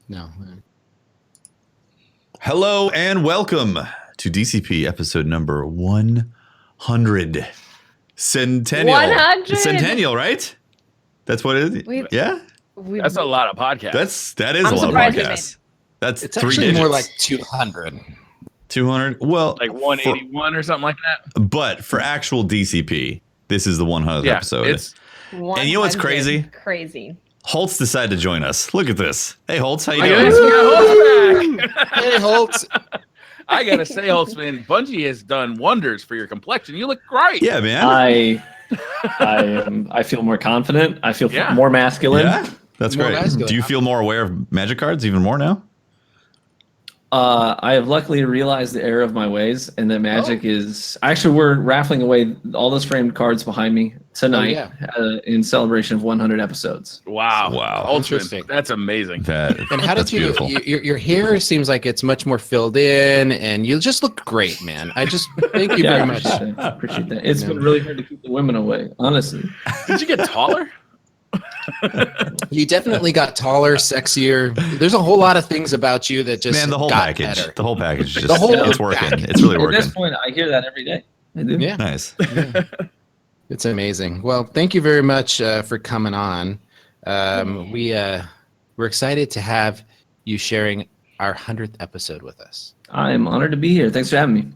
No. Hello and welcome to DCP episode number 100. Centennial. 100. Centennial, right? That's what it is. Yeah. That's a lot of podcasts. That is I'm a lot of surprised we podcasts. That's It's 3 actually digits. more like 200. 200. Well, Like 181 or something like that. but for actual DCP, this is the 100th episode. It's And you know what's 100. crazy? Crazy. Holtz decided to join us. Look at this. Hey, Holtz, how you I doing? gotta, back. Hey, Holtz. I gotta say, Holtzman, Bungie has done wonders for your complexion. You look great. Yeah, man. I feel more confident. I feel Yeah. more masculine. Yeah, that's More great. masculine. Do you feel more aware of magic cards even more now? I have luckily realized the error of my ways, and that magic is actually we're raffling away all those framed cards behind me tonight in celebration of 100 episodes. Wow. Holtzman, Interesting. that's amazing. And how that's did you? beautiful. Your hair seems like it's much more filled in, and you just look great, man. I just thank you very much. I appreciate that. It's been really hard to keep the women away, honestly. Did you get taller? You definitely got taller, sexier. There's a whole lot of things about you that just The whole got package. better. The whole package. Just, The whole it's working. package. It's really At working. this point, I hear that every day. I do. Yeah, Nice. it's amazing. Well, thank you very much for coming on. We're excited to have you sharing our 100th episode with us. I'm honored to be here. Thanks for having me.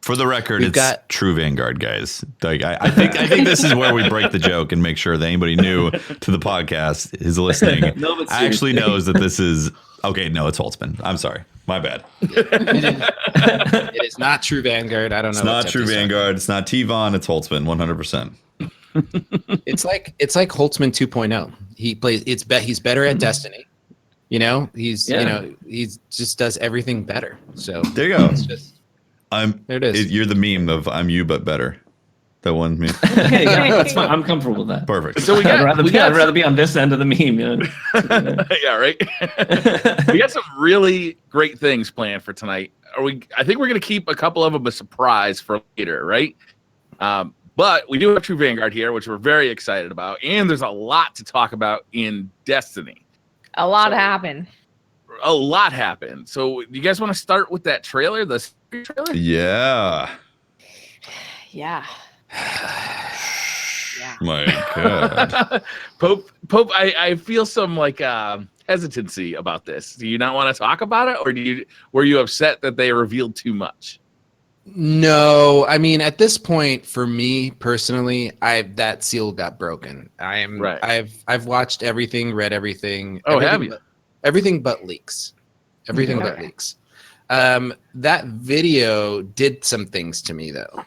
For the record, We've it's got- true Vanguard, guys. Like I think this is where we break the joke and make sure that anybody new to the podcast is listening No, but actually seriously. knows that this is okay. No, it's Holtzman. I'm sorry, my bad. It is not true Vanguard. I don't know. It's not what true Jeff is Vanguard. It's not T-Von. It's Holtzman. 100%. talking. It's like Holtzman 2.0. He plays. He's better at Destiny. You know, he just does everything better. So There you go. it's just there it is. You're the meme of I'm you but better. That one meme. Hey, yeah, that's fine. I'm comfortable with that. Perfect. So I'd rather be on this end of the meme. You know? Yeah, right. We got some really great things planned for tonight. I think we're gonna keep a couple of them a surprise for later, right? But we do have True Vanguard here, which we're very excited about, and there's a lot to talk about in Destiny. A lot happened. A lot happened. So, do you guys want to start with that trailer, the trailer? Yeah. Yeah. Yeah. My God. Pope, I feel some hesitancy about this. Do you not want to talk about it, or were you upset that they revealed too much? No, I mean at this point, for me personally, that seal got broken. Right. I've watched everything, read everything. Oh, everything have you? everything but leaks. Everything but Okay. leaks. That video did some things to me though.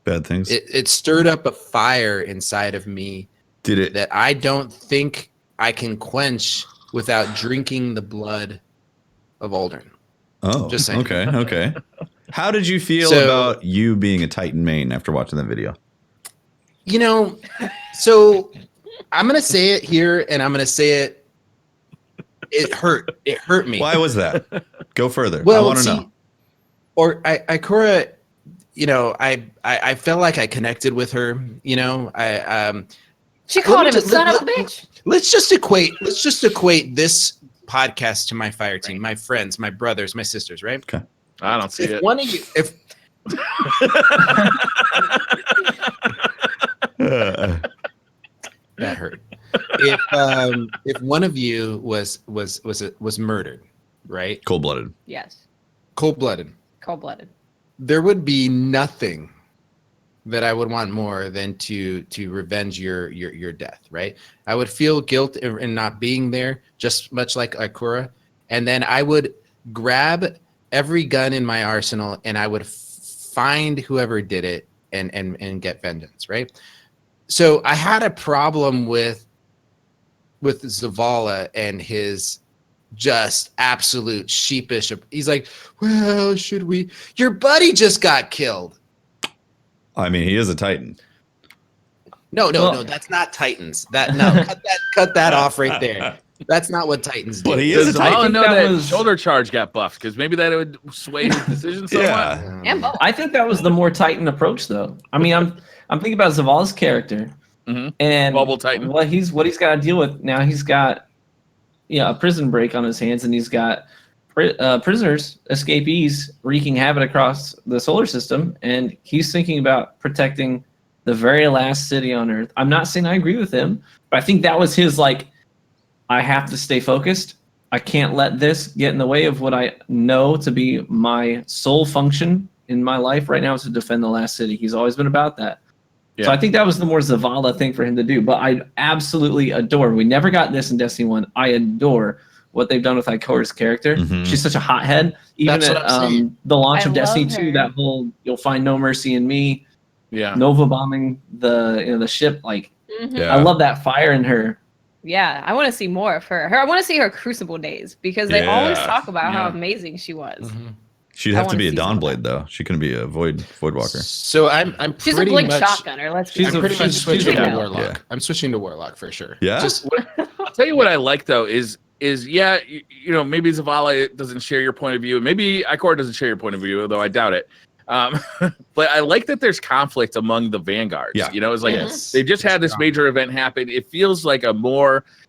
Bad things. It stirred up a fire inside of me Did it? that I don't think I can quench without drinking the blood of Aldrin. Oh, Just saying. Okay. How did you feel So- about you being a Titan main after watching that video? You know, so I'm gonna say it here, and I'm gonna say it. It hurt. It hurt me. Why was that? Go further. I Well, want to see, know. Or Ikora, you know, I felt like I connected with her. You know, She called him a just- son of a bitch. Let's just equate this podcast to my fire team, my friends, my brothers, my sisters, right? I don't see If it. one of you, if that hurt, if one of you was murdered, right, Cold-blooded. Yes. cold-blooded, Cold-blooded. there would be nothing that I would want more than to revenge your death, right? I would feel guilt in not being there, just much like Ikora, and then I would grab every gun in my arsenal and I would find whoever did it and get vengeance, right? So I had a problem with Zavala and his just absolute sheepish. He's like, well, should we? Your buddy just got killed. I mean, he is a Titan. No, that's not Titans. Cut that off right there. That's not what Titans do. But he is Does a Titan. Zavala know that that was- shoulder charge got buffed? Because maybe that would sway his decision somewhat. Yeah. And both. I think that was the more Titan approach, though. I mean, I'm thinking about Zavala's character Mhm. and Bubble Titan. what he's got to deal with now. He's got a prison break on his hands, and he's got prisoners, escapees, wreaking havoc across the solar system, and he's thinking about protecting the very last city on Earth. I'm not saying I agree with him, but I think that was his I have to stay focused. I can't let this get in the way of what I know to be my sole function in my life right now is to defend the last city. He's always been about that. Yeah. So I think that was the more Zavala thing for him to do. But I absolutely adore. We never got this in Destiny 1. I adore what they've done with Ikora's character. Mm-hmm. She's such a hothead. Even at the launch of Destiny 2, that whole "You'll find no mercy in me," Nova bombing the ship. I love that fire in her. Yeah, I want to see more of her. I want to see her Crucible days because they always talk about how amazing she was. Mm-hmm. She'd have to be a Dawnblade though. She couldn't be a Void Walker. So I'm she's a blink shotgunner. I'm pretty much switching to Warlock. Yeah. I'm switching to Warlock for sure. Yeah. I'll tell you what I like though is maybe Zavala doesn't share your point of view. Maybe Ikora doesn't share your point of view, though I doubt it. But I like that there's conflict among the Vanguards. Yeah. It's like they just had this major event happen. It feels like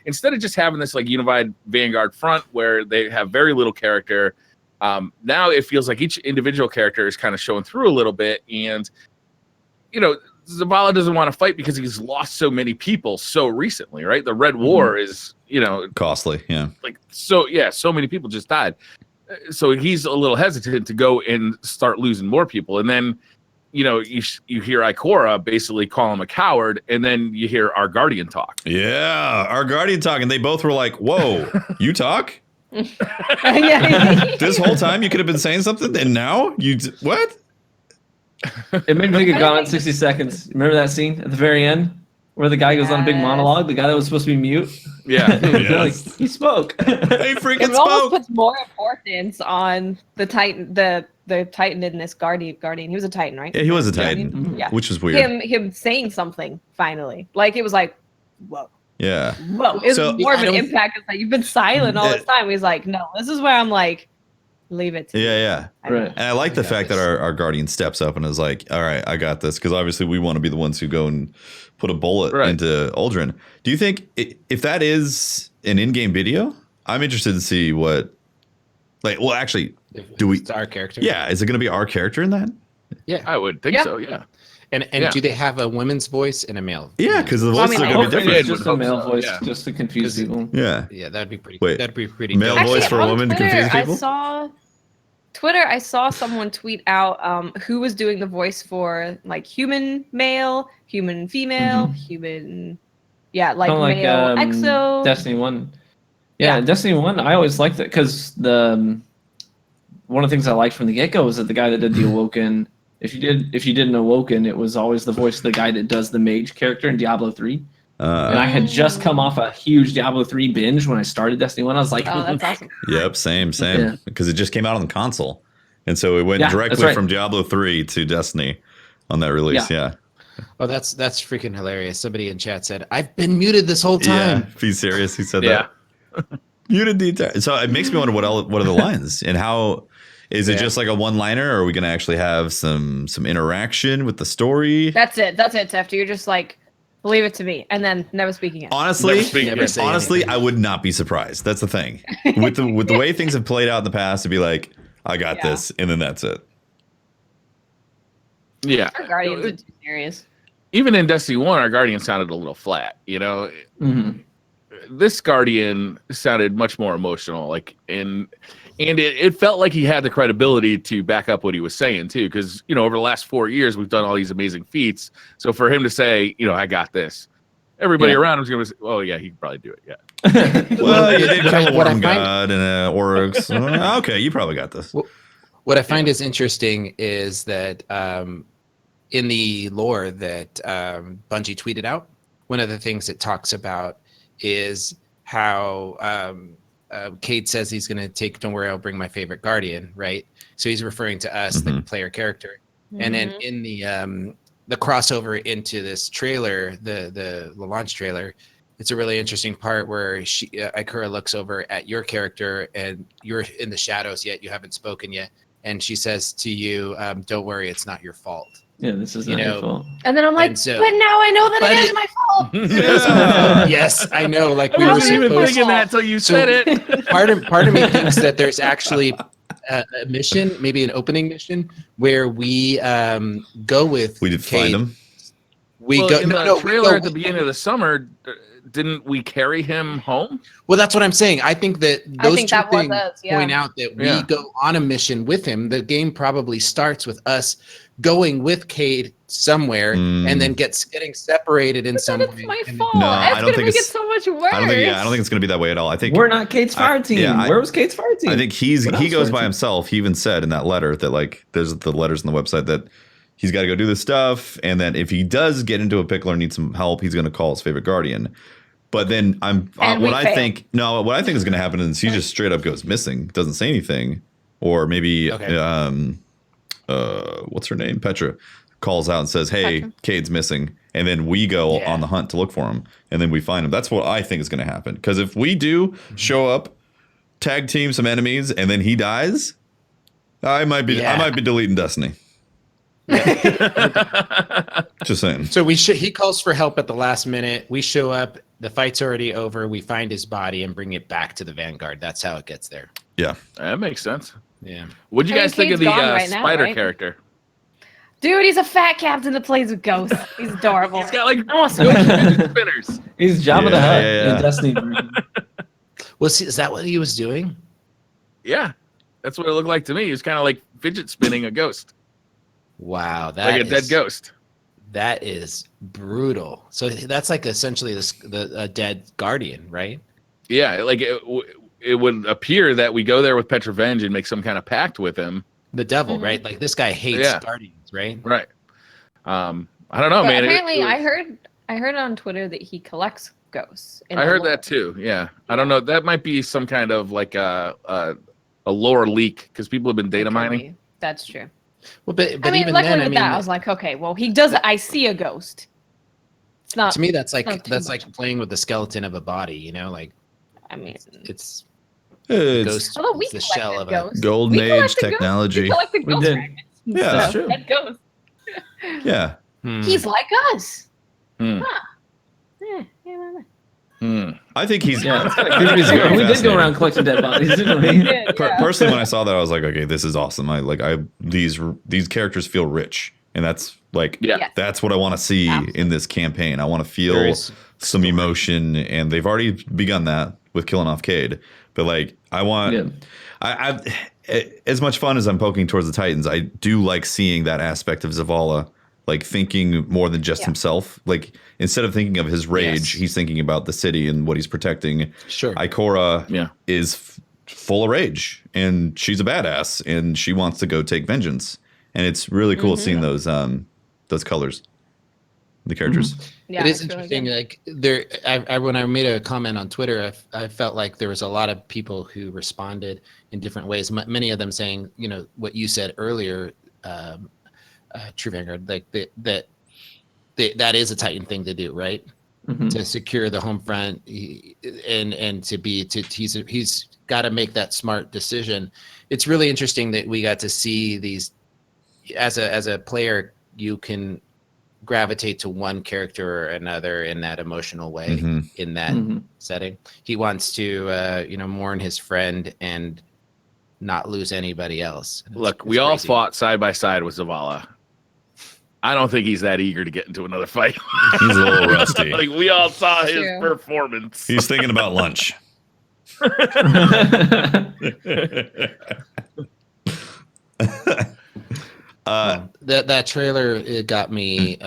instead of just having this unified Vanguard front where they have very little character. Now it feels like each individual character is kind of showing through a little bit, and Zavala doesn't want to fight because he's lost so many people so recently, right? The Red War is costly, so many people just died, so he's a little hesitant to go and start losing more people, and then you hear Ikora basically call him a coward, and then you hear our Guardian talk. Yeah, our Guardian talk, and they both were like, "Whoa, you talk." This whole time you could have been saying something, and now what? It made me think of Gone in 60 Seconds. Remember that scene at the very end where the guy goes on a big monologue? The guy that was supposed to be mute. Yeah, he spoke. He freaking it spoke. almost puts more importance on the Titan, the Titan in this Guardian. He was a Titan, right? Yeah, he was a Titan. Yeah, which was weird. Him saying something finally, it was like, whoa. Yeah. Whoa, it's more of an impact. It's like you've been silent all this time. He's like, no, this is where I'm like, leave it to me. Yeah. Right. And I like the fact that our Guardian steps up and is like, all right, I got this. Because obviously we want to be the ones who go and put a bullet into Uldren. Do you think if that is an in-game video, I'm interested to see what, actually, it's our character? Yeah. Is it going to be our character in that? Yeah, I would think so. Yeah. And do they have a women's voice and a male? Yeah, because the voices are going to be different. It's just a male voice, just to confuse people. Yeah, that'd be pretty. Wait, that'd be pretty. Male voice for a woman to confuse people. I saw someone tweet out who was doing the voice for human male, human female, human, male exo. Destiny 1. Yeah, Destiny 1. I always liked it because one of the things I liked from the get-go was that the guy that did the Awoken. If you did an Awoken, it was always the voice of the guy that does the mage character in Diablo 3. And I had just come off a huge Diablo 3 binge when I started Destiny 1. I was like, oh, that's awesome. Yep, same. Because it just came out on the console. And so it went directly from Diablo 3 to Destiny on that release. Yeah. Oh, that's freaking hilarious. Somebody in chat said, I've been muted this whole time. Yeah, be serious. He said that. Muted the entire. So it makes me wonder what are the lines and how. Is it just like a one-liner, or are we going to actually have some interaction with the story? That's it, Tefty. You're just like, leave it to me, and then never speak again. Honestly, I would not be surprised. That's the thing. With the way things have played out in the past, to be like, I got this, and then that's it. Yeah. Our Guardians are too serious. Even in Destiny 1, our Guardian sounded a little flat, This Guardian sounded much more emotional, and it felt like he had the credibility to back up what he was saying too, because over the last 4 years we've done all these amazing feats. So for him to say, I got this, everybody around him was going to say, "Oh yeah, he could probably do it." Yeah. Well, you did kill a worm god and an Oryx. Okay, you probably got this. What I find is interesting is that in the lore that Bungie tweeted out, one of the things it talks about is how Cade says he's going to take, don't worry, I'll bring my favorite Guardian, right? So he's referring to us, the player character. And then in the crossover into this trailer, the launch trailer, it's a really interesting part where Ikora looks over at your character and you're in the shadows yet, you haven't spoken yet. And she says to you, don't worry, it's not your fault. Yeah, this is not your fault. And then I'm like, but now I know that it is my fault. Yes, I know. Like I wasn't even thinking that until you said it. Part of me thinks that there's actually a mission, maybe an opening mission, where we go with. We did find him. We go in the trailer at the beginning of the summer. Didn't we carry him home? Well, that's what I'm saying. I think that those two things point out that we go on a mission with him. The game probably starts with us going with Cade somewhere and then getting separated in some way. It's my fault. No, I don't think it's so much worse. I don't think it's going to be that way at all. I think we're not Cade's fire team. Where was Cade's fire team? I think he goes by himself. He even said in that letter that like there's the letters on the website that he's got to go do this stuff, and then if he does get into a pickle or needs some help, he's going to call his favorite guardian. But then what I think is going to happen is he just straight up goes missing, doesn't say anything, or maybe what's her name, Petra, calls out and says, "Hey, Cade's missing," and then we go on the hunt to look for him, and then we find him. That's what I think is going to happen. Because if we do show up, tag team some enemies, and then he dies, I might be deleting Destiny. Just saying. So he calls for help at the last minute. We show up. The fight's already over. We find his body and bring it back to the Vanguard. That's how it gets there. Yeah, that makes sense. Yeah. What do you guys think of the spider character? Dude, he's a fat captain that plays with ghosts. He's adorable. He's got like awesome spinners. He's Jabba the Hutt in Destiny. Is that what he was doing? Yeah, that's what it looked like to me. He was kind of like fidget spinning a ghost. Wow, like a dead ghost. That is brutal. So that's like essentially the dead guardian, right? Yeah, like it would appear that we go there with Petrovenge and make some kind of pact with him. The devil, right? Like this guy hates guardians, right? Right. I don't know, man. Apparently, I heard on Twitter that he collects ghosts. I heard that too. Yeah, I don't know. That might be some kind of like a lore leak because people have been data mining. That's true. Well, but I mean, even luckily then, with that, I was like, okay, well, he does. I see a ghost. It's not. To me, that's like playing with the skeleton of a body. You know, like. I mean, it's ghost. Although we the shell of a golden age technology. We collected ghost fragments. Yeah, that's true. That ghost. Yeah. He's like us. Huh. I think he's. Yeah, we did go around collecting dead bodies, didn't we? Personally, when I saw that, I was like, okay, this is awesome. These characters feel rich, and that's like, that's what I want to see in this campaign. I want to feel some emotion, and they've already begun that with killing off Cade. But like, I want, I as much fun as I'm poking towards the Titans, I do like seeing that aspect of Zavala. Like thinking more than just himself. Like instead of thinking of his rage, he's thinking about the city and what he's protecting. Sure. Ikora is full of rage, and she's a badass, and she wants to go take vengeance. And it's really cool seeing those colors, the characters. Yeah, it is interesting. Really like when I made a comment on Twitter, I felt like there was a lot of people who responded in different ways. Many of them saying, you know, what you said earlier. True Vanguard, like that is a Titan thing to do, right? To secure the home front, and he's got to make that smart decision. It's really interesting that we got to see these as a player. You can gravitate to one character or another in that emotional way in that setting. He wants to mourn his friend and not lose anybody else. Look, we all fought side by side with Zavala. I don't think he's that eager to get into another fight. He's a little rusty. Like we all saw his performance. He's thinking about lunch. That trailer, it got me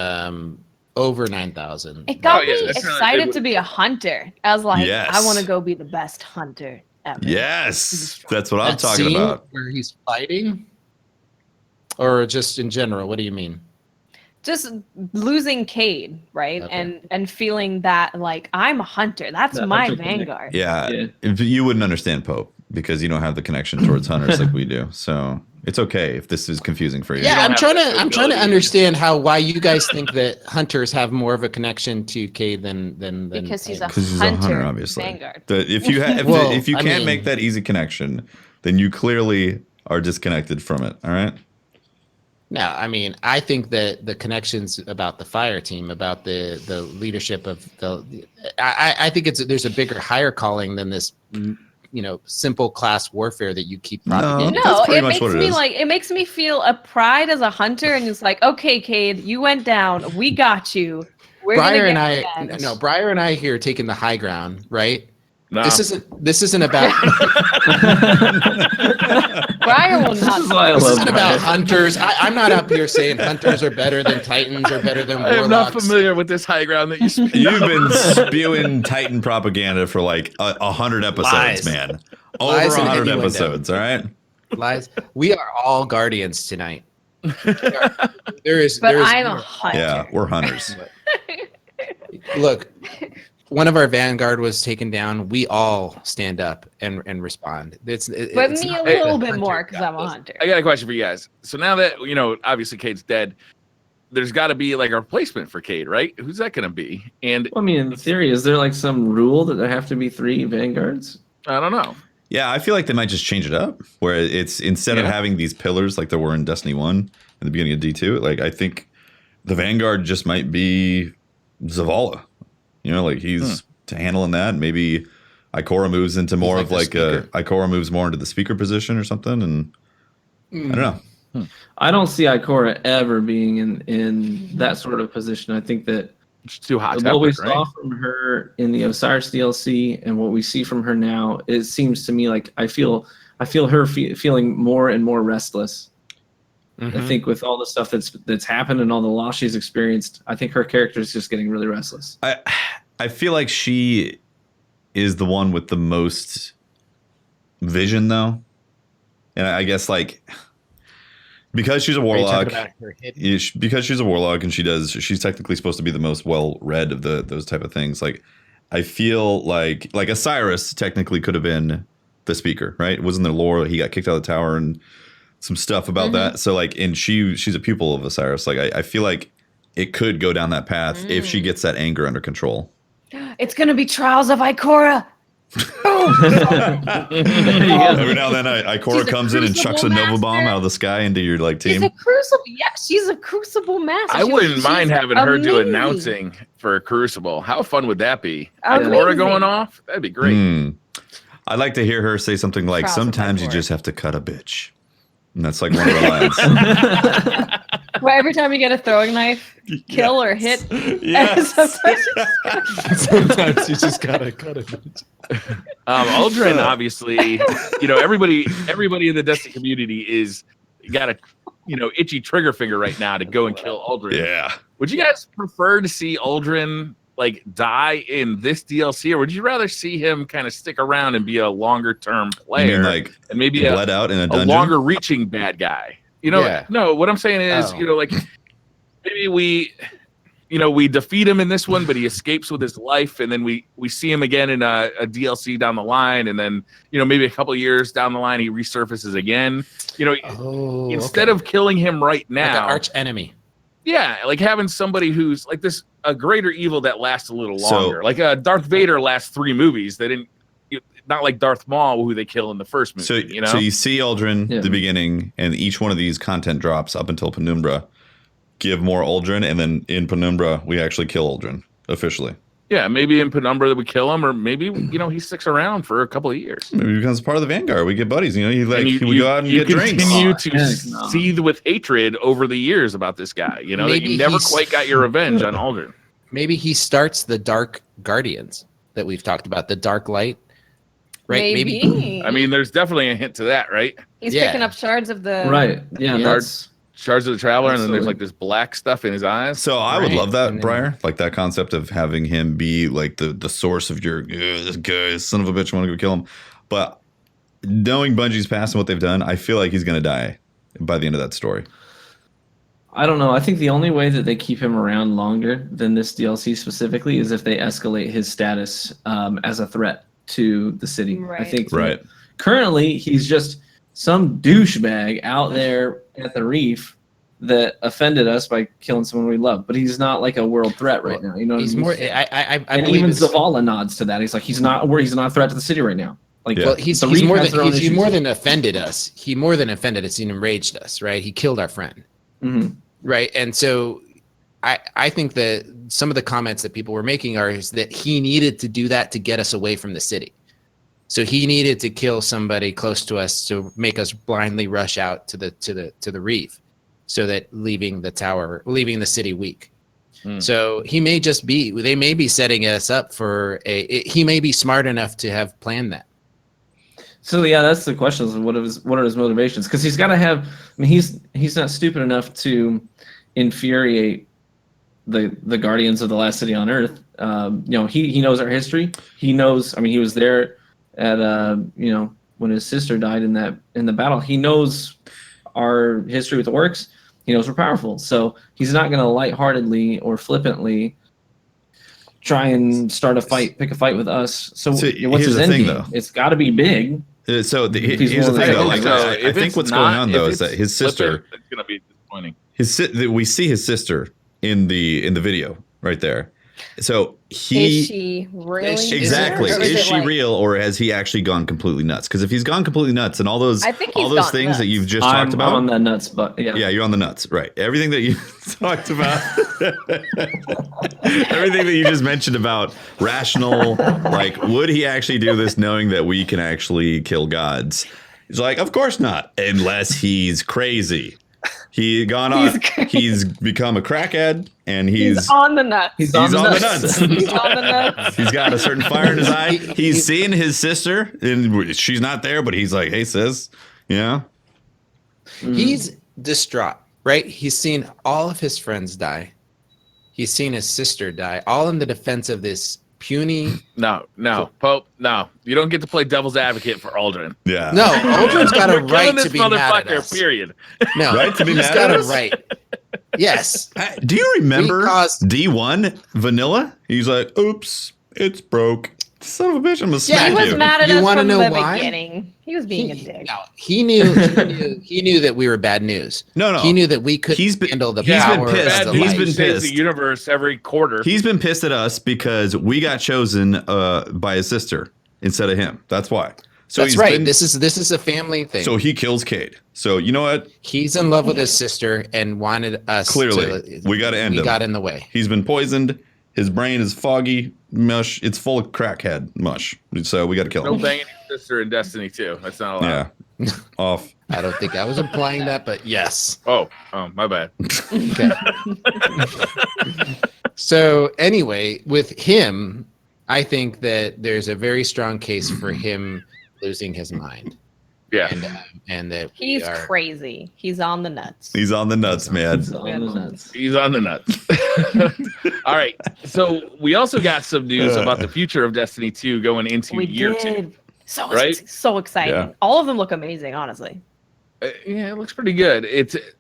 over 9,000. It got me excited to be a hunter. I was like, I want to go be the best hunter ever. Yes, that's what I'm talking about. Where he's fighting, or just in general? What do you mean? Just losing Cade, right? Okay. And feeling that like I'm a hunter. That's my Vanguard. Yeah. You wouldn't understand Pope because you don't have the connection towards hunters like we do. So it's okay if this is confusing for you. Yeah, I'm trying to understand why you guys think that hunters have more of a connection to Cade than because he's a hunter, obviously. Vanguard. If you can't make that easy connection, then you clearly are disconnected from it. All right. No, I mean, I think that the connections about the fire team, about the leadership of I think there's a bigger, higher calling than this, simple class warfare that you keep propagating. That's No, pretty it much makes what it me is. it makes me feel a pride as a hunter, and it's like, okay, Cade, you went down, we got you. We're Briar gonna and get I, revenge. no, Briar and I here taking the high ground, right? No. This isn't about Briar will This not. is why I this love isn't about Briar. hunters. I'm not up here saying hunters are better than titans or better than I am not warlocks. familiar with this high ground that you speak. You've been spewing Titan propaganda for like 100 episodes, Lies. man. Lies Over and 100 innuendo. episodes, all right? Lies. We are all guardians tonight. There is, But there is I'm a hunter. Yeah, we're hunters. Look, one of our vanguard was taken down. We all stand up and respond. But it's me not a like little the bit hunter more because got I'm a this. hunter. I got a question for you guys. So now that obviously Cade's dead, there's got to be like a replacement for Cade, right? Who's that going to be? And I mean, in theory, is there like some rule that there have to be 3 vanguards? I don't know. Yeah, I feel like they might just change it up where it's instead of Yeah. having these pillars like there were in Destiny 1 in the beginning of D2, like I think the Vanguard just might be Zavala. Like he's handling that. Maybe Ikora moves into more like of the like speaker. Ikora moves more into the speaker position or something, and I don't know. I don't see Ikora ever being in that sort of position. I think that It's too hot. what we tempered, saw right? from her in the Osiris DLC and what we see from her now, it seems to me like I feel her feeling more and more restless. Mhm. I think with all the stuff that's happened and all the loss she's experienced, I think her character is just getting really restless. I feel like she is the one with the most vision, though, and I guess like because she's a Are you talking warlock. about her hidden? Because she's a warlock and she's technically supposed to be the most well-read of those type of things. Like I feel like Osiris technically could have been the speaker, right? It wasn't there lore he got kicked out of the tower and some stuff about that. So like, and she's a pupil of Osiris. Like I feel like it could go down that path if she gets that anger under control. It's gonna be Trials of Ikora. Every now and then Ikora She's a comes in and chucks a crucible Nova bomb master. out of the sky into your like She's team. a crucible. Yeah, she's a crucible master. I wouldn't mind she's having her do amazing. announcing for Crucible. How fun would that be? Amazing. Ikora going off? That'd be great. I'd like to hear her say something like, Trials of sometimes you Ikora. just have to cut a bitch. And that's like one of her lines. Where every time you get a throwing knife, kill or hit. Yes. Sometimes you just gotta cut it. Aldrin, obviously, everybody in the Destiny community is got a itchy trigger finger right now to go and kill Aldrin. Yeah. Would you guys prefer to see Aldrin like die in this DLC, or would you rather see him kind of stick around and be a longer term player? You mean like and maybe bled out in a a dungeon? longer reaching bad guy? Yeah. No, what I'm saying is, Oh. like maybe we defeat him in this one, but he escapes with his life, and then we see him again in a DLC down the line, and then maybe a couple of years down the line he resurfaces again. Instead of killing him right like an now, arch enemy. yeah, like having somebody who's like a greater evil that lasts a little So- longer. Like Darth Vader lasts 3 movies. They didn't. Not like Darth Maul, who they kill in the first movie. So you see Aldrin Yeah. at the beginning, and each one of these content drops up until Penumbra give more Aldrin, and then in Penumbra we actually kill Aldrin officially. yeah, maybe in Penumbra we kill him, or maybe he sticks around for a couple of years. Maybe he becomes part of the Vanguard. We get buddies. And We go out and you get drinks. continue Oh, to heck no. seethe with hatred over the years about this guy. That Maybe you never he's- quite got your revenge on Aldrin. Maybe he starts the Dark Guardians that we've talked about, the Dark Light. Right? Maybe. I mean, there's definitely a hint to that, right? He's Yeah. picking up shards of the. Right. Yeah. That's Shards of the Traveler, and then there's Absolutely. like this black stuff in his eyes. So I would Right. love that, And then- Briar, like that concept of having him be like the source of your this guy, son of a bitch, I want to go kill him. But knowing Bungie's past and what they've done, I feel like he's gonna die by the end of that story. I don't know. I think the only way that they keep him around longer than this DLC specifically is if they escalate his status as a threat to the city. I Right. think that Right. currently he's just some douchebag out there at the reef that offended us by killing someone we love. But he's not like a world threat right now. You know what He's I mean? more. I and believe even it's- Zavala nods to that. He's like, he's not a threat to the city right now. Like, Yeah. Well, he's the more Reef than has their own he issues. more than offended us. He more than offended us. He enraged us. Right? He killed our friend. right? And so I think that some of the comments that people were making is that he needed to do that to get us away from the city. So he needed to kill somebody close to us to make us blindly rush out to the reef, so that leaving the city weak. So they may be setting us up for he may be smart enough to have planned that. So yeah, that's the question: is what are his motivations? Because he's got to have. I mean, he's not stupid enough to infuriate the guardians of the last city on Earth. He knows our history. He knows. I mean, he was there at when his sister died in the battle. He knows our history with the orcs. He knows we're powerful, so he's not going to lightheartedly or flippantly try and start a fight, pick a fight with us. So what's his end game? Though. It's got to be big. Here's the thing, though. I think what's going on though is that his sister. It's going to be disappointing. We see his sister in the video right there. So is she really exactly is she real, or has he actually gone completely nuts? Because if he's gone completely nuts and all those things nuts. that you've just talked about, I'm on the nuts, but yeah, you're on the nuts, right? Everything that you talked about, everything that you just mentioned about rational, like, would he actually do this knowing that we can actually kill gods? He's like, of course not, unless he's crazy. He's become a crackhead, and he's on the nuts. He's on the nuts. He's on the nuts. He's got a certain fire in his eye. He's seeing his sister, and she's not there, but he's like, "Hey, sis," He's distraught, right? He's seen all of his friends die. He's seen his sister die, all in the defense of this puny. No, Pope. No, you don't get to play devil's advocate for Aldrin. Yeah. No, Aldrin's got a right to be mad at us. Period. No, right to be mad got at a us? right. Yes. Do you remember D1 Vanilla? He's like, "Oops, it's broke. Son of a bitch, I'm gonna smack you." He was mad at us from the why? beginning. He was being a dick. No, he knew that we were bad news. No. He knew that we couldn't handle the power. He's been pissed. The universe every quarter. He's been pissed at us because we got chosen by his sister instead of him. That's why. So that's right. This is a family thing. So he kills Cade. So you know what? He's in love with his sister and wanted us. Clearly, we got to end him. We got in the way. He's been poisoned. His brain is foggy mush. It's full of crackhead mush. So we got to kill him. No banging your sister in Destiny 2. That's not allowed. Yeah. Off. I don't think I was implying that, but yes. Oh, my bad. Okay. So anyway, with him, I think that there's a very strong case for him losing his mind. Yeah. And that he's crazy. He's on the nuts. He's on the nuts, man. He's on the nuts. All right. So we also got some news about the future of Destiny 2 going into year 2. So exciting. Yeah. All of them look amazing, honestly. Yeah, it looks pretty good.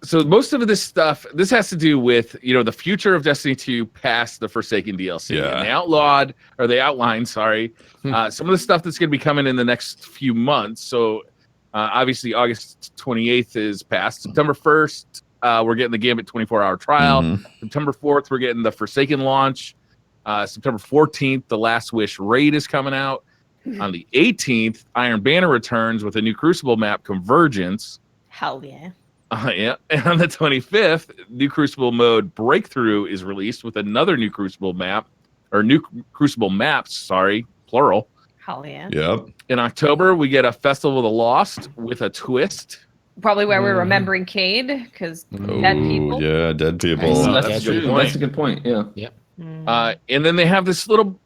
So most of this stuff, this has to do with, the future of Destiny 2 past the Forsaken DLC. Yeah. And they outlined, some of the stuff that's going to be coming in the next few months. So obviously August 28th is past. September 1st, we're getting the Gambit 24-hour trial. Mm-hmm. September 4th, we're getting the Forsaken launch. September 14th, the Last Wish raid is coming out. On the 18th, Iron Banner returns with a new Crucible map, Convergence. Hell yeah. Yeah. And on the 25th, new Crucible mode Breakthrough is released with another new Crucible map, or new Crucible maps, plural. Hell yeah. Yep. In October, we get a Festival of the Lost with a twist. Probably where we're remembering Cade, because dead people. Yeah, dead people. That's a good point. Yeah. Yep. And then they have this little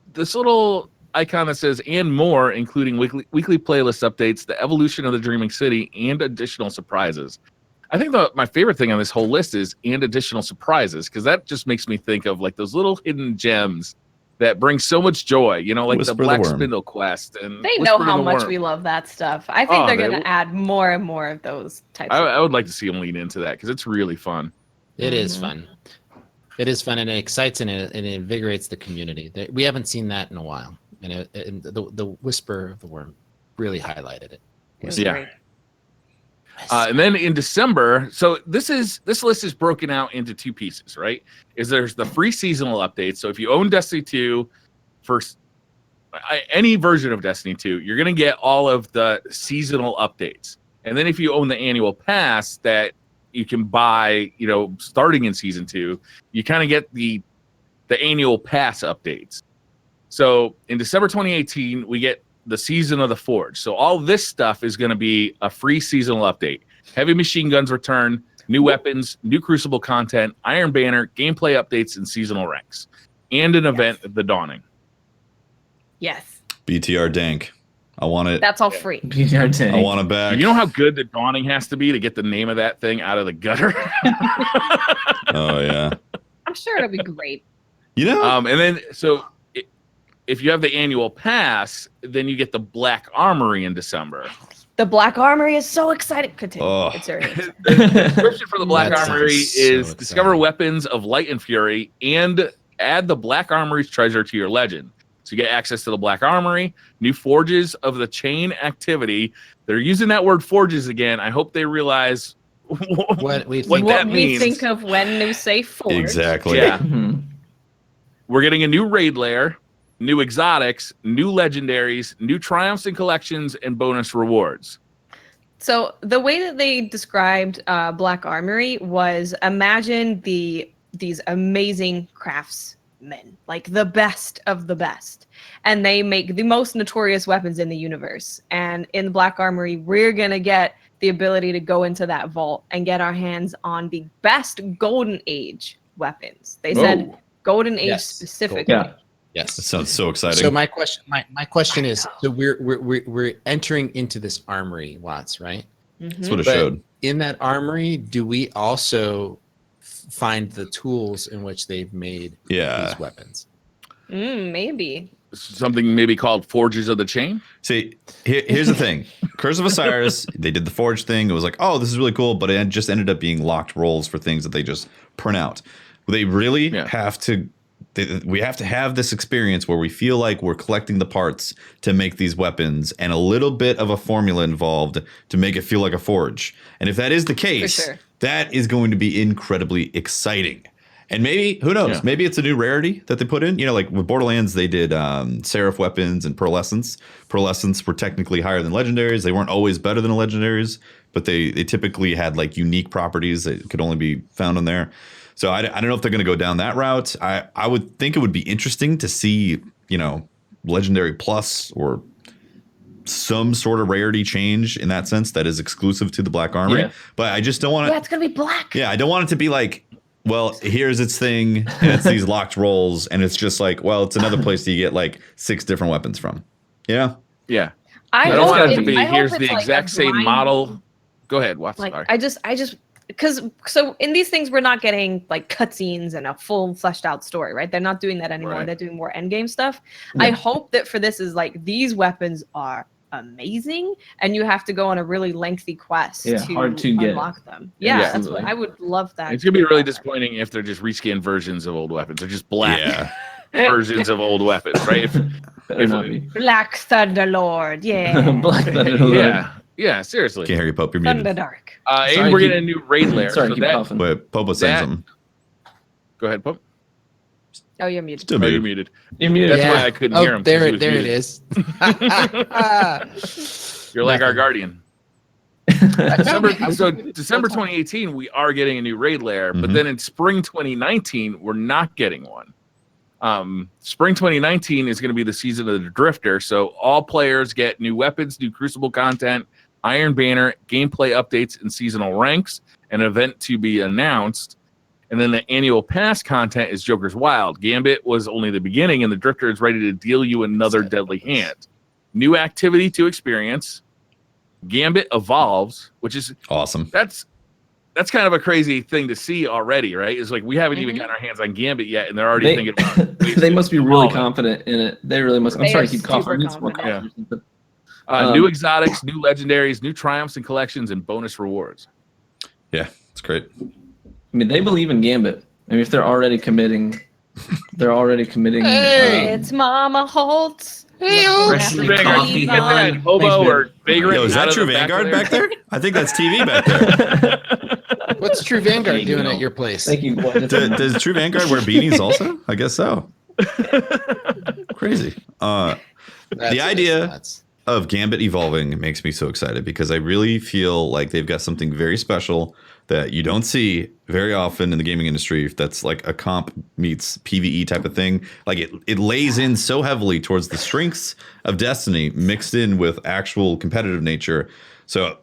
icon that says "and more," including weekly playlist updates, the evolution of the Dreaming City, and additional surprises. I think my favorite thing on this whole list is "and additional surprises," because that just makes me think of like those little hidden gems that bring so much joy. Like Whisper the Black the Spindle quest. And they know how much we love that stuff. I think they're going to add more and more of those types. I would like to see them lean into that because it's really fun. It is fun. It is fun, and it excites and it invigorates the community. We haven't seen that in a while. And the Whisper of the Worm really highlighted it. Yeah. And then in December, so this list is broken out into two pieces, right? There's the free seasonal updates. So if you own Destiny 2 for any version of Destiny 2, you're going to get all of the seasonal updates. And then if you own the annual pass, that you can buy, starting in season 2, you kind of get the annual pass updates. So in December 2018, we get the Season of the Forge. So all this stuff is going to be a free seasonal update. Heavy machine guns return, new weapons, new Crucible content, Iron Banner, gameplay updates, and seasonal ranks, and an event at the Dawning. Yes. BTR Dank. I want it. That's all free. BTR Tank. I want it back. You know how good the Dawning has to be to get the name of that thing out of the gutter? Oh, yeah. I'm sure it'll be great. And then, so if you have the annual pass, then you get the Black Armory in December. The Black Armory is so exciting. Continue. Oh. It's very exciting. The description for the Black That Armory sounds so is exciting. discover weapons of light and fury and add the Black Armory's treasure to your legend. So you get access to the Black Armory, new forges of the chain activity. They're using that word forges again. I hope they realize What we what think that we means. think of when we say forge. Exactly. Yeah. Mhm. We're getting a new raid lair, new exotics, new legendaries, new triumphs and collections, and bonus rewards. So the way that they described Black Armory was imagine these amazing craftsmen, like the best of the best, and they make the most notorious weapons in the universe. And in the Black Armory, we're gonna get the ability to go into that vault and get our hands on the best Golden Age weapons. They said Golden Age Yes, specifically. Yeah. Yes. That sounds so exciting. So my question is, so we're entering into this armory, Watts, right? That's what it But showed. in that armory, do we also find the tools in which they've made Yeah. these weapons? Maybe. Something maybe called Forges of the Chain. See, here's the thing. Curse of Osiris, they did the forge thing. It was like, oh, this is really cool, but it just ended up being locked roles for things that they just print out. They really have to. We have to have this experience where we feel like we're collecting the parts to make these weapons, and a little bit of a formula involved to make it feel like a forge. And if that is the case, sure. that is going to be incredibly exciting. And maybe, who knows? Yeah. Maybe it's a new rarity that they put in. Like with Borderlands, they did Seraph weapons and Pearlescence. Pearlescence were technically higher than legendaries. They weren't always better than legendaries, but they typically had like unique properties that could only be found on there. So I don't know if they're going to go down that route. I would think it would be interesting to see, Legendary Plus or some sort of rarity change in that sense that is exclusive to the Black Armory. Yeah. But I just don't want to. Yeah, it's gonna be black. Yeah, I don't want it to be like, well, here's its thing, and it's these locked roles, and it's just like, well, it's another place that you get like 6 different weapons from. Yeah. Yeah. I don't hope want it to it- be I hope here's it's the like exact a same grind- model. Go ahead, Watts. Like Sorry. I just because so in these things we're not getting like cutscenes and a full fleshed out story, right? They're not doing that anymore. Right. They're doing more end game stuff. I hope that for this is like these weapons are amazing and you have to go on a really lengthy quest to hard to get. unlock them. Yeah, Yeah. that's what Absolutely. I would love that. It's gonna be really disappointing if they're just reskin versions of old weapons. They're just black Yeah. versions of old weapons, right? Better not be. Black Thunderlord, yeah. Black Thunder. Yeah, seriously. Can't hear you, Pope. You're muted. Thunderdark. And Sorry, we're keep- getting a new raid lair. Sorry, so keep that- coughing. Wait, Pope was saying That- something. Go ahead, Pope. Oh, you're muted. Still Oh, you're muted. muted. You're muted. That's why I couldn't hear him. 'cause There he was it muted. is. You're like our guardian. December 2018, we are getting a new raid lair, but Mhm. then in spring 2019, we're not getting one. Spring 2019 is going to be the season of the Drifter, so all players get new weapons, new Crucible content, Iron Banner, gameplay updates, and seasonal ranks, an event to be announced. And then the annual pass content is Joker's Wild. Gambit was only the beginning, and the Drifter is ready to deal you another deadly hand. New activity to experience. Gambit evolves, which is Awesome. that's kind of a crazy thing to see already, right? It's like we haven't even gotten our hands on Gambit yet, and they're already They, thinking about ways they to must be really evolve it. confident in it. They really must. I'm They sorry are to keep coughing. super I need some more confident. coffee or something. New exotics, new legendaries, new triumphs and collections, and bonus rewards. Yeah, it's great. I mean, they believe in Gambit. I mean, if they're already committing, Hey! It's Mama Holtz. Freshly True Vanguard, coffee you get that on. hobo Thanks, or vagrant Yo, is out that of True the back Vanguard of back there? I think that's TV back there. What's True Vanguard doing at your place? Thank you. Does True Vanguard wear beanies also? I guess so. Crazy. That's the idea nuts. of Gambit evolving makes me so excited because I really feel like they've got something very special that you don't see very often in the gaming industry. That's like a comp meets PvE type of thing. Like it lays in so heavily towards the strengths of Destiny mixed in with actual competitive nature. So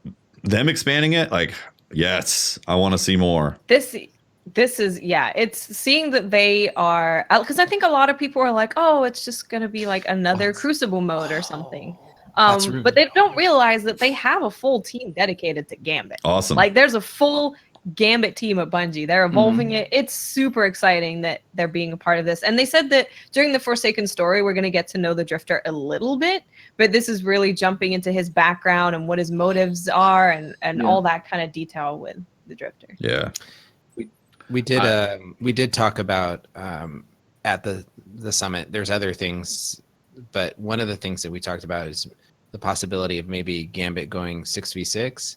them expanding it, like, yes, I want to see more. This is, yeah, it's seeing that they are, because I think a lot of people are like, oh, it's just going to be like another Crucible mode or something. But they don't realize that they have a full team dedicated to Gambit. Awesome. Like there's a full Gambit team at Bungie. They're evolving it. It's super exciting that they're being a part of this. And they said that during the Forsaken story, we're going to get to know the Drifter a little bit, but this is really jumping into his background and what his motives are and all that kind of detail with the Drifter. Yeah. We did talk about at the summit. There's other things, but one of the things that we talked about is the possibility of maybe Gambit going 6v6.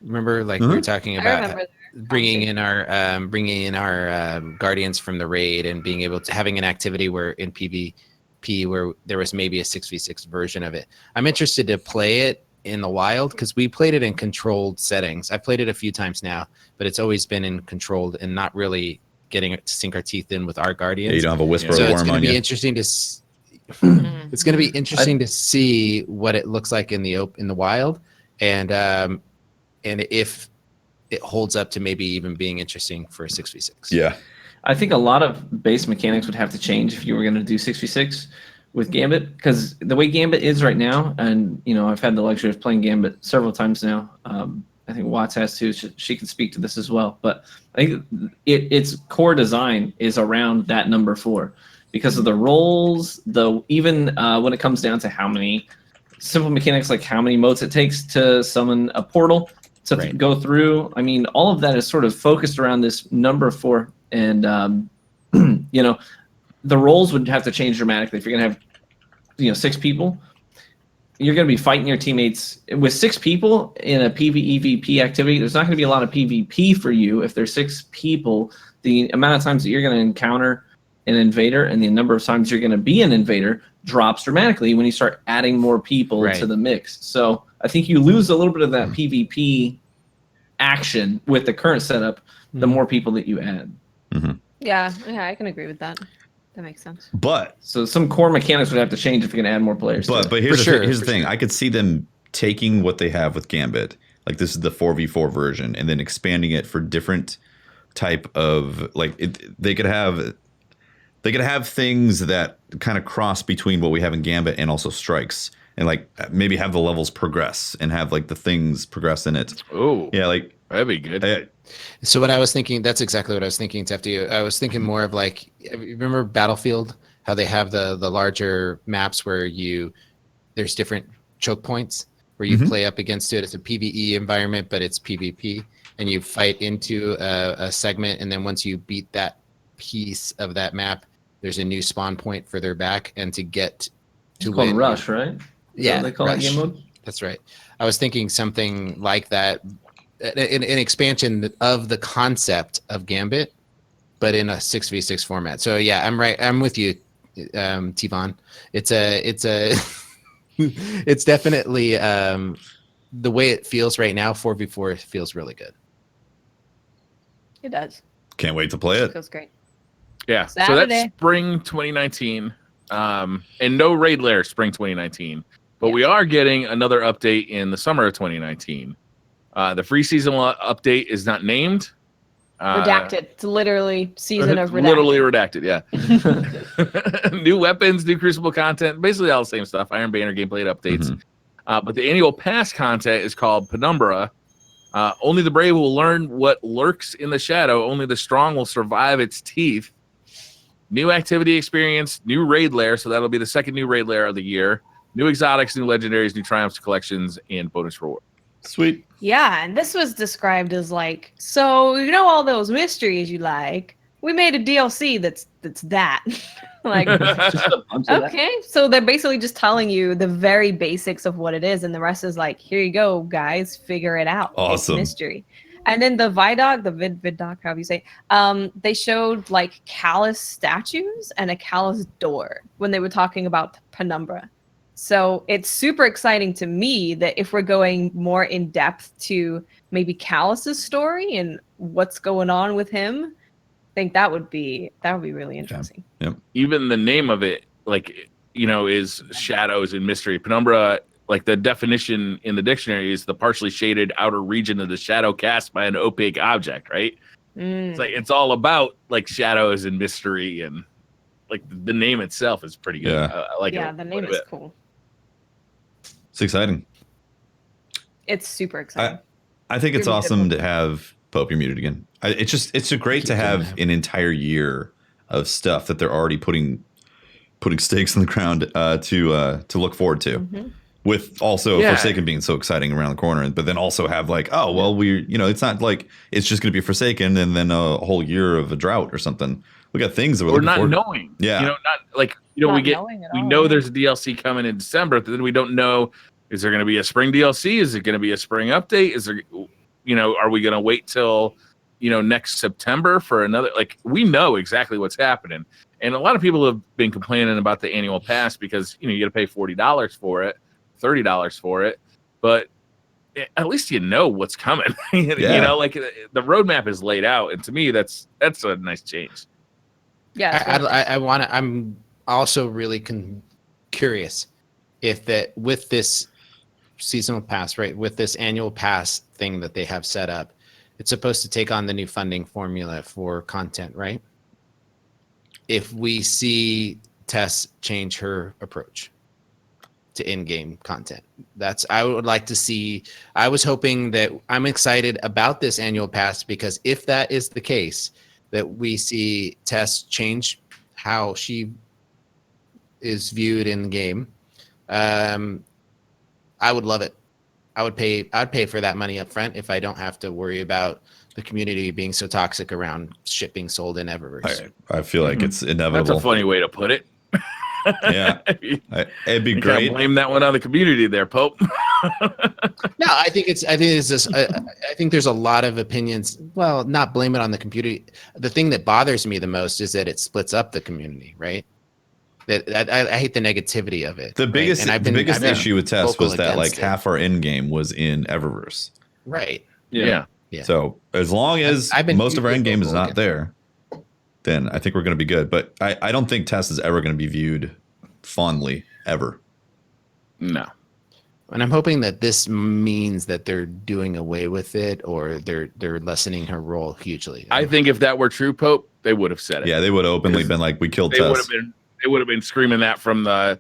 Remember, like we were talking about bringing in our Guardians from the raid and being able to having an activity where in PvP where there was maybe a 6v6 version of it. I'm interested to play it in the wild because we played it in controlled settings. I've played it a few times now, but it's always been in controlled and not really getting to sink our teeth in with our Guardians. Yeah, you don't have a whisper of so worm it's going on to be you. interesting to it's going to be interesting to see what it looks like in the wild and if it holds up to maybe even being interesting for a 6v6. Yeah. I think a lot of base mechanics would have to change if you were going to do 6v6 with Gambit, because the way Gambit is right now, and I've had the luxury of playing Gambit several times now. I think Watts has too. She can speak to this as well. But I think its core design is around that number 4 because of the roles, even when it comes down to how many simple mechanics, like how many motes it takes to summon a portal to go through. I mean, all of that is sort of focused around this number 4, and the roles would have to change dramatically. If you're going to have 6 people, you're going to be fighting your teammates with 6 people in a PvEVP activity. There's not going to be a lot of PvP for you if there's 6 people. The amount of times that you're going to encounter an invader and the number of times you're going to be an invader drops dramatically when you start adding more people to the mix. So I think you lose a little bit of that PvP action with the current setup the more people that you add. Yeah, I can agree with that. That makes sense. But so some core mechanics would have to change if you're going to add more players. But here's the thing. I could see them taking what they have with Gambit, like this is the 4v4 version, and then expanding it for different type of they could have things that kind of cross between what we have in Gambit and also strikes, and like maybe have the levels progress and have like the things progress in it. Oh, yeah, like that'd be good. So what I was thinking, that's exactly what I was thinking, Tefty. I was thinking more of like, remember Battlefield, how they have the larger maps where there's different choke points where you play up against it. It's a PvE environment, but it's PvP, and you fight into a segment, and then once you beat that piece of that map, there's a new spawn point further back, and to get to win. Rush, right? Yeah, they call it game mode. That's right. I was thinking something like that. An expansion of the concept of Gambit, but in a 6v6 format. So yeah, I'm right. I'm with you, Tivon. It's it's definitely the way it feels right now. 4v4 feels really good. It does. Can't wait to play it. Feels great. Yeah. Saturday. So that's spring 2019, and no raid lair spring 2019, but we are getting another update in the summer of 2019. The free season update is not named. Redacted. It's literally season of redacted. Literally redacted, yeah. New weapons, new Crucible content, basically all the same stuff. Iron Banner gameplay updates. But the annual pass content is called Penumbra. Only the brave will learn what lurks in the shadow. Only the strong will survive its teeth. New activity experience, new raid lair. So that'll be the second new raid lair of the year. New exotics, new legendaries, new triumphs, collections, and bonus reward. Sweet. Yeah, and this was described as like, so all those mysteries you like, we made a DLC that's that. Like, okay, so they're basically just telling you the very basics of what it is, and the rest is like, here you go, guys, figure it out. Awesome. It's mystery. And then the Vidog, the Vidog, however you say, they showed like Callus statues and a Callus door when they were talking about Penumbra. So it's super exciting to me that if we're going more in depth to maybe Callus's story and what's going on with him, I think that would be really interesting. Yep. Even the name of it, like, is shadows and mystery. Penumbra, like the definition in the dictionary, is the partially shaded outer region of the shadow cast by an opaque object, right? It's like it's all about like shadows and mystery, and like the name itself is pretty good. Yeah. I like it. Yeah, the name is cool. It's exciting. It's super exciting. I think it's awesome to have Pope. You're muted again. It's great to have an entire year of stuff that they're already putting stakes in the ground to look forward to. Mm-hmm. With also Forsaken being so exciting around the corner, but then also have like, oh well, it's not like it's just going to be Forsaken and then a whole year of a drought or something. We got things that we're not knowing. Yeah, not like we know there's a DLC coming in December, but then we don't know, is there going to be a spring DLC? Is it going to be a spring update? Is there, are we going to wait till next September for another? Like, we know exactly what's happening, and a lot of people have been complaining about the annual pass because you got to pay $40 for it, $30 for it, but at least you know what's coming. Like the roadmap is laid out, and to me that's a nice change. Yeah, I'm also really curious if that with this seasonal pass, right, with this annual pass thing that they have set up, it's supposed to take on the new funding formula for content, right? If we see Tess change her approach to in-game content, I would like to see. I was hoping that I'm excited about this annual pass because if that is the case, that we see Tess change how she is viewed in the game, I would love it. I'd pay for that money up front if I don't have to worry about the community being so toxic around shit being sold in Eververse. I feel like it's inevitable. That's a funny way to put it. Yeah, it'd be great. Blame that one on the community there, Pope. No, I think there's a lot of opinions. Well, not blame it on the community. The thing that bothers me the most is that it splits up the community, right? That I hate the negativity of it. The biggest issue with Tess was that like half our end game was in Eververse. Right. Yeah. So as long as most of our end game is not there, then I think we're going to be good. But I don't think Tess is ever going to be viewed fondly ever. No. And I'm hoping that this means that they're doing away with it or they're lessening her role hugely. I think if that were true, Pope, they would have said it. Yeah, they would have openly been like, we killed Tess. They would have been screaming that from the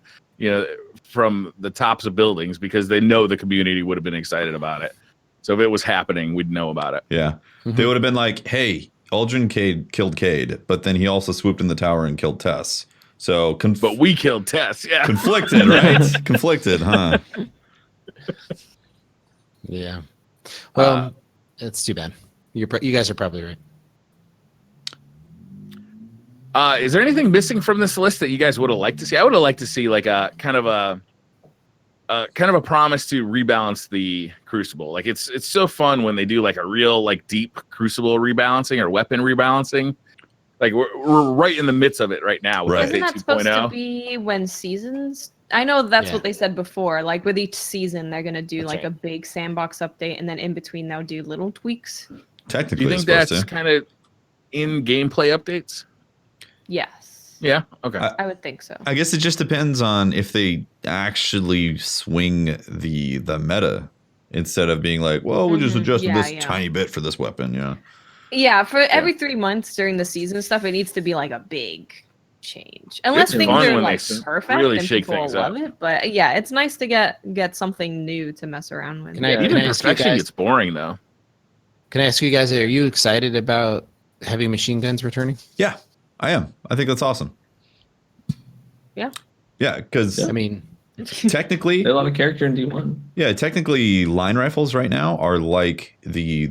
from the tops of buildings because they know the community would have been excited about it. So if it was happening, we'd know about it. Yeah. Mm-hmm. They would have been like, hey, Uldren killed Cade, but then he also swooped in the tower and killed Tess. So but we killed Tess, yeah. Conflicted, right? Conflicted, huh? Yeah. Well, it's too bad. You guys are probably right. Is there anything missing from this list that you guys would have liked to see? I would have liked to see like a kind of a promise to rebalance the Crucible. Like it's so fun when they do like a real like deep Crucible rebalancing or weapon rebalancing. Like we're right in the midst of it right now. With Isn't that supposed to be when seasons? I know that's what they said before. Like with each season, they're gonna do a big sandbox update, and then in between they'll do little tweaks. Technically, do you think that's kind of in gameplay updates? Yes. Yeah. Okay. I would think so. I guess it just depends on if they actually swing the meta instead of being like, well, we just adjusted this tiny bit for this weapon. Yeah. Yeah. For every 3 months during the season stuff, it needs to be like a big change. Unless things are like perfect and people will love it. But yeah, it's nice to get something new to mess around with. Even perfection gets boring though. Can I ask you guys, are you excited about heavy machine guns returning? Yeah. I am. I think that's awesome. Yeah. Yeah, because I mean, technically, they love a character in D1. Yeah, technically, line rifles right now are like the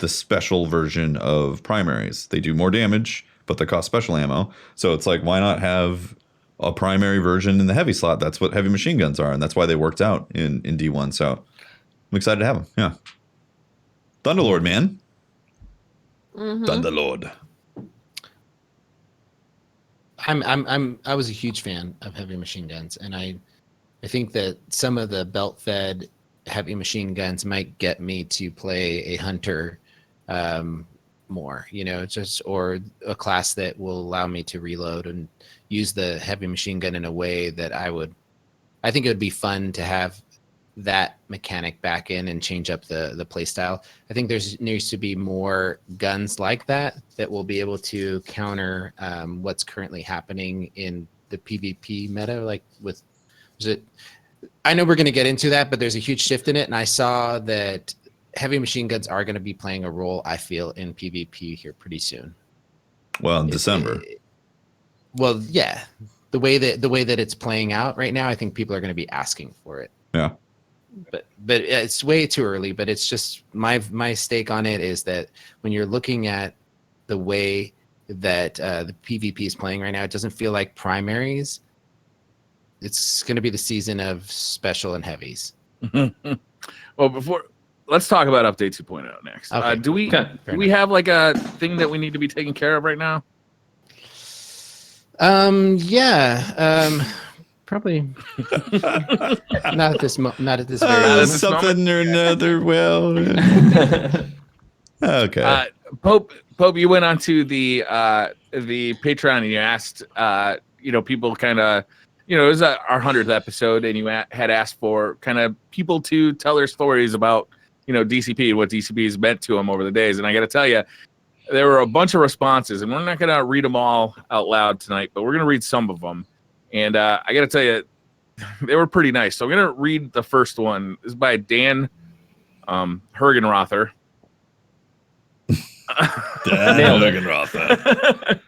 special version of primaries. They do more damage, but they cost special ammo. So it's like, why not have a primary version in the heavy slot? That's what heavy machine guns are, and that's why they worked out in D1. So I'm excited to have them. Yeah, Thunderlord, man. Mm-hmm. Thunderlord. I was a huge fan of heavy machine guns, and I think that some of the belt-fed heavy machine guns might get me to play a hunter more, just or a class that will allow me to reload and use the heavy machine gun in a way that I think it would be fun to have that mechanic back in and change up the play style. I think needs to be more guns like that will be able to counter what's currently happening in the PvP meta, like with I know we're going to get into that, but there's a huge shift in it, and I saw that heavy machine guns are going to be playing a role, I feel, in PvP here pretty soon. Well, in December. Well, yeah, the way that it's playing out right now, I think people are going to be asking for it. Yeah. But it's way too early. But it's just my stake on it is that when you're looking at the way that the PvP is playing right now, it doesn't feel like primaries. It's going to be the season of special and heavies. Well, let's talk about update 2.0 next. Okay. Do we have like a thing that we need to be taking care of right now? Yeah. Probably not at this very moment. Something or another. Well, okay. Pope, you went onto the Patreon and you asked, people kind of, it was our 100th episode, and you had asked for kind of people to tell their stories about, DCP and what DCP has meant to them over the days. And I got to tell you, there were a bunch of responses, and we're not going to read them all out loud tonight, but we're going to read some of them. And I got to tell you, they were pretty nice. So I'm going to read the first one. This is by Dan Hergenrother. Hergenrother.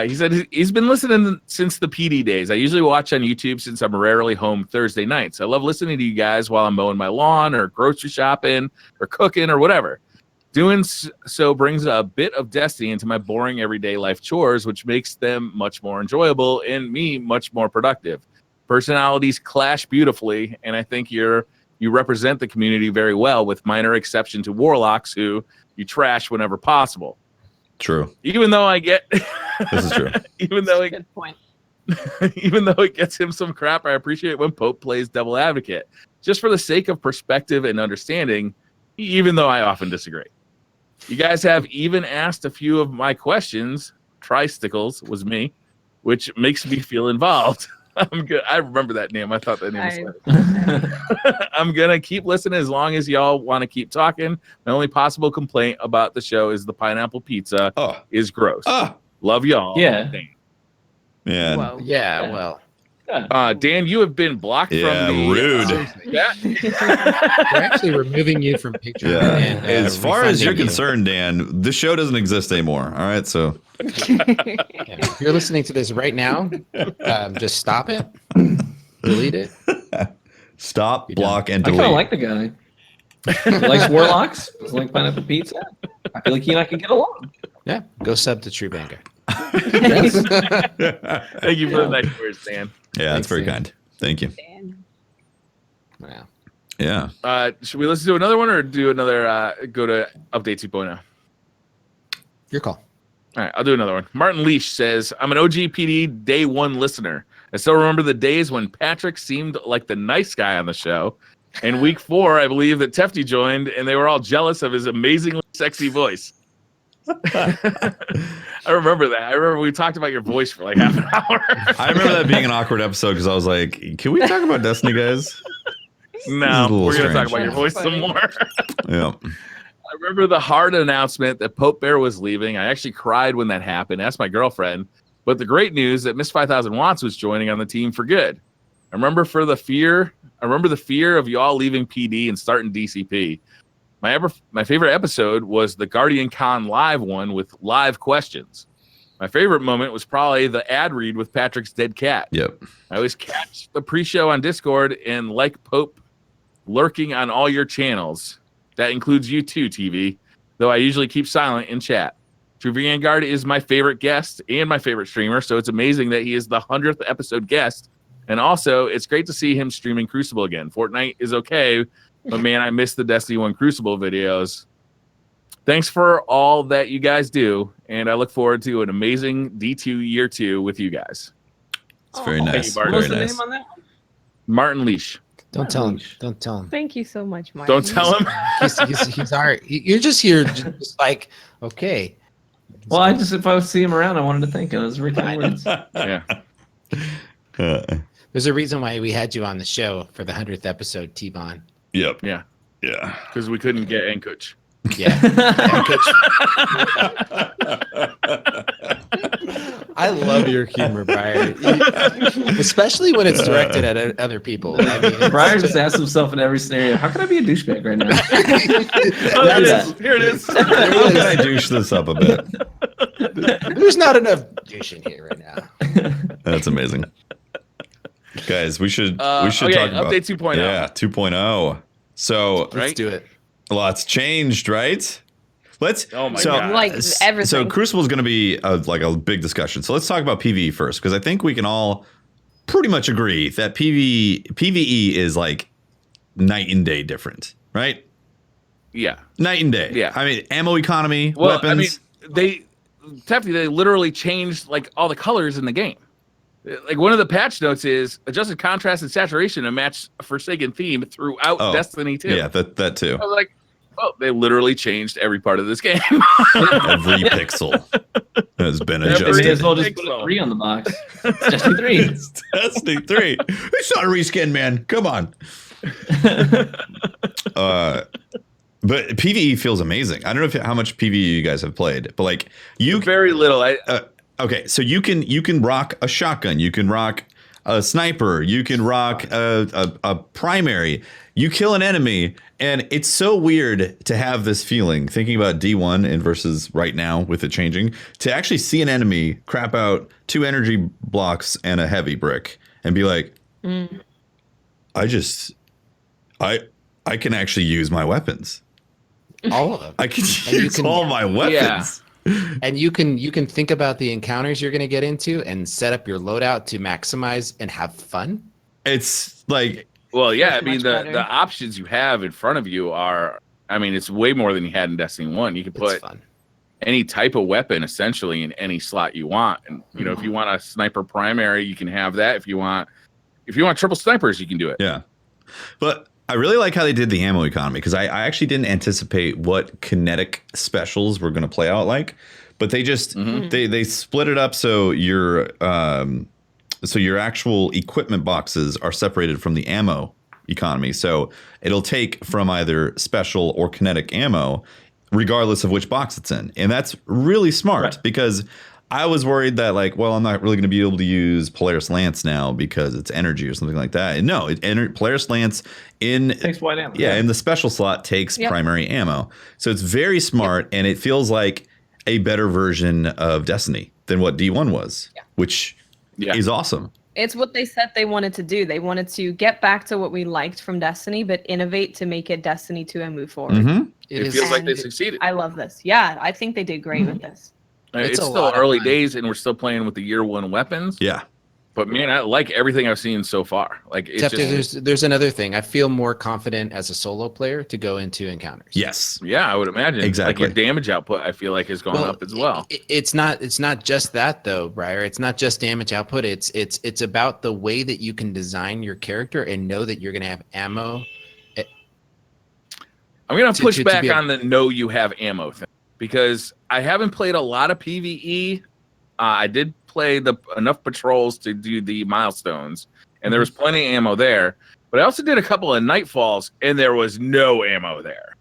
He said he's been listening since the PD days. I usually watch on YouTube since I'm rarely home Thursday nights. I love listening to you guys while I'm mowing my lawn or grocery shopping or cooking or whatever. Doing so brings a bit of destiny into my boring everyday life chores, which makes them much more enjoyable and me much more productive. Personalities clash beautifully, and I think you represent the community very well, with minor exception to Warlocks, who you trash whenever possible. True. Even though I get this is true. Even though Good point. Even though it gets him some crap, I appreciate when Pope plays devil advocate, just for the sake of perspective and understanding, even though I often disagree. You guys have even asked a few of my questions. Tristickles was me, which makes me feel involved. I'm good. I remember that name. I thought that name was I'm going to keep listening as long as y'all want to keep talking. My only possible complaint about the show is the pineapple pizza is gross. Love y'all. Yeah. Yeah. Whoa. Yeah, well. Dan, you have been blocked from the rude. We're actually removing you from pictures. Yeah. And, as far as you're refunding you. concerned, Dan, this show doesn't exist anymore. All right, so Yeah, if you're listening to this right now, just stop it, delete it. stop, block, and I delete. kind of like the guy. He likes Warlocks. He likes pineapple pizza. I feel like he and I can get along. Yeah, go sub to True Vanguard. Thank you for the nice words, Dan. Yeah, that's Thanks, very Dan. kind. Thank you. Wow. Yeah. Should we listen to another one or do another go to update 2.0? Your call. All right, I'll do another one. Martin Leash says, I'm an OGPD day one listener. I still remember the days when Patrick seemed like the nice guy on the show. And week 4, I believe that Tefty joined, and they were all jealous of his amazingly sexy voice. I remember that. I remember we talked about your voice for like half an hour. I remember that being an awkward episode because I was like, can we talk about Destiny, guys? No, we're going to talk strange. about your voice some more. Yeah. I remember the hard announcement that Pope Bear was leaving. I actually cried when that happened. Asked my girlfriend. But the great news that Miss 5000 Watts was joining on the team for good. I remember the fear of y'all leaving PD and starting DCP. My favorite episode was the Guardian Con live one with live questions. My favorite moment was probably the ad read with Patrick's dead cat. Yep. I always catch the pre-show on Discord and like Pope lurking on all your channels. That includes you too, TV, though I usually keep silent in chat. True Vanguard is my favorite guest and my favorite streamer, so it's amazing that he is the 100th episode guest. And also, it's great to see him streaming Crucible again. Fortnite is okay, but man, I miss the Destiny 1 Crucible videos. Thanks for all that you guys do, and I look forward to an amazing D2 year 2 with you guys. It's very nice. Bart. What was Very the nice. name on that Martin Leash. Don't tell him. Don't tell him. Thank you so much, Martin. Don't tell him. He's all right. You're just here, just like, okay. Well, if I see him around, I wanted to thank him. It was really kind words. Yeah. There's a reason why we had you on the show for the 100th episode, T-Bon. Yep. Yeah. Yeah. Because we couldn't get Enkuch. Yeah. I love your humor, Briar. Especially when it's directed at other people. I mean, Briar just asks himself in every scenario, how can I be a douchebag right now? There it is. Here it is. How can I douche this up a bit? there's not enough douche in here right now. That's amazing. Guys, we should talk about update 2.0. Yeah, 2.0. So Let's do it. a lot's changed, right? Oh my God. Like everything. So Crucible is going to be a big discussion. So let's talk about PvE first, because I think we can all pretty much agree that PvE is like night and day different, right? Yeah. Night and day. Yeah. I mean, ammo economy, Well, weapons. I mean, they literally changed like all the colors in the game. Like one of the patch notes is adjusted contrast and saturation to match Forsaken theme throughout Destiny 2. Yeah, that too. I was like, oh, they literally changed every part of this game. Every pixel has been May adjusted. as well just put a 3 on the box. It's Destiny 3. It's Destiny 3. It's not a reskin, man. Come on. But PvE feels amazing. I don't know how much PvE you guys have played, but like Very little. Okay, so you can rock a shotgun, you can rock a sniper, you can rock a primary. You kill an enemy, and it's so weird to have this feeling, thinking about D1 and versus right now with it changing, to actually see an enemy crap out 2 energy blocks and a heavy brick and be like, I can actually use my weapons. All of them. I can use all my weapons. Yeah. And you can think about the encounters you're going to get into and set up your loadout to maximize and have fun. It's like, Well, yeah, I mean, Much the better. options you have in front of you are, I mean, it's way more than you had in Destiny 1. You can It's put fun. any type of weapon essentially in any slot you want. And, you know, if you want a sniper primary, you can have that. If you want triple snipers, you can do it. yeah. But I really like how they did the ammo economy, because I actually didn't anticipate what kinetic specials were going to play out like, but they just they split it up so your actual equipment boxes are separated from the ammo economy. So it'll take from either special or kinetic ammo, regardless of which box it's in, and that's really smart because I was worried that like, well, I'm not really going to be able to use Polaris Lance now because it's energy or something like that. And no, Polaris Lance Takes white ammo. Yeah, in the special slot takes primary ammo. So it's very smart, and it feels like a better version of Destiny than what D1 was, which is awesome. It's what they said they wanted to do. They wanted to get back to what we liked from Destiny, but innovate to make it Destiny 2 and move forward. Mm-hmm. It feels like they succeeded. I love this. Yeah, I think they did great with this. It's a still lot of early fun. days, and we're still playing with the year 1 weapons. Yeah. But man, I like everything I've seen so far. Like, it's Except there's another thing. I feel more confident as a solo player to go into encounters. Yes. yeah, I would imagine. Exactly. Like your damage output, I feel like has gone up as well. It's not just that though, Briar. It's not just damage output. It's about the way that you can design your character and know that you're going to have ammo. I'm gonna push to back be able- on the know you have ammo thing, because I haven't played a lot of PvE. I did play enough patrols to do the milestones, and there was plenty of ammo there. But I also did a couple of nightfalls, and there was no ammo there.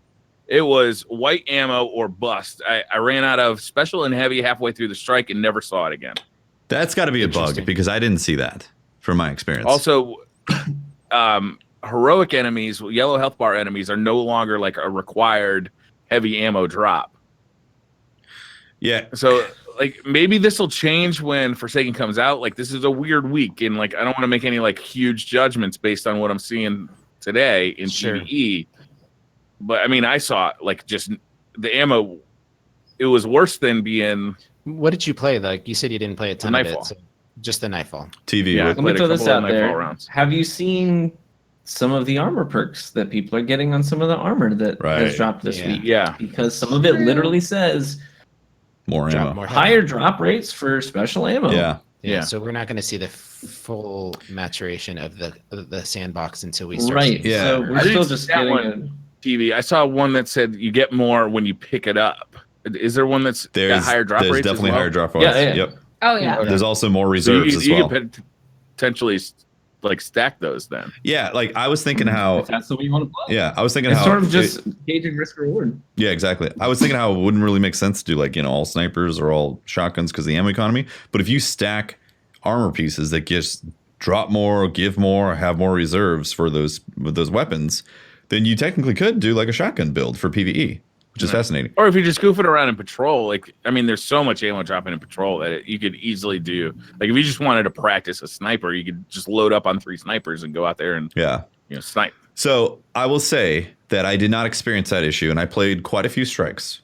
It was white ammo or bust. I ran out of special and heavy halfway through the strike and never saw it again. That's got to be a bug, Interesting. because I didn't see that from my experience. Also, heroic enemies, yellow health bar enemies, are no longer like a required heavy ammo drop. yeah. So, like, maybe this will change when Forsaken comes out. Like, this is a weird week, and like, I don't want to make any like huge judgments based on what I'm seeing today in PvE. But I mean, I saw like just the ammo. It was worse than being. What did you play? Like you said, you didn't play a ton The of it. Nightfall. So just the Nightfall. TV. Yeah. with- Let me Played a throw this couple of out there. Nightfall rounds. Have you seen some of the armor perks that people are getting on some of the armor that Right. has dropped this Yeah. week? Yeah. Because some of it literally says More Drop ammo. more higher drop rates for special ammo. Yeah. Yeah, so we're not going to see the full maturation of the sandbox until we start. Right. Yeah. So we're still just getting one TV. I saw one that said you get more when you pick it up. Is there one that's got higher drop rates? There's definitely higher drop rates. Yeah. Yep. Oh yeah. There's also more reserves as well. You could potentially like stack those then. Yeah, like I was thinking how if that's the way you want to play. Yeah, I was thinking it's how sort of just gauging risk reward. Yeah, exactly. I was thinking how it wouldn't really make sense to do like, all snipers or all shotguns because of the ammo economy. But if you stack armor pieces that just drop more, give more, have more reserves for those weapons, then you technically could do like a shotgun build for PvE, which is fascinating. Or if you're just goofing around in patrol, there's so much ammo dropping in patrol that you could easily do. Like if you just wanted to practice a sniper, you could just load up on 3 snipers and go out there and snipe. So I will say that I did not experience that issue, and I played quite a few strikes,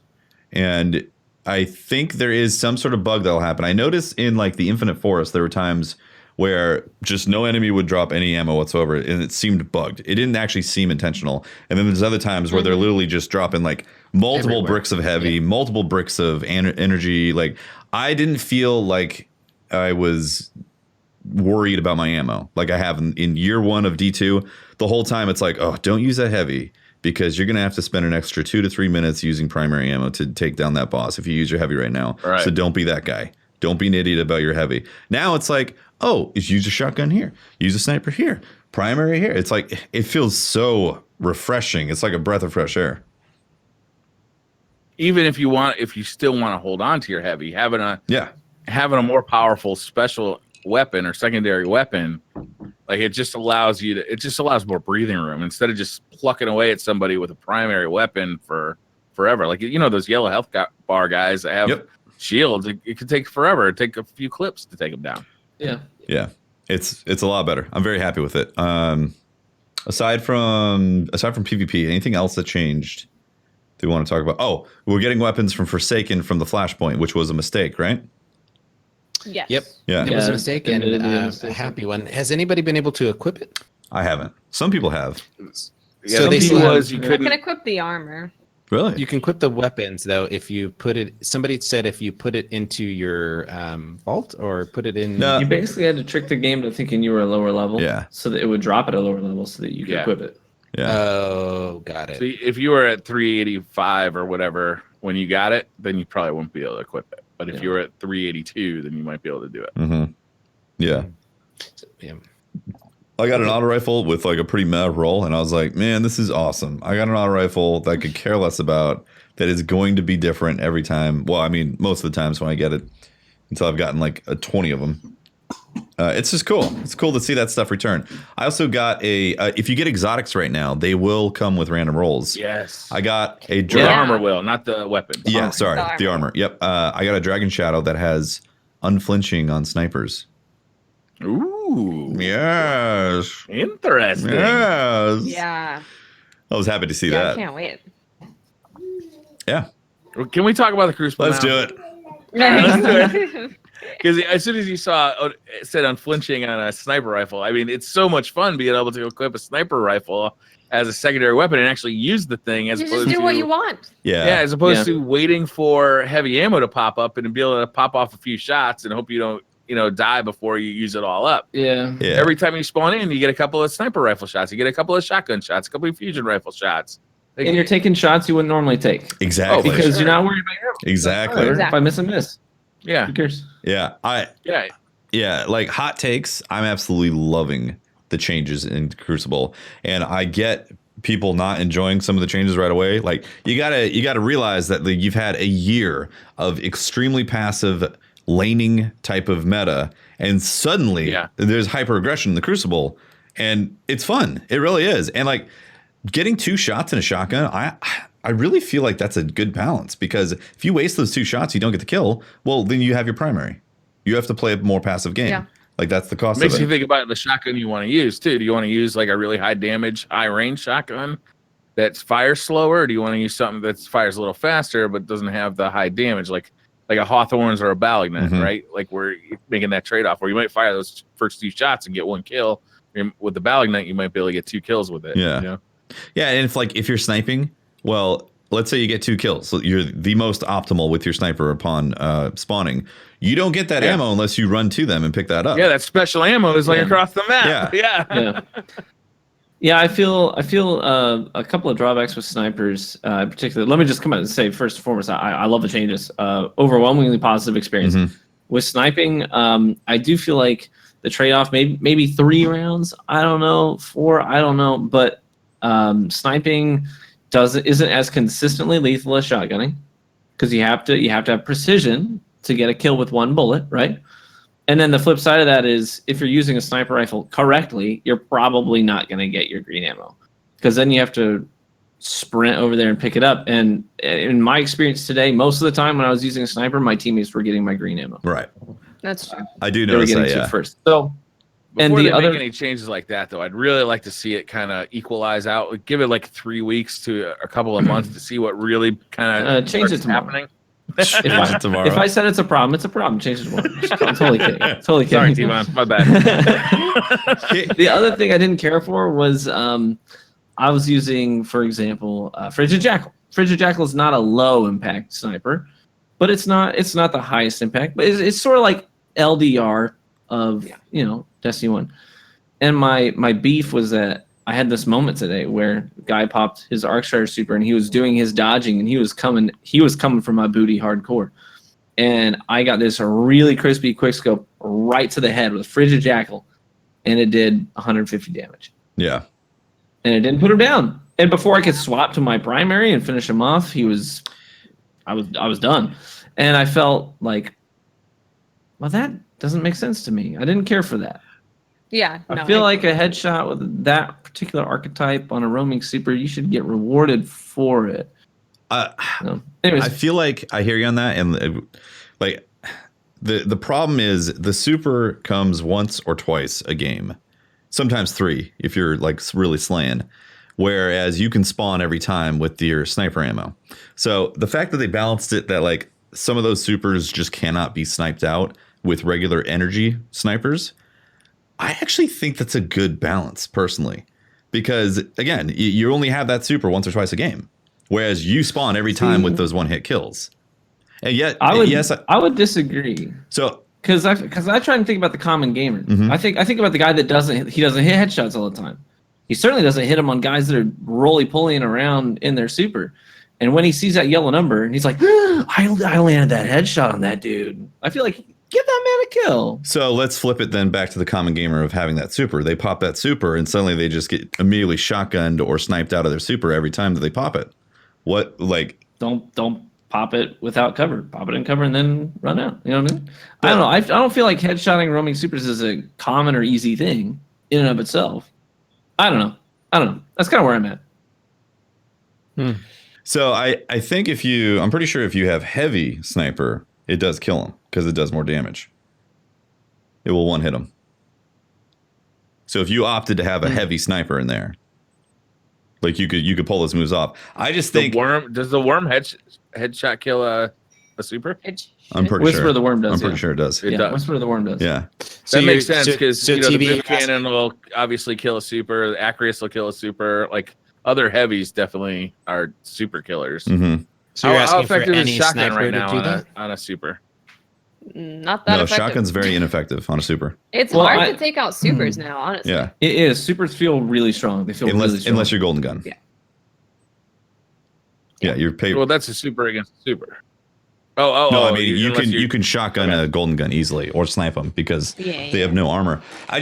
and I think there is some sort of bug that'll happen. I noticed in like the Infinite Forest, there were times where just no enemy would drop any ammo whatsoever, and it seemed bugged. It didn't actually seem intentional. And then there's other times where they're literally just dropping like multiple bricks of heavy, multiple bricks of energy. Like I didn't feel like I was worried about my ammo like I have in year 1 of D2. The whole time it's like, oh, don't use that heavy, because you're going to have to spend an extra 2 to 3 minutes using primary ammo to take down that boss if you use your heavy right now. Right. So don't be that guy. Don't be an idiot about your heavy. Now it's like, oh, use a shotgun here. Use a sniper here. Primary here. It's like, it feels so refreshing. It's like a breath of fresh air. Even if you still want to hold on to your heavy, having a more powerful special weapon or secondary weapon, like it just allows more breathing room instead of just plucking away at somebody with a primary weapon for forever. Like those yellow health bar guys that have shields, it could take forever. It'd take a few clips to take them down. Yeah, it's a lot better. I'm very happy with it. Aside from PvP, anything else that changed that we want to talk about? Oh, we're getting weapons from Forsaken from the Flashpoint, which was a mistake, right? Yes. Yep. Yeah. It was a mistake, and a happy one. Has anybody been able to equip it? I haven't. Some people have. Yeah, so you can equip the armor. Really? You can equip the weapons though if you put it. Somebody said if you put it into your vault or put it in. No, you basically had to trick the game to thinking you were a lower level. Yeah. So that it would drop at a lower level so that you could equip it. Yeah. Oh, got it. So if you were at 385 or whatever when you got it, then you probably wouldn't be able to equip it. But if you were at 382, then you might be able to do it. Mm-hmm. Yeah. Yeah. I got an auto rifle with like a pretty mad roll, and I was like, man, this is awesome. I got an auto rifle that I could care less about, that is going to be different every time. Well, I mean, most of the times when I get it, until I've gotten like 20 of them. It's just cool. It's cool to see that stuff return. I also got if you get exotics right now, they will come with random rolls. Yes. I got a the armor will, not the weapon. Yeah, sorry, the armor. Yep. I got a Dragon Shadow that has unflinching on snipers. Ooh. Yes. Interesting. Yes. Yeah. I was happy to see that. I can't wait. Yeah. Can we talk about the Crucible Let's now? do it. Let's do it. Because as soon as you saw it said unflinching on a sniper rifle, I mean, it's so much fun being able to equip a sniper rifle as a secondary weapon and actually use the thing as opposed to do what you want. Yeah. Yeah, as opposed to waiting for heavy ammo to pop up and be able to pop off a few shots and hope you don't, die before you use it all up. Yeah. Every time you spawn in, you get a couple of sniper rifle shots, you get a couple of shotgun shots, a couple of fusion rifle shots. And you're taking shots you wouldn't normally take. Exactly. Because you're not worried about your ammo. Exactly. If I miss a miss. Yeah. Who cares? Yeah. Yeah. Like hot takes, I'm absolutely loving the changes in Crucible. And I get people not enjoying some of the changes right away. Like you gotta realize that you've had a year of extremely passive laning type of meta, and suddenly there's hyper aggression in the Crucible, and it's fun. It really is. And like getting 2 shots in a shotgun, I really feel like that's a good balance, because if you waste those 2 shots, you don't get the kill. Well, then you have your primary. You have to play a more passive game. Yeah. Like that's the cost. Makes of it. you think about the shotgun you want to use too. Do you want to use like a really high damage, high range shotgun that fires slower, or do you want to use something that fires a little faster but doesn't have the high damage, like a Hawthorne's or a Balignan, right? Like where you're making that trade off where you might fire those first 2 shots and get 1 kill. With the Balignan, you might be able to get 2 kills with it. Yeah. Yeah, and if you're sniping, well, let's say you get 2 kills. So you're the most optimal with your sniper upon spawning. You don't get that ammo unless you run to them and pick that up. Yeah, that special ammo is like across the map. Yeah. Yeah, I feel a couple of drawbacks with snipers, in particular. Let me just come out and say first and foremost, I love the changes. Overwhelmingly positive experience with sniping. I do feel like the trade-off maybe 3 rounds. I don't know, 4. I don't know, but sniping isn't as consistently lethal as shotgunning because you have to have precision to get a kill with 1 bullet, right? And then the flip side of that is if you're using a sniper rifle correctly, you're probably not going to get your green ammo because then you have to sprint over there and pick it up. And in my experience today, most of the time when I was using a sniper, my teammates were getting my green ammo. Right. That's true. I do notice that, yeah. First. So, Before they make any changes like that, though, I'd really like to see it kind of equalize out. Give it like 3 weeks to a couple of months to see what really kind of change it happening. If I said it's a problem, it's a problem. Change it tomorrow. I'm totally kidding. Totally kidding. Sorry, T-Von. My bad. The other thing I didn't care for was I was using, for example, Frigid Jackal. Frigid Jackal is not a low impact sniper, but it's not the highest impact. But it's sort of like LDR of Destiny 1. And my beef was that I had this moment today where a guy popped his Arcstrider super and he was doing his dodging and he was coming for my booty hardcore. And I got this really crispy quickscope right to the head with Frigid Jackal and it did 150 damage. Yeah. And it didn't put him down. And before I could swap to my primary and finish him off, I was done. And I felt like, well, that doesn't make sense to me. I didn't care for that. Yeah. I feel like a headshot with that particular archetype on a roaming super, you should get rewarded for it. Anyways. I feel like I hear you on that. And like the problem is the super comes once or twice a game, sometimes 3 if you're like really slaying. Whereas you can spawn every time with your sniper ammo. So the fact that they balanced it that like some of those supers just cannot be sniped out with regular energy snipers, I actually think that's a good balance personally, because again, you only have that super once or twice a game, whereas you spawn every time with those 1-hit kills. And yet, I would disagree. So, because I try and think about the common gamer. I think about the guy that doesn't hit headshots all the time. He certainly doesn't hit them on guys that are roly-polying around in their super. And when he sees that yellow number and he's like, I landed that headshot on that dude. I feel like, give that man a kill. So let's flip it then back to the common gamer of having that super. They pop that super and suddenly they just get immediately shotgunned or sniped out of their super every time that they pop it. What, like... Don't pop it without cover. Pop it in cover and then run out. You know what I mean? I don't know. I don't feel like headshotting roaming supers is a common or easy thing in and of itself. I don't know. That's kind of where I'm at. So I think I'm pretty sure if you have heavy sniper, it does kill him because it does more damage. It will 1-hit him. So if you opted to have a heavy sniper in there, like you could pull those moves off. I just think does the worm headshot kill a super? I'm pretty Whisper sure. of the Worm does. I'm pretty sure it does. It does. Whisper of the Worm does. Yeah. That makes sense because the TV boom cannon will obviously kill a super. The Acreus will kill a super. Like other heavies definitely are super killers. Mm-hmm. So you're asking for effective is any shotgun sniper right to now do that? on a super? Not that effective. Shotgun's very ineffective on a super. It's hard to take out supers now, honestly. Yeah. It is. Supers feel really strong. They feel really strong. Unless you're golden gun. Yeah. Yeah, you're paid. Well, that's a super against a super. I mean you can shotgun a golden gun easily or snipe them because they have no armor. I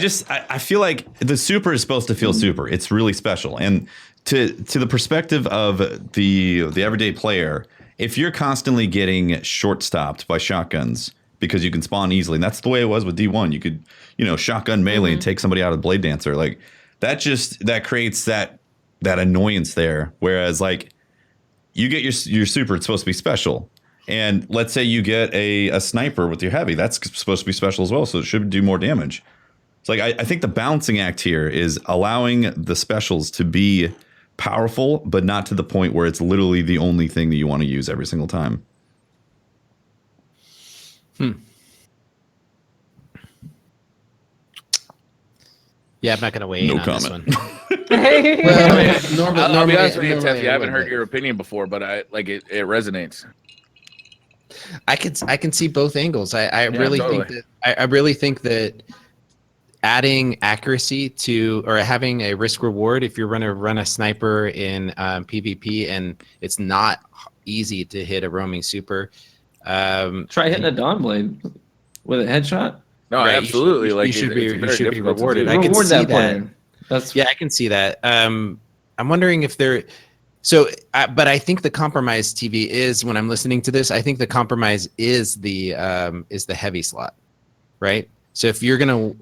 feel like the super is supposed to feel super. It's really special. And to the perspective of the everyday player, if you're constantly getting short stopped by shotguns because you can spawn easily, and that's the way it was with D1. You could, shotgun melee and take somebody out of Blade Dancer. Like that creates that annoyance there. Whereas like you get your super, it's supposed to be special. And let's say you get a sniper with your heavy, that's supposed to be special as well, so it should do more damage. It's like I think the balancing act here is allowing the specials to be powerful, but not to the point where it's literally the only thing that you want to use every single time. Yeah, I'm not going to weigh in on this one. Well, I'll be honest with you, Tef, I haven't heard your opinion before, but it resonates. I can see both angles. I really think that adding accuracy to, or having a risk reward, if you're going to run a sniper in PvP and it's not easy to hit a roaming super, try hitting a Dawnblade with a headshot. No, right, absolutely. You should be rewarded. I can reward see that player. I can see that. I'm wondering if they're but I think the compromise TV is, when I'm listening to this, I think the compromise is the heavy slot, right? So if you're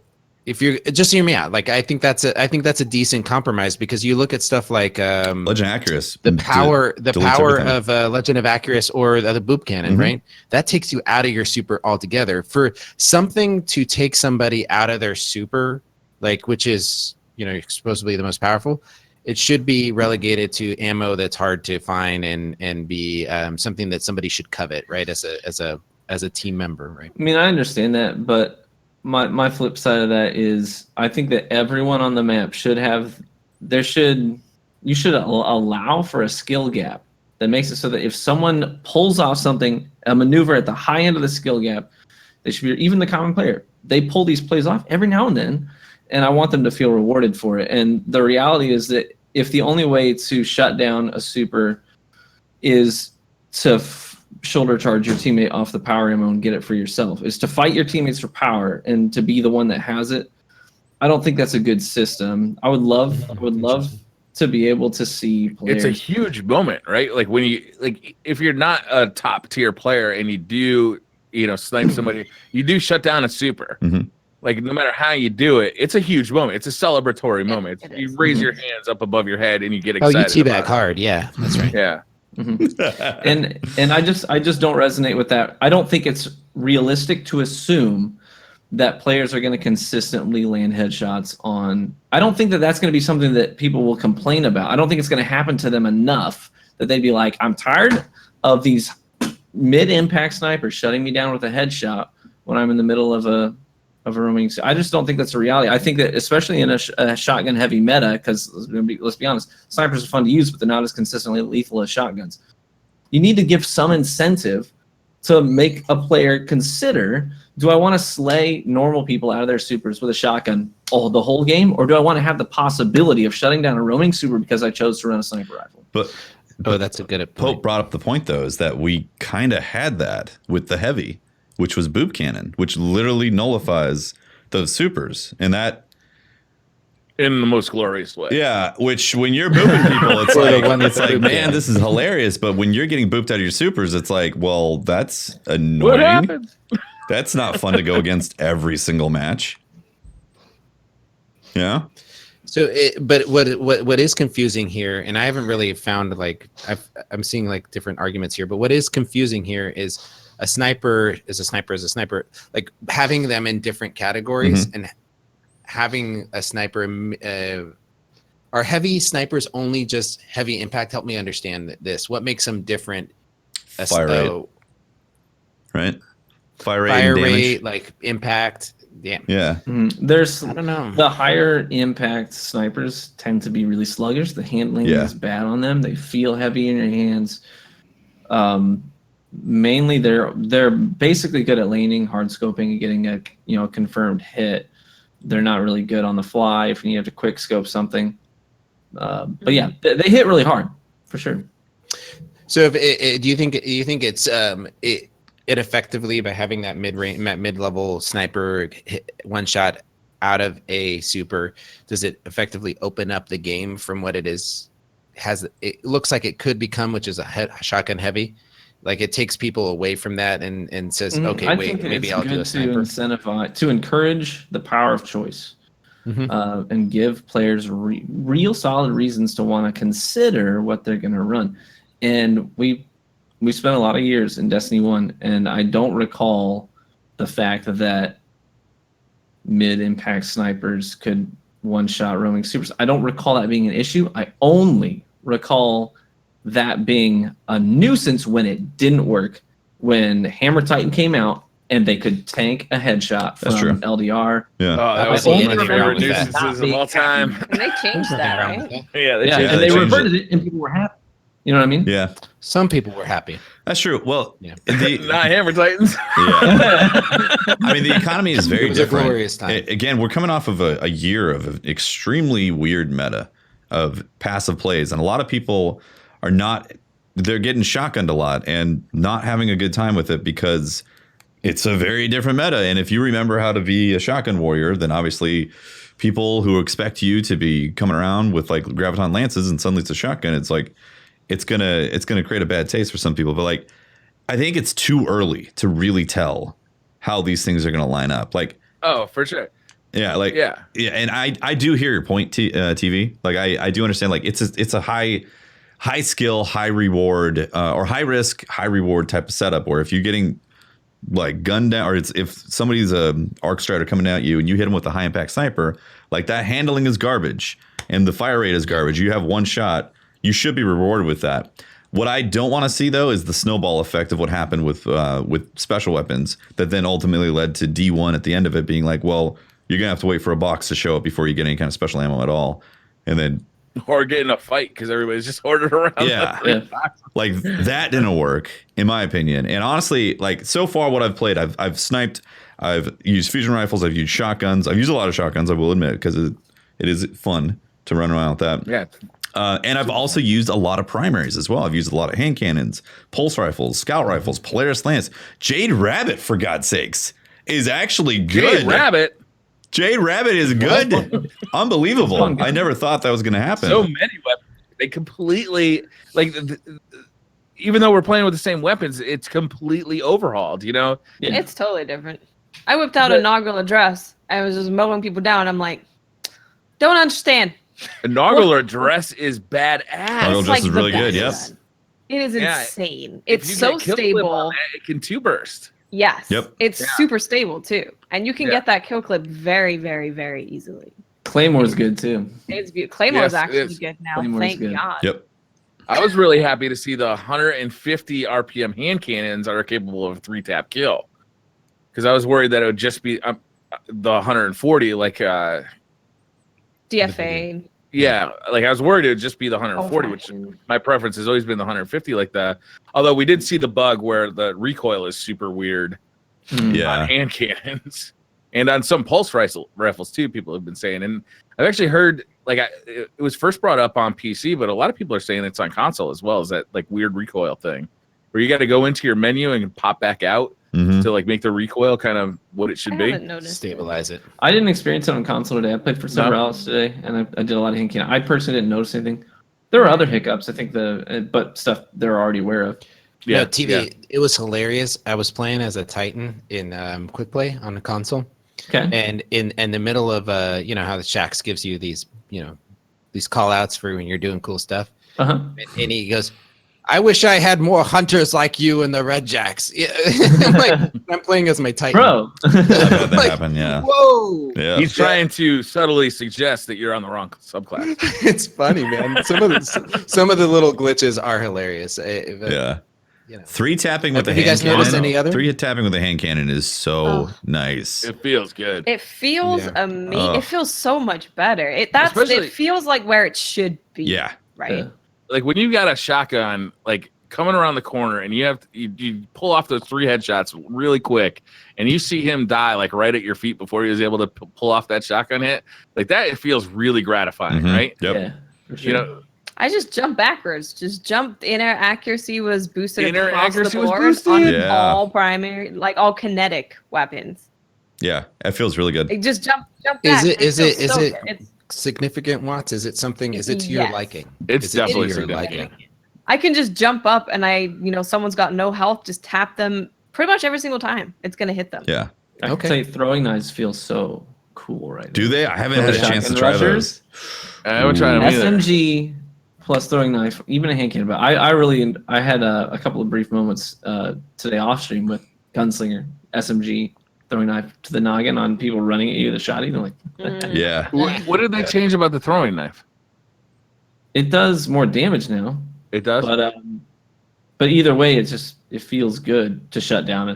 just hear me out, like I think that's a decent compromise, because you look at stuff like Legend of Acurus, the power of Legend of Acurus or the boop cannon, right? That takes you out of your super altogether. For something to take somebody out of their super, like, which is supposedly the most powerful, it should be relegated to ammo that's hard to find and be something that somebody should covet, right? As a team member, right? I mean, I understand that, but my flip side of that is I think that everyone on the map should have you should allow for a skill gap that makes it so that if someone pulls off a maneuver at the high end of the skill gap, they should be, even the common player, they pull these plays off every now and then, and I want them to feel rewarded for it. And the reality is that if the only way to shut down a super is to shoulder charge your teammate off the power ammo and get it for yourself, is to fight your teammates for power and to be the one that has it, I don't think that's a good system. I would love to be able to see players. It's a huge moment, right? Like when if you're not a top tier player and you do, snipe somebody, you do shut down a super. Like, no matter how you do it, it's a huge moment. It's a celebratory moment. You raise your hands up above your head and you get excited. Oh, you teabag hard. Yeah, that's right. Yeah. And I just don't resonate with that. I don't think it's realistic to assume that players are going to consistently land headshots on. I don't think that that's going to be something that people will complain about. I don't think it's going to happen to them enough that they'd be like, I'm tired of these mid-impact snipers shutting me down with a headshot when I'm in the middle of a roaming. I just don't think that's a reality. I think that especially in a shotgun heavy meta, because let's be honest, snipers are fun to use, but they're not as consistently lethal as shotguns. You need to give some incentive to make a player consider, do I want to slay normal people out of their supers with a shotgun the whole game, or do I want to have the possibility of shutting down a roaming super because I chose to run a sniper rifle? But that's a good point. Pope brought up the point, though, is that we kind of had that with the heavy, which was boop cannon, which literally nullifies those supers, and that in the most glorious way. Yeah, which when you're booping people, it's like, man, this is hilarious. But when you're getting booped out of your supers, it's like, well, that's annoying. What happened? That's not fun to go against every single match. Yeah. So, but what is confusing here, and I haven't really found I'm seeing different arguments here, but what is confusing here is a sniper is a sniper, like having them in different categories and having a sniper. Are heavy snipers only just heavy impact? Help me understand this. What makes them different? Fire rate. Right. Fire rate, like impact. Yeah. There's, I don't know. The higher impact snipers tend to be really sluggish. The handling is bad on them. They feel heavy in your hands. Mainly, they're basically good at laning, hard scoping, and getting a confirmed hit. They're not really good on the fly if you have to quick scope something. But yeah, they hit really hard for sure. So, do you think it's it effectively, by having that mid-level sniper hit one shot out of a super, does it effectively open up the game from what it is? It looks like it could become, which is a shotgun heavy. Like, it takes people away from that and says, okay, wait, maybe I'll do a sniper. To incentivize, to encourage the power of choice, and give players real solid reasons to want to consider what they're going to run. And we spent a lot of years in Destiny 1, and I don't recall the fact that mid-impact snipers could one-shot roaming supers. I don't recall that being an issue. I only recall that being a nuisance when it didn't work. When Hammer Titan came out and they could tank a headshot That's from true. LDR. Yeah. Oh, that was Absolutely one of my nothing wrong favorite with that. nuisances of all time. And they changed that, Nothing wrong with right? that. Yeah, they Yeah, changed and they they changed reverted it, and people were happy. You know what I mean? Yeah. Some people were happy. That's true. Well, Yeah. Not Hammer Titans. I mean, the economy is very It was a different. glorious time. Again, we're coming off of a year of an extremely weird meta of passive plays, and a lot of people are not. They're getting shotgunned a lot and not having a good time with it because it's a very different meta. And if you remember how to be a shotgun warrior, then obviously people who expect you to be coming around with like graviton lances and suddenly it's a shotgun, it's like it's gonna create a bad taste for some people. But like, I think it's too early to really tell how these things are gonna line up. Like, Oh, for sure. yeah, like Yeah. and I do hear your point, TV. Like I do understand. Like it's a high skill, high reward, or high risk, high reward type of setup. Where if you're getting like gunned down, or if somebody's a arc strider coming at you and you hit them with a high impact sniper, like that handling is garbage and the fire rate is garbage. You have one shot, you should be rewarded with that. What I don't want to see though is the snowball effect of what happened with special weapons that then ultimately led to D1 at the end of it being like, well, you're gonna have to wait for a box to show up before you get any kind of special ammo at all, and then Or get in a fight because everybody's just ordered around. Yeah. like that didn't work in my opinion. And honestly, like so far what I've played, I've sniped, I've used fusion rifles, I've used shotguns, I've used a lot of shotguns, I will admit, because it is fun to run around with that. Yeah. And I've also used a lot of primaries as well. I've used a lot of hand cannons, pulse rifles, scout rifles, Polaris Lance. Jade Rabbit, for God's sakes, is actually good. Jade Rabbit is good. Unbelievable. I never thought that was going to happen. So many weapons. They completely, like, even though we're playing with the same weapons, it's completely overhauled, you know? Yeah. It's totally different. I whipped out an inaugural address. I was just mowing people down. I'm like, don't understand. Inaugural address is badass. Inaugural It's address is the really good, best. yep. It is Yeah. insane. If It's you so get kill clip on stable. that, it can two burst. Yes. Yep. It's Yeah. super stable too. And you can Yeah. get that kill clip very, very, very easily. Claymore's good too. It's beautiful. Claymore's Yes, it actually is. good now. Claymore's Thank good. God. Yep. I was really happy to see the 150 RPM hand cannons that are capable of a 3-tap kill. Because I was worried that it would just be the 140, like, DFA. yeah, like I was worried it would just be the 140, which my preference has always been the 150 like that. Although we did see the bug where the recoil is super weird Yeah. on hand cannons and on some pulse rifles too, people have been saying. And I've actually heard, like, it was first brought up on PC, but a lot of people are saying it's on console as well, is that like weird recoil thing where you got to go into your menu and pop back out Mhm. to like make the recoil kind of what it should I be. haven't noticed. Stabilize it. I didn't experience it on console today. I played for several hours today, and I did a lot of hand cannon. I personally didn't notice anything. There were other hiccups. I think but stuff they're already aware of. Yeah, No, TV. It was hilarious. I was playing as a Titan in Quick Play on the console, Okay. and in the middle of you know how the Shax gives you these these call outs for when you're doing cool stuff, Uh-huh. and he goes, "I wish I had more hunters like you in the Red Jacks." Yeah. I'm playing as my Titan. Bro. I've had that Like, happen, yeah. Whoa! Yeah. He's trying to subtly suggest that you're on the wrong subclass. It's funny, man. Some of the little glitches are hilarious. Yeah. You know. 3-tapping with Have the you hand guys noticed cannon. any other? 3-tapping with the hand cannon is so nice. It feels good. It feels Yeah. amazing. It feels so much better. It feels like where it should be. Yeah. Right. Yeah. Like when you got a shotgun, like coming around the corner, and you pull off those 3 headshots really quick, and you see him die like right at your feet before he was able to pull off that shotgun hit. Like that, it feels really gratifying, Mhm. right? Yep. Yeah. For sure. You know, I just jumped backwards. Just jumped. Inner accuracy was boosted Inner across accuracy the was board boosted? on Yeah. all primary, like all kinetic weapons. Yeah. It feels really good. It just jumped Is back. it- is feels it- is so it- good. It's- Significant watts? Is it something? Is it to your Yes. liking? it's Is it to definitely your significant. liking? I can just jump up and someone's got no health, just tap them pretty much every single time. It's gonna hit them. Yeah. I Okay. can tell you throwing knives feel so cool right Do now. they? I haven't had a chance to Shotgun try rushers, those. I haven't tried them either. SMG plus throwing knife, even a hand cannon. But I had a couple of brief moments today off stream with Gunslinger, SMG, throwing knife to the noggin on people running at you, the shotty. They're like, Yeah. What did they change about the throwing knife? it does more damage now, It does. but either way, it feels good to shut down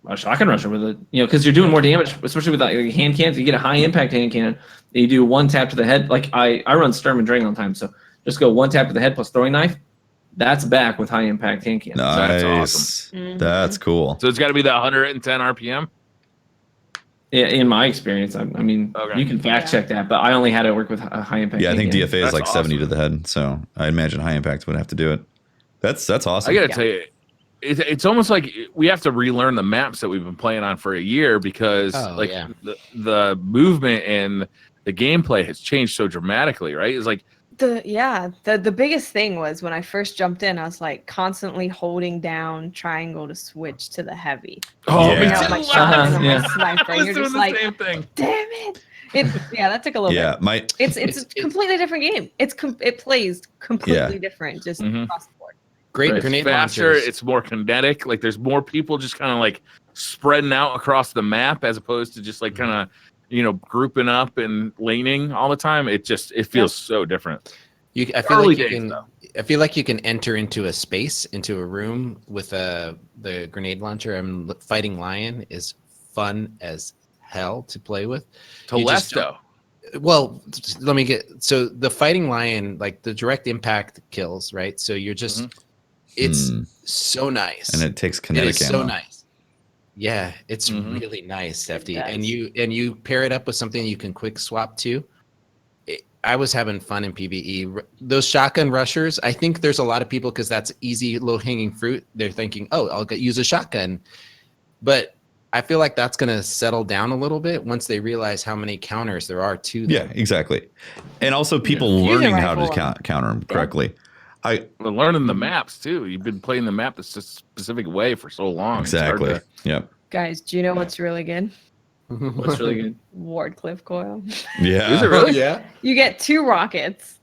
a shotgun rusher with it, because you're doing more damage, especially with like hand cannons. You get a high impact hand cannon, and you do one tap to the head. Like I run Sturm and Drain all the time, so just go one tap to the head plus throwing knife. That's back with high impact hand cannon. Nice. That's awesome. That's cool. So it's got to be the 110 RPM. Yeah, in my experience, I mean, you can fact check that, but I only had it work with a high impact. Yeah, I think hand DFA is like That's 70 to awesome. the head, so I imagine high impact would have to do it. That's awesome. I gotta tell you, it's almost like we have to relearn the maps that we've been playing on for a year because the movement and the gameplay has changed so dramatically, right? It's like the biggest thing was when I first jumped in, I was like constantly holding down triangle to switch to the heavy. Oh, Yeah. me Out too. my shotgun and Yeah. my sniper, and you're just the like, same thing. damn it! That took a little bit. It's a completely different game. It plays completely different, just across the board. Great Right. grenade Faster, launchers. it's more kinetic. Like there's more people just kind of like spreading out across the map as opposed to just like kind of grouping up and laning all the time. It feels so different. I feel like you can enter into a space, into a room with the grenade launcher. Fighting Lion is fun as hell to play with. Telesto. Well, let me so the Fighting Lion, like the direct impact kills, right? So you're just it's so nice. And it takes kinetic It is ammo. so nice. Yeah, it's really nice, Hefty. It does. And you pair it up with something you can quick swap to. I was having fun in PvE. Those shotgun rushers, I think there's a lot of people, because that's easy, low-hanging fruit. They're thinking, oh, I'll use a shotgun. But I feel like that's going to settle down a little bit once they realize how many counters there are to them. Yeah, exactly. And also people learning how to counter them correctly. We're learning the maps, too. You've been playing the map a specific way for so long. Exactly. Yep. Guys, do you know what's really good? What's really good? Wardcliff coil. Yeah. Is it really? Yeah. You get 2 rockets,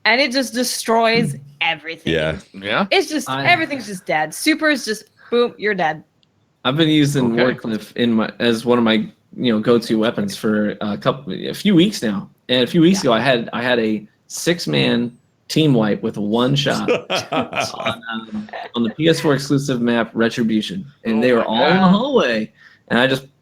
and it just destroys everything. Yeah. Yeah. It's just everything's just dead. Super is just boom, you're dead. I've been using Wardcliff as one of my go-to weapons for a few weeks now. And a few weeks ago, I had a 6-man team wipe with one shot on the PS4 exclusive map Retribution, and they were all in the hallway. And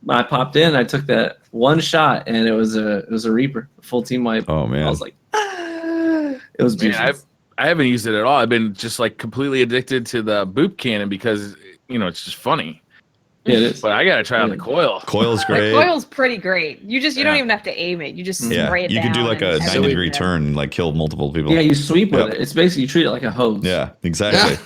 I popped in, I took that one shot, and it was a Reaper, a full team wipe. Oh man, I was like, it was beautiful. Man, I haven't used it at all. I've been just like completely addicted to the boop cannon because it's just funny. Yeah, it is. But I gotta try out the coil. Coil's great. The coil's pretty great. You don't even have to aim it. You just spray it you down. can do like a 90-degree turn and like kill multiple people. Yeah, you sweep with it. It's basically you treat it like a hose. Yeah, exactly.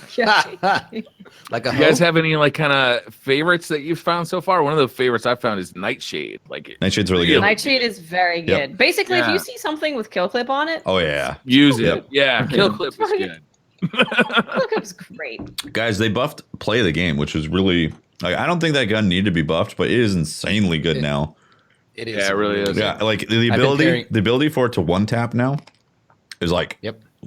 Like a You guys have any like kind of favorites that you've found so far? One of the favorites I've found is Nightshade. Like Nightshade's really good. Nightshade is very good. Yep. Basically, if you see something with kill clip on it, Oh yeah, use it. Yep. Yeah, kill clip is good. kill clip's great. guys, they buffed play the game, which is really like I don't think that gun needed to be buffed, but it is insanely good now. It is. Yeah, it really is. Yeah, like the ability for it to one tap now is like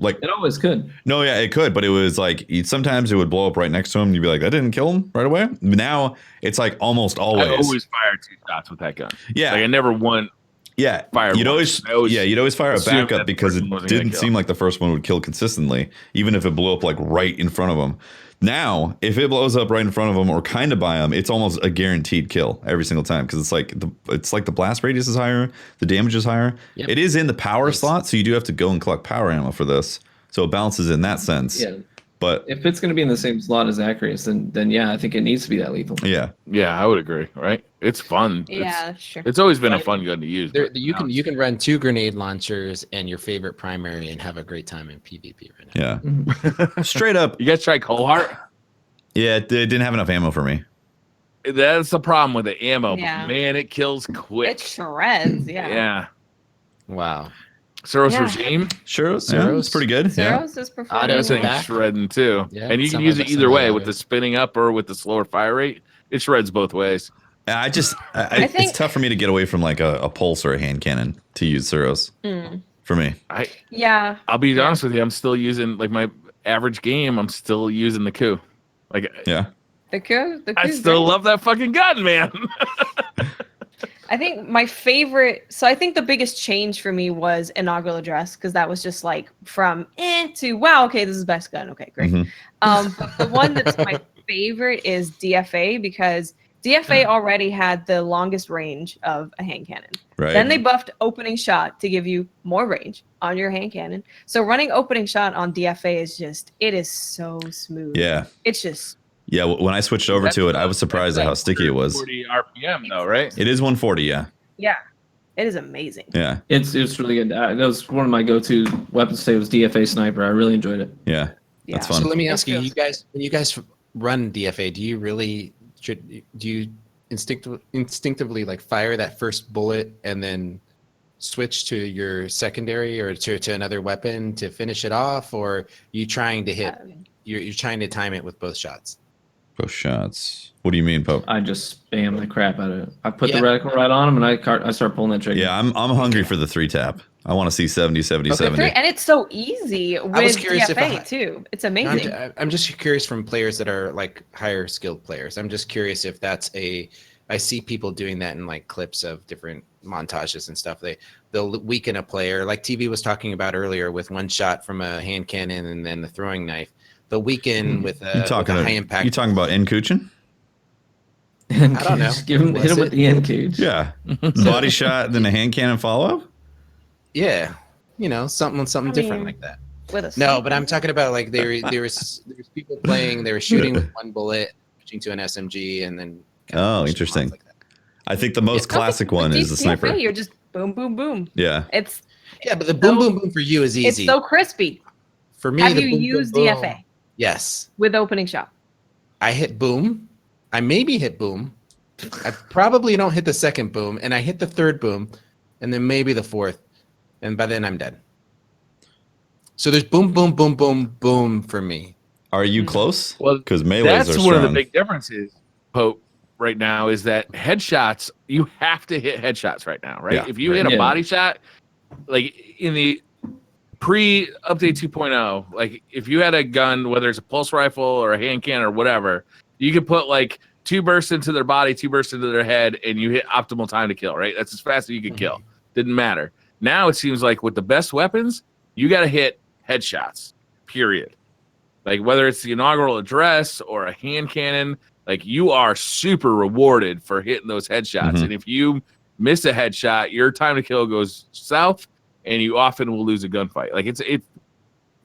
like It always could. no, yeah, it could, but it was like sometimes it would blow up right next to him. You'd be like, that didn't kill him right away. Now it's like almost always. I always fire 2 shots with that gun. Yeah, Like I never won. yeah. Fire You'd once. always you'd always fire a assume that backup the because first it one wasn't gonna didn't kill. seem like the first one would kill consistently, even if it blew up like right in front of him. Now, if it blows up right in front of him or kind of by him, it's almost a guaranteed kill every single time because it's like the blast radius is higher, the damage is higher. Yep. It is in the power slot, so you do have to go and collect power ammo for this. So it balances in that sense. Yeah. But If it's going to be in the same slot as Acreus, then yeah, I think it needs to be that lethal. yeah, Yeah, I would agree. Right? It's fun. Yeah, sure. It's always been a fun gun to use. There, but you now can it's- you can run 2 grenade launchers and your favorite primary and have a great time in PvP right now. yeah. Straight up. You guys try Cohort? Yeah, it didn't have enough ammo for me. That's the problem with the ammo. Yeah. But man, it kills quick. It shreds. Yeah. Yeah. Wow. Suros Yeah. regime. Sure, yeah, Zeros. it's pretty good. Yeah. Zeros is Auto performing. That thing's back. shredding too. Yeah, and you can some use of it it, either some way of with it. the spinning up or with the slower fire rate. It shreds both ways. I just, think- it's tough for me to get away from like a pulse or a hand cannon to use Suros. For me. Yeah. I'll be honest with you. I'm still using like my average game. I'm still using the coup. Like Yeah. The coup. The I coup's still great. love that fucking gun, man. I think my favorite. So I think the biggest change for me was inaugural address because that was just like from to wow. Okay, this is the best gun. Okay, great. Mhm. But the one that's my favorite is DFA because DFA already had the longest range of a hand cannon. Right. Then they buffed opening shot to give you more range on your hand cannon. So running opening shot on DFA it is so smooth. Yeah. It's just. Yeah, when I switched over to it, I was surprised at how sticky it was. 40 RPM though, right? It is 140, yeah. Yeah. It is amazing. Yeah. It's really good. That was one of my go-to weapons today was DFA Sniper. I really enjoyed it. Yeah. That's fun. So let me ask you, when you guys run DFA, do you instinctively like fire that first bullet and then switch to your secondary or to another weapon to finish it off, or you trying to hit you're trying to time it with both shots? Both shots. What do you mean, Pope? I just spam the crap out of it. I put the reticle right on him, and I start pulling that trigger. Yeah, I'm hungry for the 3-tap. I want to see 70, 70, 70. And it's so easy with DFA too. It's amazing. I'm just curious from players that are like higher skilled players. I'm just curious if that's I see people doing that in like clips of different montages and stuff. They'll weaken a player, like TV was talking about earlier, with one shot from a hand cannon and then the throwing knife. They'll weaken with a high impact. You talking about Nkuchen? I don't know. Hit him with the end cage. Yeah. Body shot, then a hand cannon follow up? Yeah. Something different like that. No, but I'm talking about like there's people playing, they were shooting with one bullet, switching to an SMG, and then interesting. Like that. I think the most classic one is the sniper. You're just boom, boom, boom. Yeah. But the boom, boom, boom for you is easy. It's so crispy. For me, have you used DFA? Yes. With opening shot. I hit boom. I maybe hit boom. I probably don't hit the second boom, and I hit the third boom, and then maybe the fourth, and by then I'm dead. So there's boom, boom, boom, boom, boom for me. Are you close? Well, because melees are strong. That's one of the big differences, Pope, right now, is that headshots, you have to hit headshots right now, right? Yeah. If you hit a body shot, like in the pre-update 2.0, like if you had a gun, whether it's a pulse rifle or a hand cannon or whatever, you could put like 2 bursts into their body, 2 bursts into their head, and you hit optimal time to kill, right? That's as fast as you could kill. Didn't matter. Now it seems like with the best weapons, you got to hit headshots, period. Like whether it's the inaugural address or a hand cannon, like you are super rewarded for hitting those headshots. And if you miss a headshot, your time to kill goes south, and you often will lose a gunfight. Like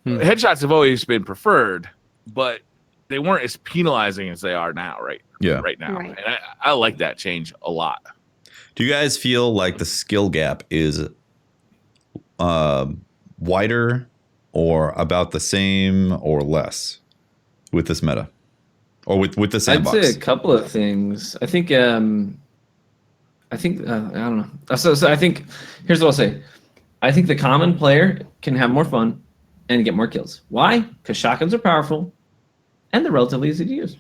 headshots have always been preferred, but they weren't as penalizing as they are now, right? Yeah. Right now. Right. And I like that change a lot. Do you guys feel like the skill gap is wider or about the same or less with this meta? Or with the sandbox? I'd say a couple of things. I think I don't know. So I think here's what I'll say. I think the common player can have more fun and get more kills. Why? Because shotguns are powerful and they're relatively easy to use.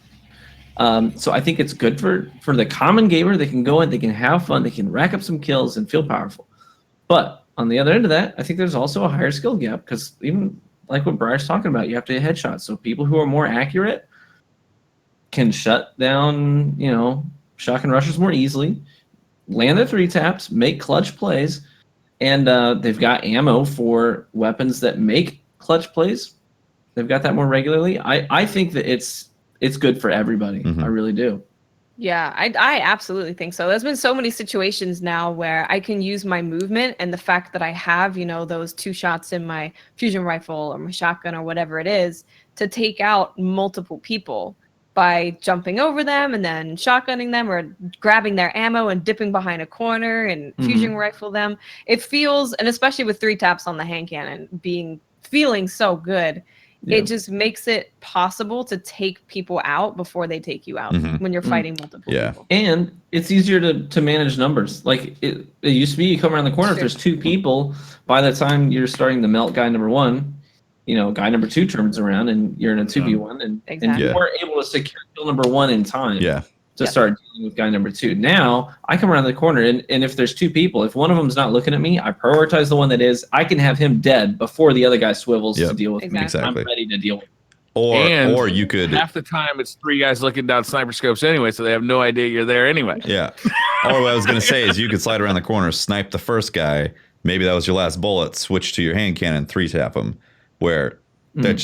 So I think it's good for the common gamer. They can go in, they can have fun, they can rack up some kills and feel powerful. But on the other end of that, I think there's also a higher skill gap because even like what Briar's talking about, you have to hit headshots. So people who are more accurate can shut down, shotgun rushers more easily, land their 3-taps, make clutch plays, and they've got ammo for weapons that make clutch plays. They've got that more regularly. I think that it's good for everybody. I really do. Yeah, I absolutely think so. There's been so many situations now where I can use my movement and the fact that I have, those 2 shots in my fusion rifle or my shotgun or whatever it is to take out multiple people by jumping over them and then shotgunning them or grabbing their ammo and dipping behind a corner and fusion rifle them. It feels, and especially with 3 taps on the hand cannon feeling so good, it just makes it possible to take people out before they take you out when you're fighting multiple people. And it's easier to manage numbers. Like it used to be, you come around the corner, if there's 2 people, by the time you're starting to melt guy number 1, guy number 2 turns around and you're in a 2v1 and you are able to secure kill number 1 in time to start dealing with guy number 2. Now I come around the corner and if there's 2 people, if one of them's not looking at me, I prioritize the one that is. I can have him dead before the other guy swivels to deal with me. I'm ready to deal with it. Or you could half the time it's 3 guys looking down sniper scopes anyway, so they have no idea you're there anyway. Yeah. Or what I was gonna say is you could slide around the corner, snipe the first guy, maybe that was your last bullet, switch to your hand cannon, 3-tap him. Where that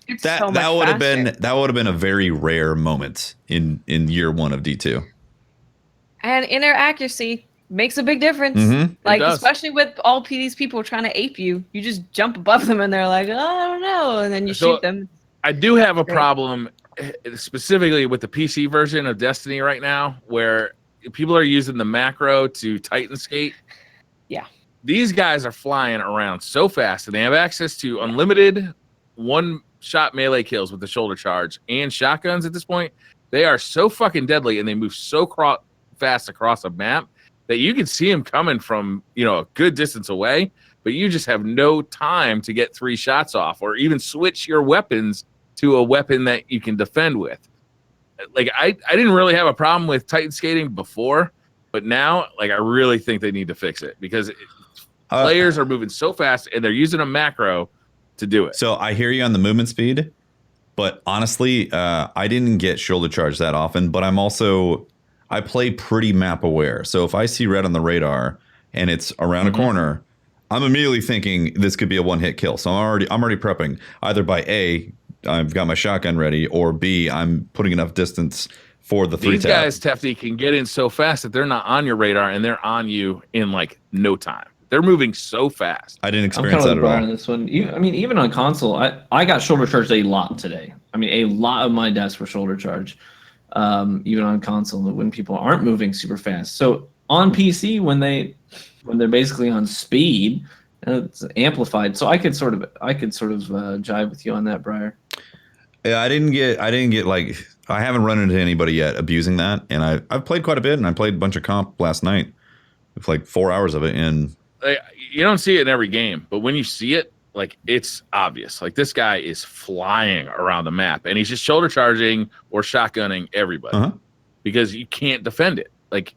It's that so much that would have faster. been a very rare moment in year one of D2. And inner accuracy makes a big difference. Mm-hmm. Like, does. especially with all these people trying to ape you. You just jump above them and they're like, oh, I don't know. And then you So- shoot them. I do have a Great. problem specifically with the PC version of Destiny right now, where people are using the macro to Titan skate. Yeah. These guys are flying around so fast, and they have access to unlimited one-shot melee kills with the shoulder charge and shotguns at this point. They are so fucking deadly, and they move so fast across a map that you can see them coming from, a good distance away, but you just have no time to get 3 shots off or even switch your weapons to a weapon that you can defend with. Like, I didn't really have a problem with Titan skating before, but now, like, I really think they need to fix it because players are moving so fast and they're using a macro to do it. So I hear you on the movement speed, but honestly, I didn't get shoulder charge that often, but I play pretty map aware. So if I see red on the radar and it's around a corner, I'm immediately thinking this could be a one-hit kill. So I'm already prepping either by A, I've got my shotgun ready, or B, I'm putting enough distance for the 3 These tap. guys, Tefty, can get in so fast that they're not on your radar and they're on you in like no time. They're moving so fast. I didn't I'm experience kind of that with at Brian all. on this one. Even on console, I got shoulder charged a lot today. I mean, a lot of my deaths were shoulder charge, even on console when people aren't moving super fast. So on PC, when they're basically on speed, it's amplified. So I could sort of jive with you on that, Briar. Yeah, I didn't get like, I haven't run into anybody yet abusing that, and I've played quite a bit, and I played a bunch of comp last night with like 4 hours of it, and You don't see it in every game, but when you see it, like, it's obvious. Like, this guy is flying around the map, and he's just shoulder charging or shotgunning everybody because you can't defend it. Like,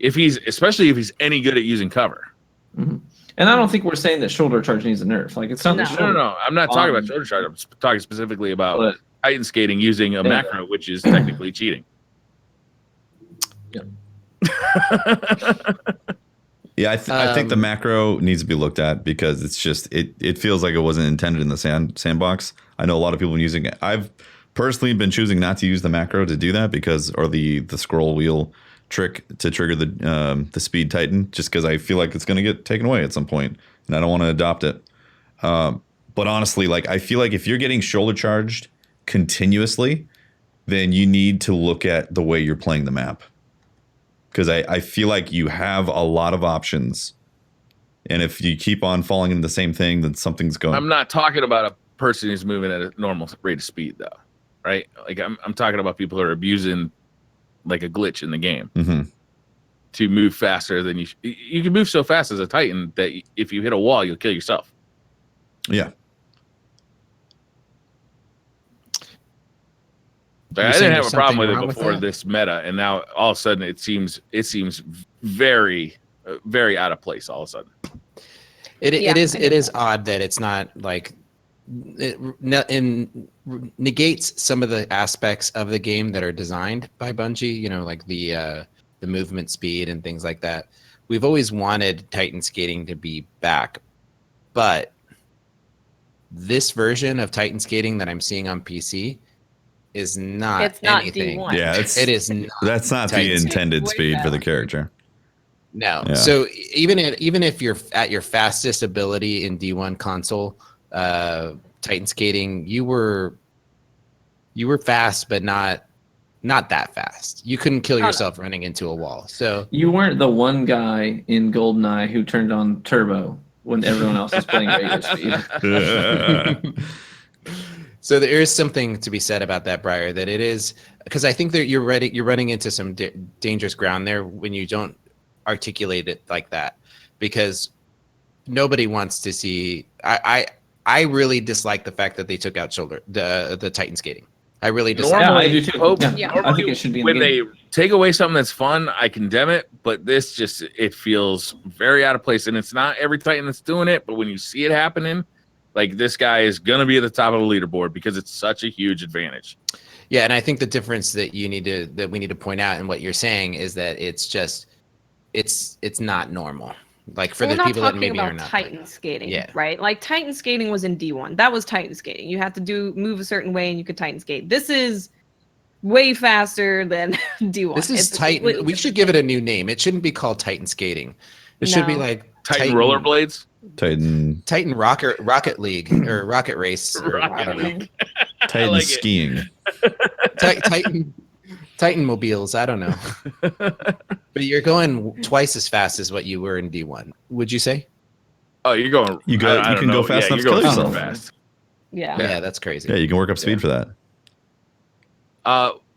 especially if he's any good at using cover. Mm-hmm. And I don't think we're saying that shoulder charge needs a nerf. Like, it's not. No. I'm not talking about shoulder charge. I'm talking specifically about Titan skating using a macro, which is technically cheating. Yeah. Yeah, I think the macro needs to be looked at because it's just it feels like it wasn't intended in the sandbox. I know a lot of people have been using it. I've personally been choosing not to use the macro to do that or the scroll wheel trick to trigger the speed Titan, just because I feel like it's going to get taken away at some point, and I don't want to adopt it. But honestly, like, I feel like if you're getting shoulder charged continuously, then you need to look at the way you're playing the map. Because I feel like you have a lot of options. And if you keep on falling into the same thing, then something's going. I'm not talking about a person who's moving at a normal rate of speed, though, right? Like, I'm talking about people who are abusing, like, a glitch in the game to move faster than you can move so fast as a Titan that if you hit a wall, you'll kill yourself. Yeah. I didn't have a problem with it before this meta, and now all of a sudden it seems very, very out of place. All of a sudden, it is odd that it's not like it negates some of the aspects of the game that are designed by Bungie. Like the movement speed and things like that. We've always wanted Titan skating to be back, but this version of Titan skating that I'm seeing on PC is not anything. D1. Yeah, it is not. That's not the intended speed for the character. No. Yeah. So even if you're at your fastest ability in D1 console, Titan skating, you were fast, but not that fast. You couldn't kill yourself running into a wall. So you weren't the one guy in GoldenEye who turned on turbo when everyone else was playing regular speed. So there is something to be said about that, Briar, that it is, because I think that you're running into some dangerous ground there when you don't articulate it like that, because nobody wants to see. I really dislike the fact that they took out the Titan skating. I really dislike. Yeah, I do too. Yeah. I think it should be in when the game. they take away something that's fun, I condemn it. But this it feels very out of place, and it's not every Titan that's doing it. But when you see it happening, like, this guy is going to be at the top of the leaderboard because it's such a huge advantage. Yeah, and I think the difference that we need to point out in what you're saying is that it's not normal. Like for We're the not people that talking maybe are about not. Titan skating, Yeah. right? Like Titan skating was in D1. That was Titan skating. You had to move a certain way and you could Titan skate. This is way faster than D1. This is It's a Titan. completely We should different give it thing. a new name. It shouldn't be called Titan skating. It should be No. like Titan rollerblades. Titan Rocket League or Rocket Race. Or, I don't know. Mm. Titan like it. skiing. Titan mobiles. I don't know. But you're going twice as fast as what you were in D1. Would you say? Oh, you're going. You go. I You don't can know. go fast Yeah, enough to you're kill going yourself. super fast. Yeah. Yeah, that's crazy. Yeah, you can work up speed for that.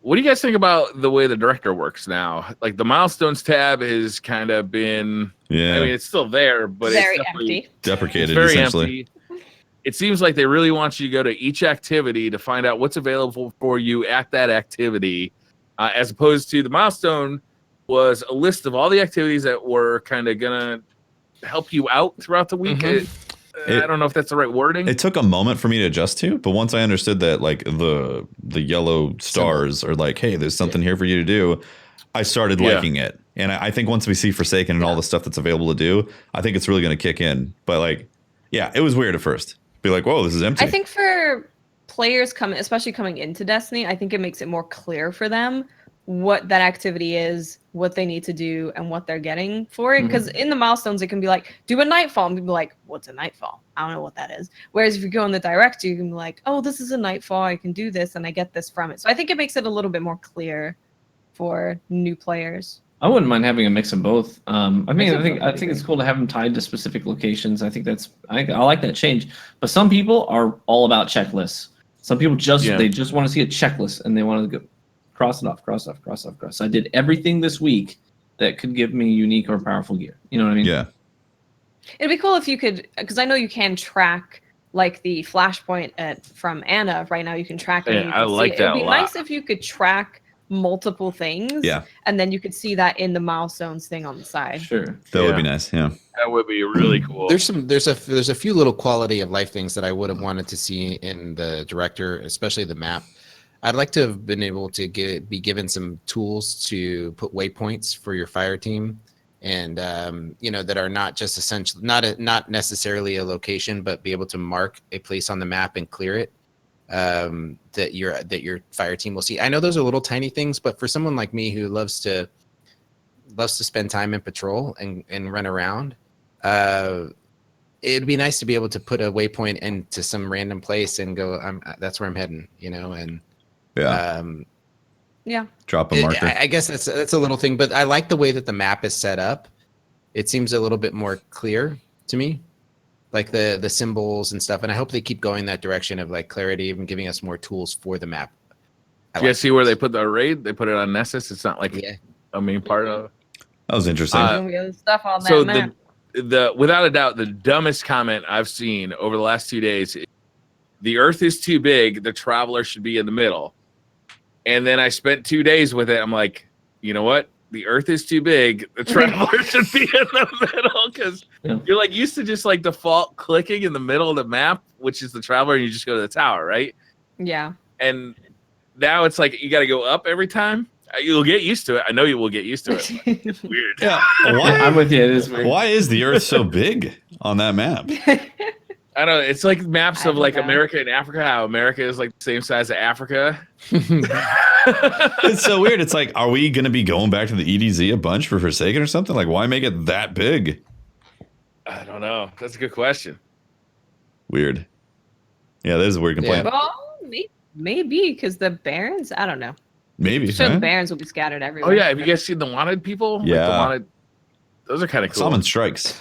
What do you guys think about the way the director works now? Like the milestones tab has kind of been. Yeah, I mean, it's still there, but Very it's definitely empty. deprecated it's very essentially. empty. It seems like they really want you to go to each activity to find out what's available for you at that activity, as opposed to the milestone was a list of all the activities that were kind of gonna help you out throughout the week. I don't know if that's the right wording. It took a moment for me to adjust to, but once I understood that like the yellow stars are like, hey, there's something here for you to do, I started liking it. And I think once we see Forsaken and all the stuff that's available to do, I think it's really going to kick in. But like, yeah, it was weird at first. Be like, whoa, this is empty. I think for players especially coming into Destiny, I think it makes it more clear for them what that activity is, what they need to do, and what they're getting for it. Because in the milestones, it can be like, do a nightfall. And people be like, what's a nightfall? I don't know what that is. Whereas if you go in the director, you can be like, oh, this is a nightfall. I can do this and I get this from it. So I think it makes it a little bit more clear for new players. I wouldn't mind having a mix of both. I mean, of I think it's cool to have them tied to specific locations. I think I like that change. But some people are all about checklists. Some people they just want to see a checklist and they want to go cross it off, cross off, cross off, cross. I did everything this week that could give me unique or powerful gear. You know what I mean? Yeah. It'd be cool if you could, because I know you can track like the flashpoint from Anna right now. You can track it. Yeah, and you I can like see it. that It'd be a lot. nice if you could track multiple things. Yeah. And then you could see that in the milestones thing on the side. Sure. That would be nice. Yeah. That would be really cool. There's a few little quality of life things that I would have wanted to see in the director, especially the map. I'd like to have been able to be given some tools to put waypoints for your fire team, and that are not just essentially not necessarily a location, but be able to mark a place on the map and clear it. That your fire team will see. I know those are little tiny things, but for someone like me who loves to spend time in patrol and run around, it'd be nice to be able to put a waypoint into some random place and go, that's where I'm heading, and drop a marker. I guess that's a little thing, but I like the way that the map is set up. It seems a little bit more clear to me, like the symbols and stuff. And I hope they keep going that direction of like clarity and giving us more tools for the map. You guys see where they put the raid? They put it on Nessus. It's not like a main part of. That was interesting. Stuff on that So map. the without a doubt, the dumbest comment I've seen over the last 2 days: the Earth is too big. The traveler should be in the middle. And then I spent 2 days with it. I'm like, you know what? The Earth is too big. The traveler should be in the middle, because you're like used to just like default clicking in the middle of the map, which is the traveler, and you just go to the tower, right? Yeah. And now it's like you got to go up every time. You'll get used to it. I know you will get used to it. It's weird. Yeah. I'm with you. It is weird. Why is the Earth so big on that map? I don't know. It's like maps I of like don't know. America and Africa. How America is like the same size as Africa. It's so weird. It's like, are we going to be going back to the EDZ a bunch for Forsaken or something? Like, why make it that big? I don't know. That's a good question. Weird. Yeah, that is a weird complaint. Well, maybe because the Barons, I don't know. Maybe. I'm sure huh? the Barons will be scattered everywhere. Oh yeah, have you guys seen the wanted people? Like Yeah. the wanted. Those are kind of cool. Summon strikes.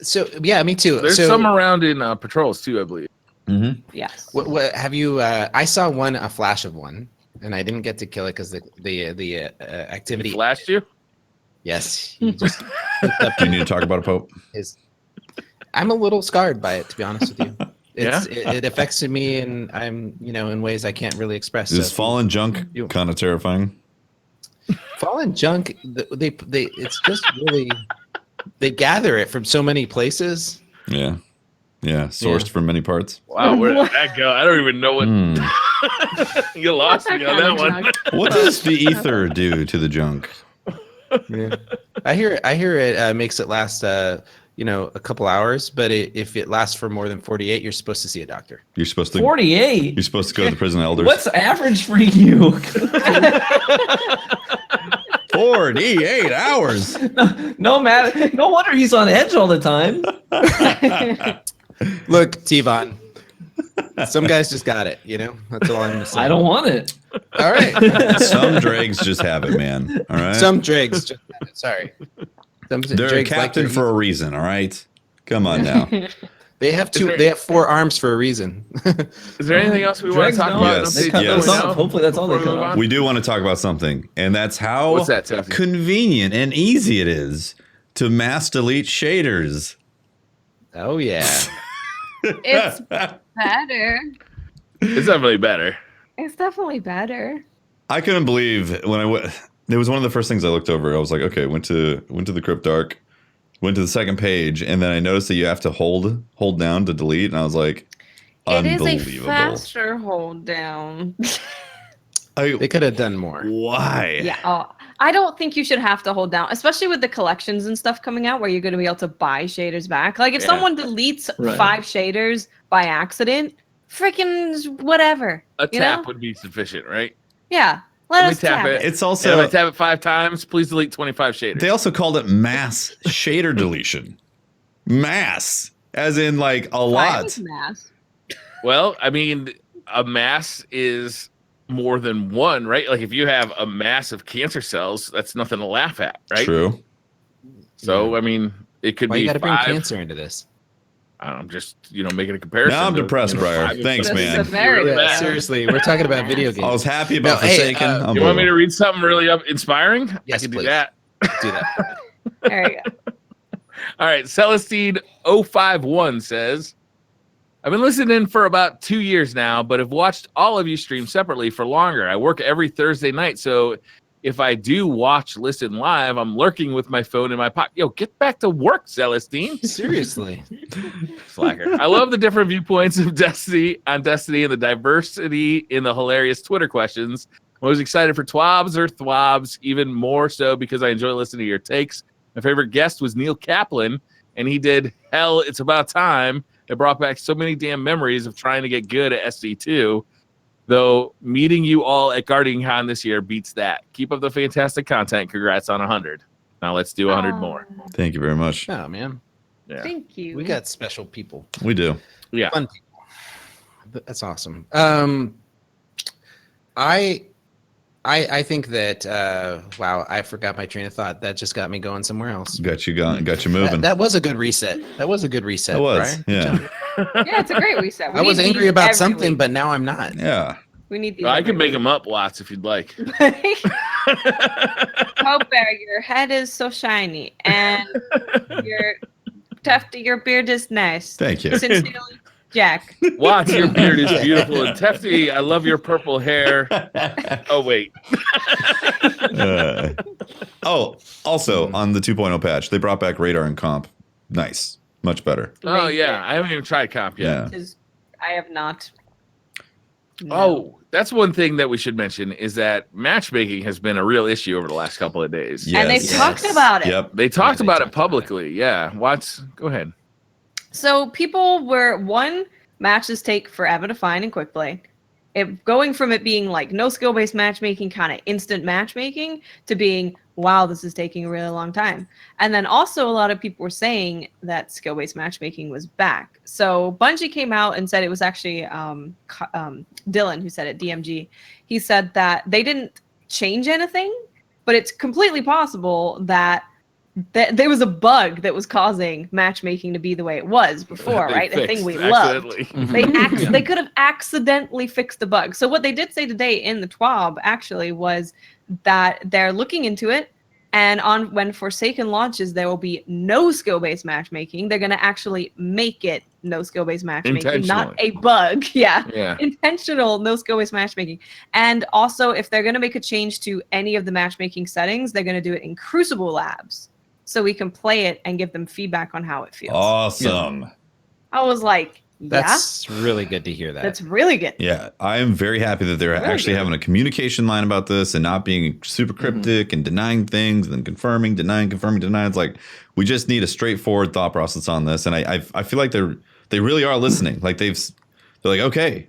So yeah, me too. There's so, some around in patrols too, I believe. Mm-hmm. Yes. What have you? I saw a flash of one, and I didn't get to kill it because the activity. He flashed you? Yes. He just Do you need to talk about a Pope? I'm a little scarred by it, to be honest with you. Yeah? It affects me, and I'm in ways I can't really express. Is So fallen junk kind of terrifying? fallen junk, they it's just really they gather it from so many places. Yeah. Yeah. Sourced from many parts. Wow, where did that go? I don't even know what. You lost me on that one. What does the ether do to the junk? Yeah. I hear it makes it last a couple hours, but if it lasts for more than 48, you're supposed to see a doctor. You're supposed to 48. You're supposed to go to the prison elders. What's average for you? 48 hours. No matter. No wonder he's on edge all the time. Look, T-Von, some guys just got it, That's all I'm going to say. I don't want it. All right. Some dregs just have it, man. All right. Some dregs just have it. Sorry. They're a captain for a reason, all right? Come on now. They have 4 arms for a reason. Is there anything else we want to talk about? Yes. They cut those off. Hopefully that's all they cut off. We do want to talk about something, and that's how What's that, Teffy? convenient and easy it is to mass delete shaders. Oh, yeah. It's better. It's definitely better. It's definitely better. I couldn't believe when I went. It was one of the first things I looked over. I was like, okay, went to the Crypt Dark, went to the second page, and then I noticed that you have to hold down to delete, and I was like, It is unbelievable. a faster hold down. They could have done more. Why? Yeah. Oh, I don't think you should have to hold down, especially with the collections and stuff coming out where you're going to be able to buy shaders back. Like if someone deletes 5 shaders by accident, freaking whatever. A tap would be sufficient, right? Yeah. Let us tap it. It's also if I tap it 5 times, please delete 25 shaders. They also called it mass shader deletion. Mass, as in like a lot. Mass. Well, I mean, a mass is more than one, right? Like if you have a mass of cancer cells, that's nothing to laugh at, right? True. So, I mean, it could Why be you got to bring 5. cancer into this? I'm just, making a comparison. Now I'm to, depressed, Briar. 5 Thanks, man. Yeah, seriously, we're talking about video games. I was happy about No, hey, Forsaken. You want me to read something really inspiring? Yes, I can please. do that. Do that. There you go. All right, Celestine051 says, I've been listening for about 2 years now, but have watched all of you stream separately for longer. I work every Thursday night, so if I do listen live, I'm lurking with my phone in my pocket. Yo, get back to work, Celestine. Seriously. Slacker. I love the different viewpoints of Destiny and the diversity in the hilarious Twitter questions. I was excited for Twabs or Thwabs, even more so because I enjoy listening to your takes. My favorite guest was Neil Kaplan, and he did Hell, It's About Time. It brought back so many damn memories of trying to get good at SD2. Though meeting you all at Guardian Con this year beats that. Keep up the fantastic content. Congrats on 100. Now let's do 100 more. Thank you very much. Oh, man. Yeah. Thank you. We got special people. We do. Yeah. Fun people. That's awesome. I think that wow, I forgot my train of thought. That just got me going somewhere else. Got you moving. That was a good reset. That was a good reset. It was. Brian. Yeah. Yeah, it's a great reset. I was angry about something, but now I'm not. Yeah. We need these. I can make them up lots if you'd like. Hope Bear, your head is so shiny, and your beard is nice. Thank you. Sincerely, Jack. Watch, your beard is beautiful. And Tefty, I love your purple hair. Oh, wait. Also on the 2.0 patch, they brought back radar and comp. Nice. Much better. Oh, yeah. I haven't even tried comp yet. Yeah. I have not. No. Oh, that's one thing that we should mention is that matchmaking has been a real issue over the last couple of days. Yes. And they've talked about it. Yep. They talked about it publicly. Yeah. Go ahead. So people matches take forever to find in quick play. Going from it being like no skill-based matchmaking, kind of instant matchmaking, to being, wow, this is taking a really long time. And then also a lot of people were saying that skill-based matchmaking was back. So Bungie came out and said it was actually Dylan who said it, DMG. He said that they didn't change anything, but it's completely possible that there was a bug that was causing matchmaking to be the way it was before, right? The thing we loved. They could have accidentally fixed the bug. So what they did say today in the TWAB actually was that they're looking into it, and when Forsaken launches, there will be no skill-based matchmaking. They're going to actually make it no skill-based matchmaking, not a bug. Yeah. Intentional no skill-based matchmaking. And also, if they're going to make a change to any of the matchmaking settings, they're going to do it in Crucible Labs, so we can play it and give them feedback on how it feels. Awesome. I was like, That's really good to hear that. That's really good. Yeah, I am very happy that they're actually having a communication line about this and not being super cryptic and denying things and then confirming, denying. It's like we just need a straightforward thought process on this, and I feel like they really are listening. Like they're like, okay,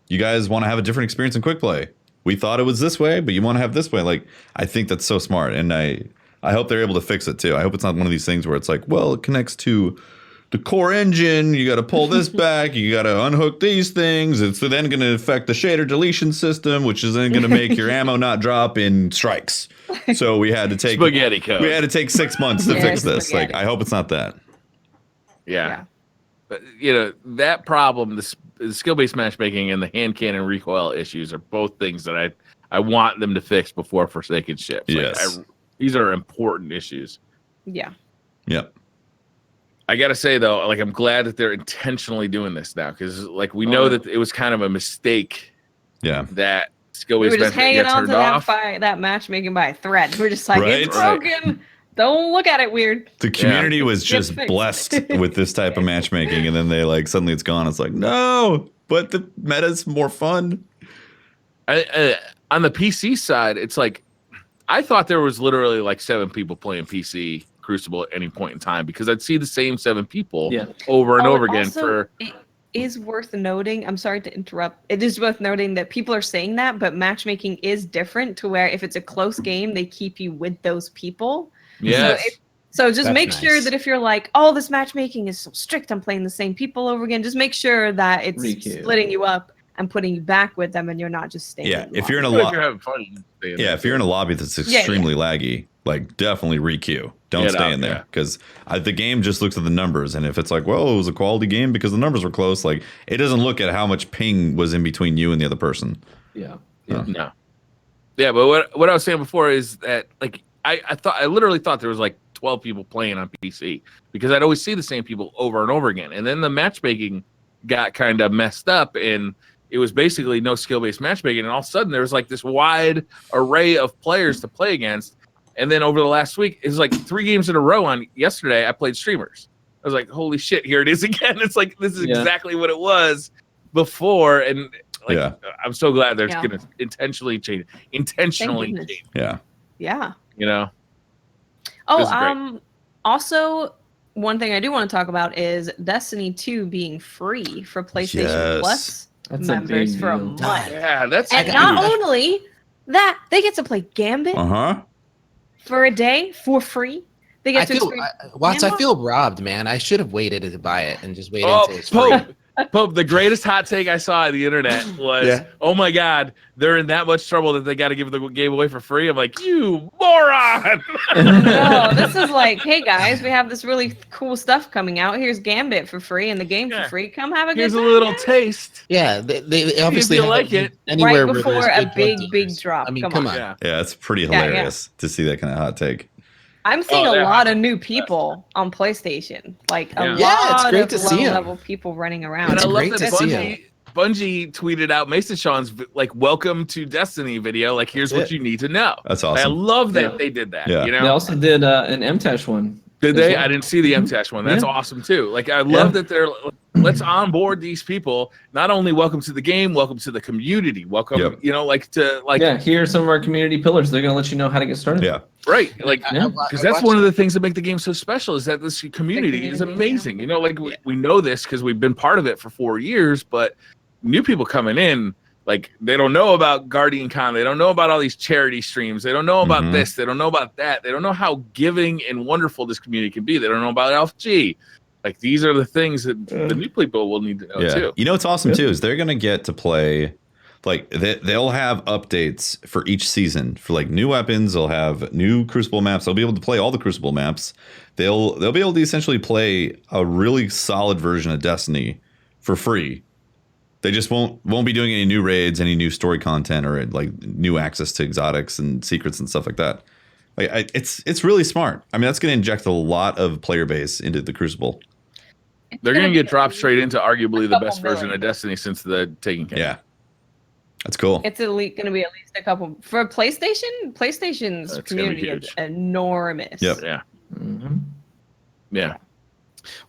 you guys want to have a different experience in quick play. We thought it was this way, but you want to have this way. Like I think that's so smart, and I hope they're able to fix it too. I hope it's not one of these things where it's like, well, it connects to the core engine, you got to pull this back, you got to unhook these things. It's then going to affect the shader deletion system, which is then going to make your ammo not drop in strikes. So we had to take spaghetti code. We had to take 6 months to fix this. Spaghetti. Like, I hope it's not that. Yeah. But, that problem, the skill-based matchmaking and the hand cannon recoil issues are both things that I want them to fix before Forsaken ships. Yes. These are important issues. Yeah. Yep. I gotta say though, like I'm glad that they're intentionally doing this now because like we know that it was kind of a mistake. Yeah. That We were skill-based just hanging on to off. that matchmaking by a thread. We're just like, Right? it's broken. Don't look at it weird. The community was Get just fixed. blessed with this type of matchmaking, and then they like suddenly it's gone. It's like, no, but the meta's more fun. On the PC side, it's like I thought there was literally like 7 people playing PC Crucible at any point in time because I'd see the same 7 people over and over again. It is worth noting. I'm sorry to interrupt. It is worth noting that people are saying that, but matchmaking is different to where if it's a close game, they keep you with those people. Yes. So just That's make nice. sure that if you're like, oh, this matchmaking is so strict, I'm playing the same people over again. Just make sure that it's splitting you up and putting you back with them, and you're not just staying. Yeah, in if the you're in a lobby. If you're having fun, if you're in a lobby that's extremely laggy, like definitely re-queue. Don't stay in there because the game just looks at the numbers, and if it's like, well, it was a quality game because the numbers were close, like it doesn't look at how much ping was in between you and the other person. Yeah. No. Yeah, but what I was saying before is that like I literally thought there was like 12 people playing on PC because I'd always see the same people over and over again, and then the matchmaking got kind of messed up and it was basically no skill-based matchmaking, and all of a sudden there was like this wide array of players to play against. And then over the last week, it was like 3 games in a row. On yesterday, I played streamers. I was like, holy shit, here it is again. It's like this is exactly what it was before. And like I'm so glad they're gonna intentionally change. Yeah. Yeah. Oh, also one thing I do want to talk about is Destiny 2 being free for PlayStation Plus members for a month. Yeah, that's and not only that, they get to play Gambit for a day for free. They get to experience Watts, I feel robbed, man. I should have waited to buy it and just waited until it's free. Pope, the greatest hot take I saw on the internet was, oh my God, they're in that much trouble that they got to give the game away for free. I'm like, you moron. No, this is like, hey guys, we have this really cool stuff coming out. Here's Gambit for free and the game for free. Come have a good time. Here's a little taste. Yeah, they obviously like it. Right before a big drop. I mean, come on. Yeah, it's pretty hilarious to see that kind of hot take. I'm seeing a lot of new people on PlayStation, like a lot of low-level people running around. And I love that Bungie tweeted out Mason Sean's like "Welcome to Destiny" video. Like, here's what you need to know. That's awesome. I love that they did that. Yeah. You know, they also did an MTash one. Did they? I didn't see the MTash one. That's awesome too. Like, I love that they're let's onboard these people. Not only welcome to the game, welcome to the community. Welcome, here are some of our community pillars. They're gonna let you know how to get started. Yeah. Right, like because that's one of the things that make the game so special is that this community is amazing. You know, like we know this because we've been part of it for 4 years, but new people coming in, like they don't know about Guardian Con, they don't know about all these charity streams, they don't know about this, they don't know about that, they don't know how giving and wonderful this community can be, they don't know about LFG. Like these are the things that the new people will need to know too. You know what's awesome too is they're gonna get to play. Like they'll have updates for each season for like new weapons. They'll have new Crucible maps. They'll be able to play all the Crucible maps. They'll be able to essentially play a really solid version of Destiny for free. They just won't be doing any new raids, any new story content, or like new access to exotics and secrets and stuff like that. Like it's really smart. I mean, that's going to inject a lot of player base into the Crucible. They're going to get dropped straight into arguably the best version of Destiny since the Taken King. Yeah. That's cool. It's going to be at least a couple for PlayStation. PlayStation's community is enormous. Yep. Yeah. Mm-hmm. Yeah.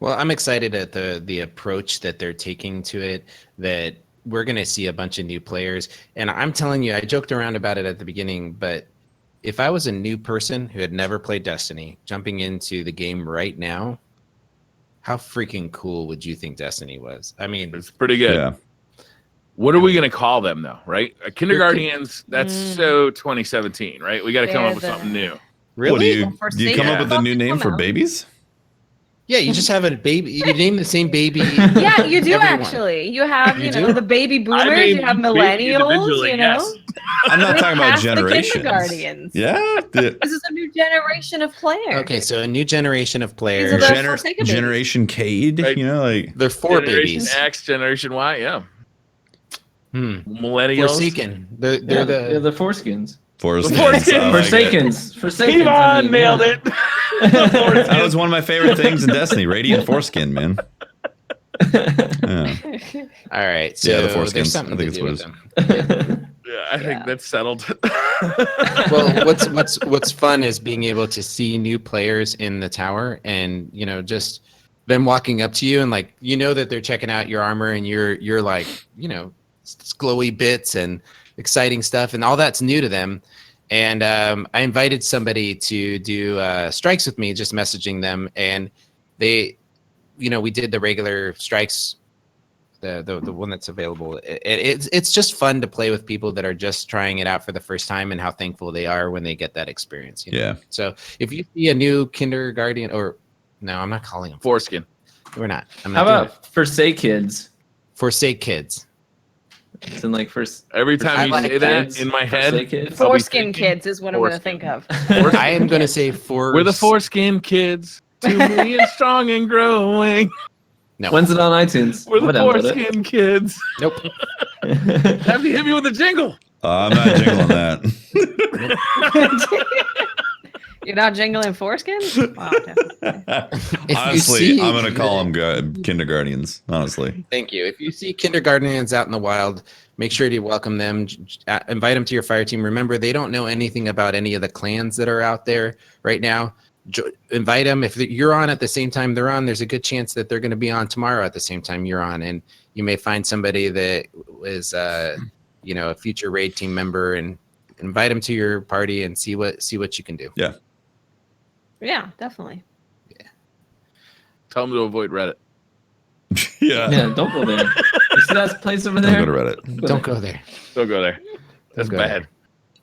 Well, I'm excited at the approach that they're taking to it, that we're going to see a bunch of new players. And I'm telling you, I joked around about it at the beginning, but if I was a new person who had never played Destiny jumping into the game right now, how freaking cool would you think Destiny was? I mean, it's pretty good. Yeah. What are we going to call them, though, right? Kindergartens, that's so 2017, right? We got to come up with something new. really? What, do you come up with a new name for babies? Yeah, you just have a baby. You name the same baby. Yeah, you do everyone. actually. You have, You know, do? the baby I boomers. mean, You have baby millennials. individually, You know, yes. I'm not They talking about passed the generations. kindergartens. Yeah. This is a new generation of players. Okay, so a new generation of These players. are the Forsaken babies. Generation Cade, Right. you know, like They're four Generation babies. X, Generation Y, yeah. Hmm. Millennials. Forsaken. They're they're the the foreskins. Forest. Foreskins. Forsakens. Forsakens. Kevon nailed it. That was one of my favorite things in Destiny. Radiant foreskin, man. Yeah. all right. So Yeah, the there's foreskins. something I think to it's do what with it them. Yeah, I think that's settled. Well, what's fun is being able to see new players in the tower, and just them walking up to you and like that they're checking out your armor, and you're like glowy bits and exciting stuff, and all that's new to them. And I invited somebody to do strikes with me, just messaging them, and they, we did the regular strikes, the one that's available. It's just fun to play with people that are just trying it out for the first time, and how thankful they are when they get that experience. Yeah. So if you see a new kindergarten, or no, I'm not calling them. Foreskin. We're not. I'm How not doing about Forsake Kids? Forsake Kids? It's in like first. Every time I you like say that kids. in my head, Forsake Kids. I'll be Foreskin thinking kids is what I'm going to foreskin. think of. I am going to say four. We're the foreskin kids, 2 million strong and growing. No. When's it on iTunes? We're the I'm gonna download foreskin kids. Nope. it. Have to hit me with a jingle. I'm not jingling that. You're not jingling foreskins? Wow, definitely. Honestly, I'm gonna call them kindergartens. Honestly, Thank you. If you see kindergartens out in the wild, make sure to welcome them. Invite them to your fire team. Remember, they don't know anything about any of the clans that are out there right now. Invite them. If you're on at the same time they're on, there's a good chance that they're going to be on tomorrow at the same time you're on, and you may find somebody that is, a future raid team member, and invite them to your party and see what you can do. yeah. Yeah, definitely. Tell them to avoid Reddit. Yeah. Yeah, don't go there. You see that place over Don't there? go to Reddit. Don't go there. Don't go there. That's go bad.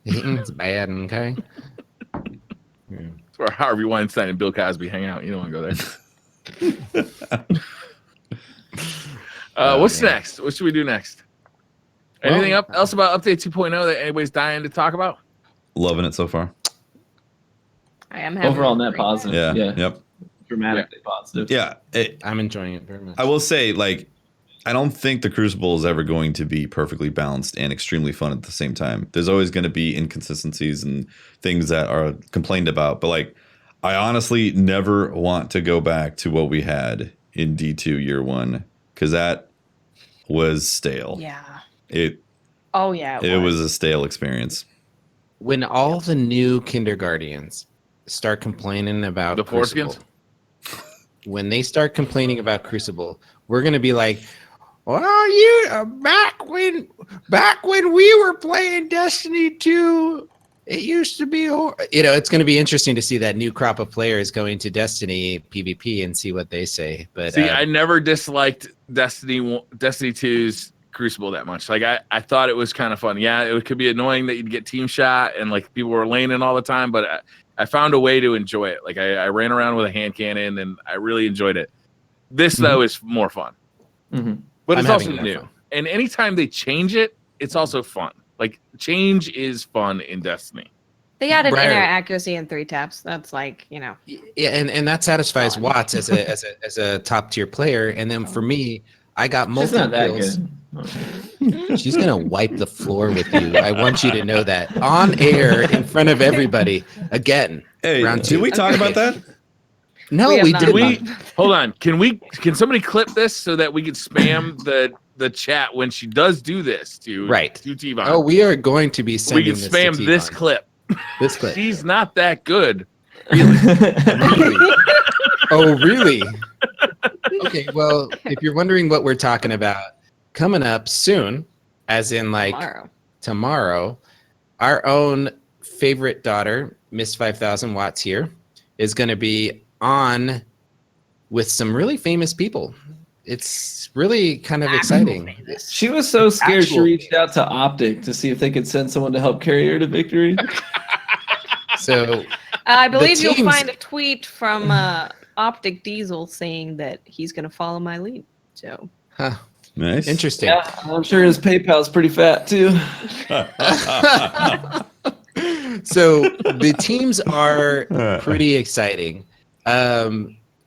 It's bad. Okay. It's where Harvey Weinstein and Bill Cosby hang out. You don't want to go there. What's man. next? What should we do next? Anything else about Update 2.0 that anybody's dying to talk about? Loving it so far. I am having Overall a net great positive. Yeah. Yeah. Yep. Dramatically positive. Yeah. I'm enjoying it very much. I will say, like, I don't think the Crucible is ever going to be perfectly balanced and extremely fun at the same time. There's always going to be inconsistencies and things that are complained about. But, like, I honestly never want to go back to what we had in D2 year one, because that was stale. Yeah. It was a stale experience. When all the new kindergartens start complaining about The Crucible, foreskins? when they start complaining about Crucible, we're gonna be like, "Well, you back when we were playing Destiny 2, it used to be." It's gonna be interesting to see that new crop of players going to Destiny PvP and see what they say. But See, I never disliked Destiny 2's Crucible that much. Like I thought it was kind of fun. Yeah, it could be annoying that you'd get team shot and like people were laning all the time, but I found a way to enjoy it. Like I ran around with a hand cannon and I really enjoyed it. This though is more fun, but it's also new. Fun. And anytime they change it, it's also fun. Like change is fun in Destiny. They added Right. inner accuracy in 3 taps. That's like, yeah, and that satisfies Watts as a top tier player. And then for me, I got It's multiple not that kills. good. She's gonna wipe the floor with you. I want you to know that on air in front of everybody again. Hey, Round did 2. we talk about that? No, We have we not. didn't. Hold on. Can somebody clip this so that we can spam the chat when she does do this to T-Von? Oh, we are going to be we sending can this spam to this T-Von. clip. This clip. She's not that good. Really? Oh, really? Okay, well, if you're wondering what we're talking about, coming up soon, as in like tomorrow, our own favorite daughter, Miss 5000 Watts here, is going to be on with some really famous people. It's really kind of exciting. She was so scared she reached out to Optic to see if they could send someone to help carry her to victory. So I believe you'll find a tweet from Optic Diesel saying that he's going to follow my lead. So, nice, interesting. Yeah, I'm sure his PayPal's pretty fat too. So the teams are pretty exciting.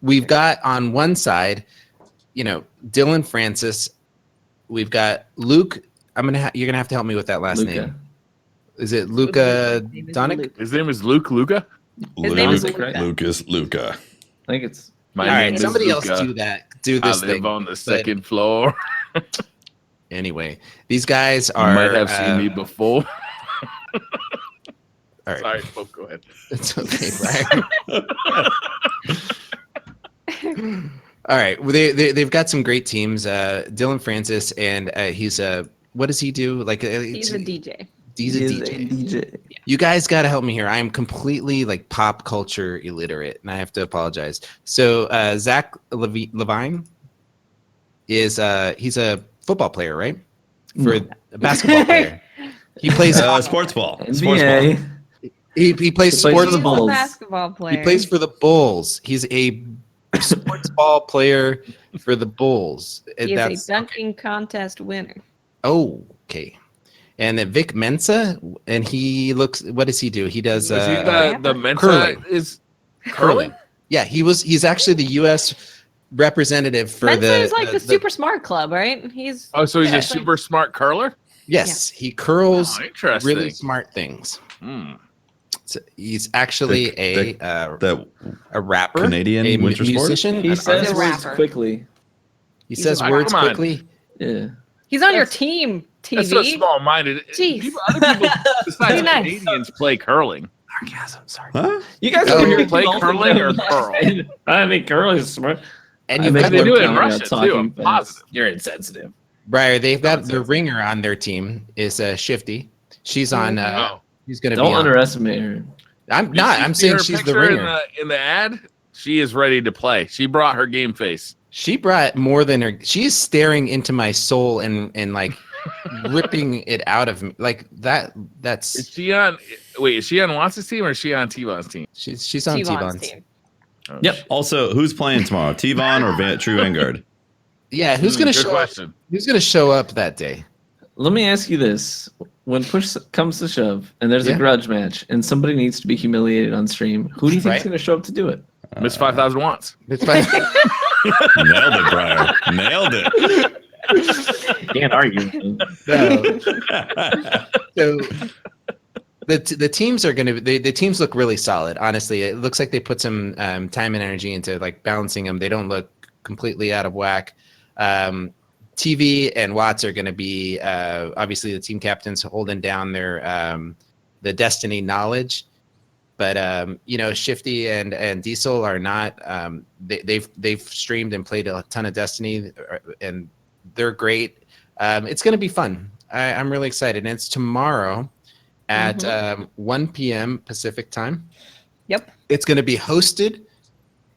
We've got on one side, Dylan Francis. We've got Luke. You're gonna have to help me with that last name. Is it Luka Doncic? His name is Luka. His name is Luka. Lucas Luka. I think it's. My All name right, is somebody Luka. else do this I thing. live on the second floor. Anyway, these guys You are. might have seen me before. All right. Sorry, go ahead. It's okay, Brian. All right. Well, they've got some great teams. Dylan Francis, and he's what does he do? Like he's a DJ. He's a DJ. You guys got to help me here. I am completely like pop culture illiterate, and I have to apologize. So Zach Levine is he's a football player, right? For a basketball player. He plays sports ball. NBA. He plays sports for the Bulls. Basketball player. He plays for the Bulls. He's a sports ball player for the Bulls. He is a dunking contest winner. Oh, okay. And then Vic Mensa, and he looks. What does he do? He does. Is he the Mensa curling. Is curling? Yeah, he's actually the U.S. representative for Mensa the. is like the Super Smart Club, right? So he's a super smart curler. Yes, he curls interesting. really smart things. So he's actually a rapper, Canadian a winter sport? musician. He says words rapper. quickly. He says words quickly. Yeah. He's on your team, TV. That's so small-minded. Jeez. Other people besides Be nice. Canadians play curling. Sarcasm. Sorry. Huh? You guys Oh, over here play curling or curl? I think curling is smart. And I you've think got they do it in talking Russia, about too. talking I'm fast. positive. You're insensitive. Briar, they've got the ringer on their team is Shifty. She's on. She's going to be. Don't on. underestimate her. I'm not. I'm saying she's the ringer. In the ad, she is ready to play. She brought her game face. She brought more than her. She's staring into my soul and like ripping it out of me like that. That's. Is she on? Wait, is she on Watts' team or is she on T-Bon's team? She's on T-Bon's team. Oh, Yep. shit. Also, who's playing tomorrow? T-Von or True Vanguard? Yeah, who's going to Good show question. up? Who's going to show up that day? Let me ask you this. When push comes to shove and there's Yeah. a grudge match and somebody needs to be humiliated on stream, who do you think is Right. going to show up to do it? Miss 5,000 watts. It's fine. Nailed it, Briar. Nailed it. Can't argue. So the teams are going to the teams look really solid. Honestly, it looks like they put some time and energy into like balancing them. They don't look completely out of whack. TV and Watts are going to be obviously the team captains holding down their the Destiny knowledge, but Shifty and Diesel are not. They've streamed and played a ton of Destiny, and they're great. It's going to be fun. I'm really excited, and it's tomorrow at 1 p.m. Pacific time. Yep. It's going to be hosted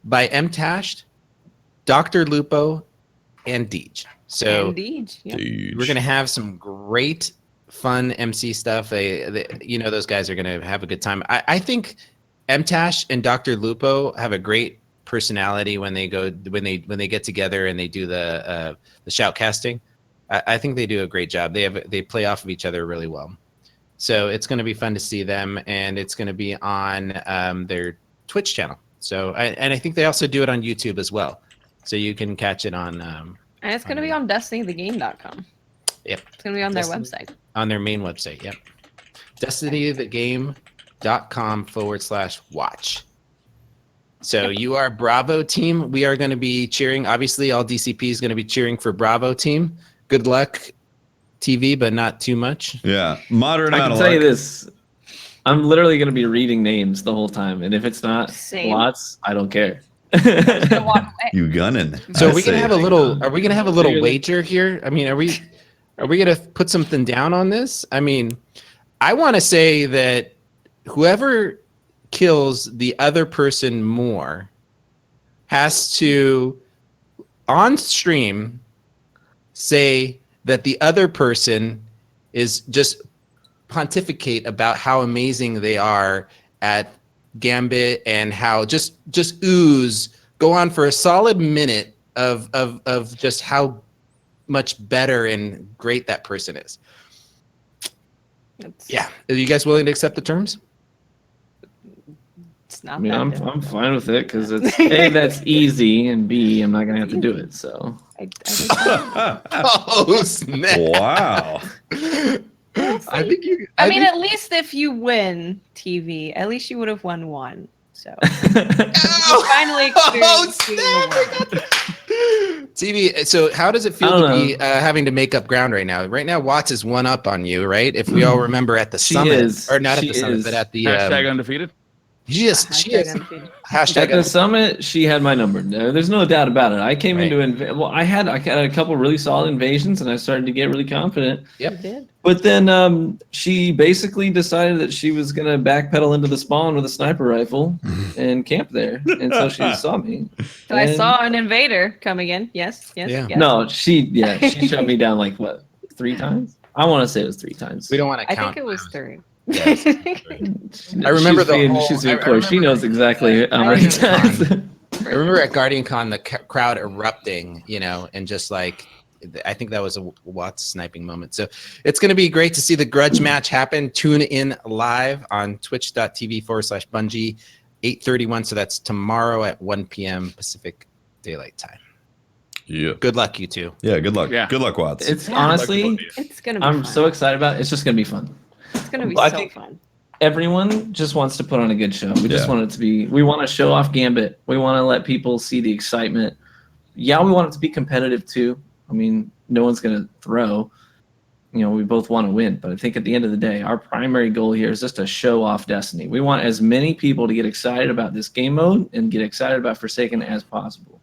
by M-Tashed, Dr. Lupo, and Deej. So Indeed. Yep. we're going to have some great, fun MC stuff. Those guys are going to have a good time. I think M-Tash and Dr. Lupo have a great personality when they get together and they do the shoutcasting. I think they do a great job. They play off of each other really well. So it's going to be fun to see them, and it's going to be on their Twitch channel. So I think they also do it on YouTube as well. So you can catch it on. And it's going to be on DestinyTheGame.com. Yep. It's going to be on their website. On their main website, yep. DestinyTheGame.com/watch. So you are Bravo team. We are going to be cheering. Obviously, all DCP is going to be cheering for Bravo team. Good luck, TV, but not too much. Yeah, modern. I can tell you this. I'm literally going to be reading names the whole time, and if it's not Same. Watts, I don't care. Just gonna walk away. You gunning. So I we can say. have a little. Are we gonna have a little Clearly. wager here? I mean, are we gonna put something down on this? I mean, I want to say that whoever kills the other person more has to, on stream, say that the other person is just pontificate about how amazing they are at Gambit and how just ooze, go on for a solid minute of just how much better and great that person is. Yeah. Are you guys willing to accept the terms? It's not I mean, that I'm fine with it because it's A, that's easy, and B, I'm not gonna have to do it. So Oh snap! Wow. I think you. I mean, at least if you win TV, at least you would have won one. So you finally experienced being the winner. TV. So how does it feel to be having to make up ground right now? Right now, Watts is one up on you, right? If we all remember at the summit, or not at the summit, but at the hashtag undefeated. she is hashtag At the summit, she had my number. There's no doubt about it. I came into I had a couple really solid invasions, and I started to get really confident. Yep. You did. But then she basically decided that she was gonna backpedal into the spawn with a sniper rifle and camp there, and so she saw me. So I saw an invader coming in. Yes. Yeah. Yes. No, she shut me down like what, 3 times? I want to say it was 3 times. We don't want to I count. think it was 3. Yes. I remember she's being coy. She knows exactly how many times. I remember at Guardian Con the crowd erupting, and just like, I think that was a Watts sniping moment. So it's going to be great to see the grudge match happen. Tune in live on twitch.tv/Bungie 8:31. So that's tomorrow at 1 p.m. Pacific Daylight Time. Yeah. Good luck, you two. Yeah. Good luck. Yeah. Good luck, Watts. It's honestly, It's gonna be I'm fun. so excited about it. It's just gonna be fun. It's gonna be I so think- fun. Everyone just wants to put on a good show. We just want it to be. We want to show off Gambit. We want to let people see the excitement. Yeah, we want it to be competitive too. I mean, no one's gonna throw. We both want to win, but I think at the end of the day, our primary goal here is just to show off Destiny. We want as many people to get excited about this game mode and get excited about Forsaken as possible.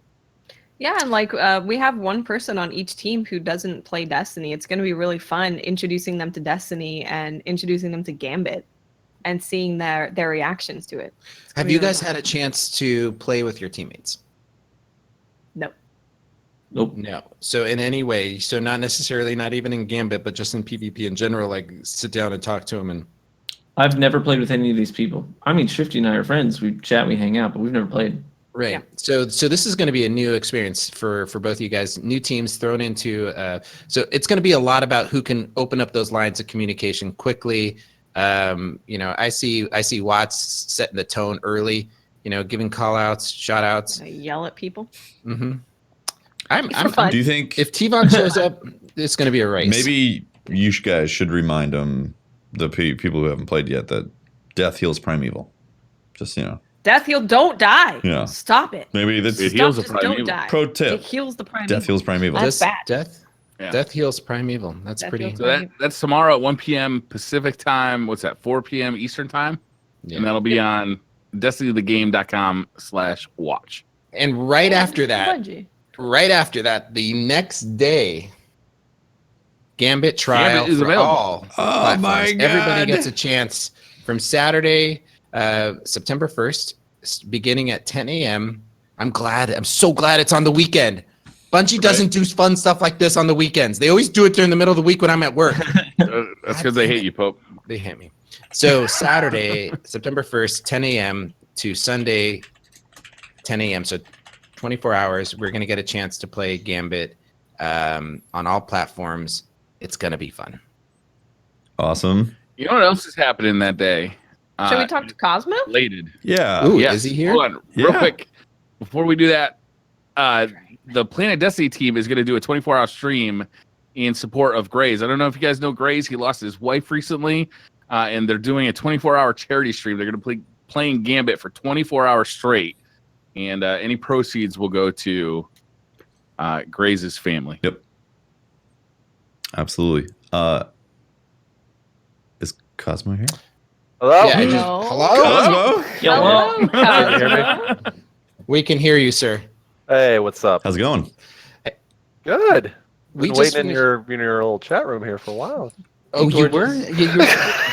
Yeah, and we have one person on each team who doesn't play Destiny. It's going to be really fun introducing them to Destiny and introducing them to Gambit and seeing their reactions to it. Have you guys had a chance to play with your teammates? No. Nope. No. So in any way, so not necessarily, not even in Gambit, but just in PvP in general, like sit down and talk to them and. I've never played with any of these people. I mean, Shifty and I are friends. We chat, we hang out, but we've never played. Right. Yeah. So this is going to be a new experience for both of you guys. New teams thrown into. So it's going to be a lot about who can open up those lines of communication quickly. I see Watts setting the tone early. Giving call outs, shout outs. Yell at people. Mm-hmm. Do you think If T-Von shows up, it's going to be a race. maybe you guys should remind them, the people who haven't played yet, that death heals primeval? Just Death heal, don't die. Yeah. Stop it. maybe that's It heals the Just don't primeval. die. pro It tip. heals the primeval. Death heals primeval. That's bad. Death heals primeval. That's Death pretty. heals So that's tomorrow at 1 p.m. Pacific time. What's that? 4 p.m. Eastern time, and that'll be on destinythegame.com/watch. And right after that, Bungie. the next day, Gambit trial Gambit is for available. all Oh platforms. my God. Everybody gets a chance from Saturday, September 1st, beginning at 10 a.m. I'm so glad it's on the weekend. Bungie doesn't do fun stuff like this on the weekends. They always do it during the middle of the week when I'm at work. That's because they hate you, Pope. They hit me. So Saturday, September 1st, 10 a.m. to Sunday, 10 a.m. So 24 hours. We're going to get a chance to play Gambit on all platforms. It's going to be fun. Awesome. You know what else is happening that day? Should we talk to Cosmo? Related. Yeah. Ooh, Yes. is he here? Hold on, real Yeah. quick. Before we do that, the Planet Destiny team is going to do a 24-hour stream in support of Grays. I don't know if you guys know Grays. He lost his wife recently, and they're doing a 24-hour charity stream. They're going to be playing Gambit for 24 hours straight, and any proceeds will go to Grays' family. Yep. Absolutely. Is Cosmo here? Hello? Yeah, Hello? hello? Cosmo? Hello? Hello, Cosmo. We can hear you, sir. Hey, what's up? How's it going? Good. We Been just waiting in your little chat room here for a while. Oh, you were?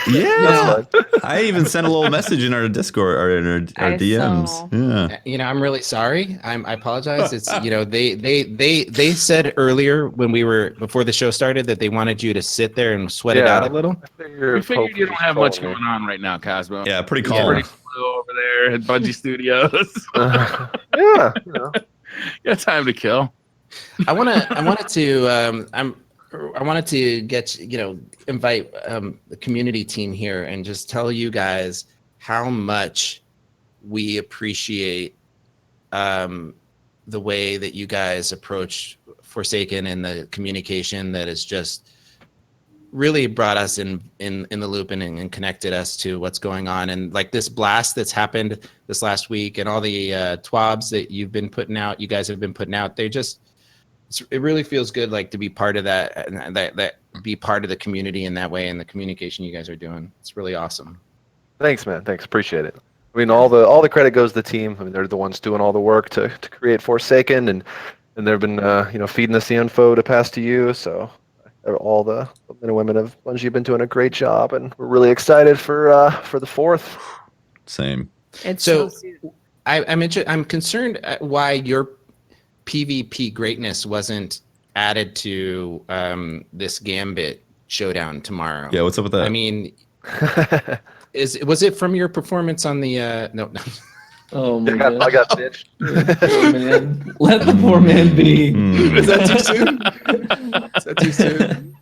Yeah. I even sent a little message in our Discord or in our DMs. Yeah. I'm really sorry. I apologize. It's they said earlier when before the show started that they wanted you to sit there and sweat it out a little. We figured you don't have much going on right now, Cosmo. Yeah, pretty calm. Pretty slow over there at Bungie Studios. Yeah. You got time to kill. I wanted to get invite the community team here and just tell you guys how much we appreciate the way that you guys approach Forsaken and the communication that has just really brought us in the loop and connected us to what's going on. And like this blast that's happened this last week and all the twabs that you guys have been putting out, it really feels good, like to be part of that be part of the community in that way, and the communication you guys are doing. It's really awesome. Thanks, man. Thanks. Appreciate it. I mean, all the credit goes to the team. I mean, they're the ones doing all the work to create Forsaken, and they've been feeding us the info to pass to you. So all the men and women of Bungie have been doing a great job, and we're really excited for the 4th. Same. It's so I'm concerned at why your PvP greatness wasn't added to this Gambit showdown tomorrow. Yeah, what's up with that? I mean, was it from your performance on the no? Oh my God! I got bitched. Poor man. Let the poor man be. Is that too soon? Is that too soon?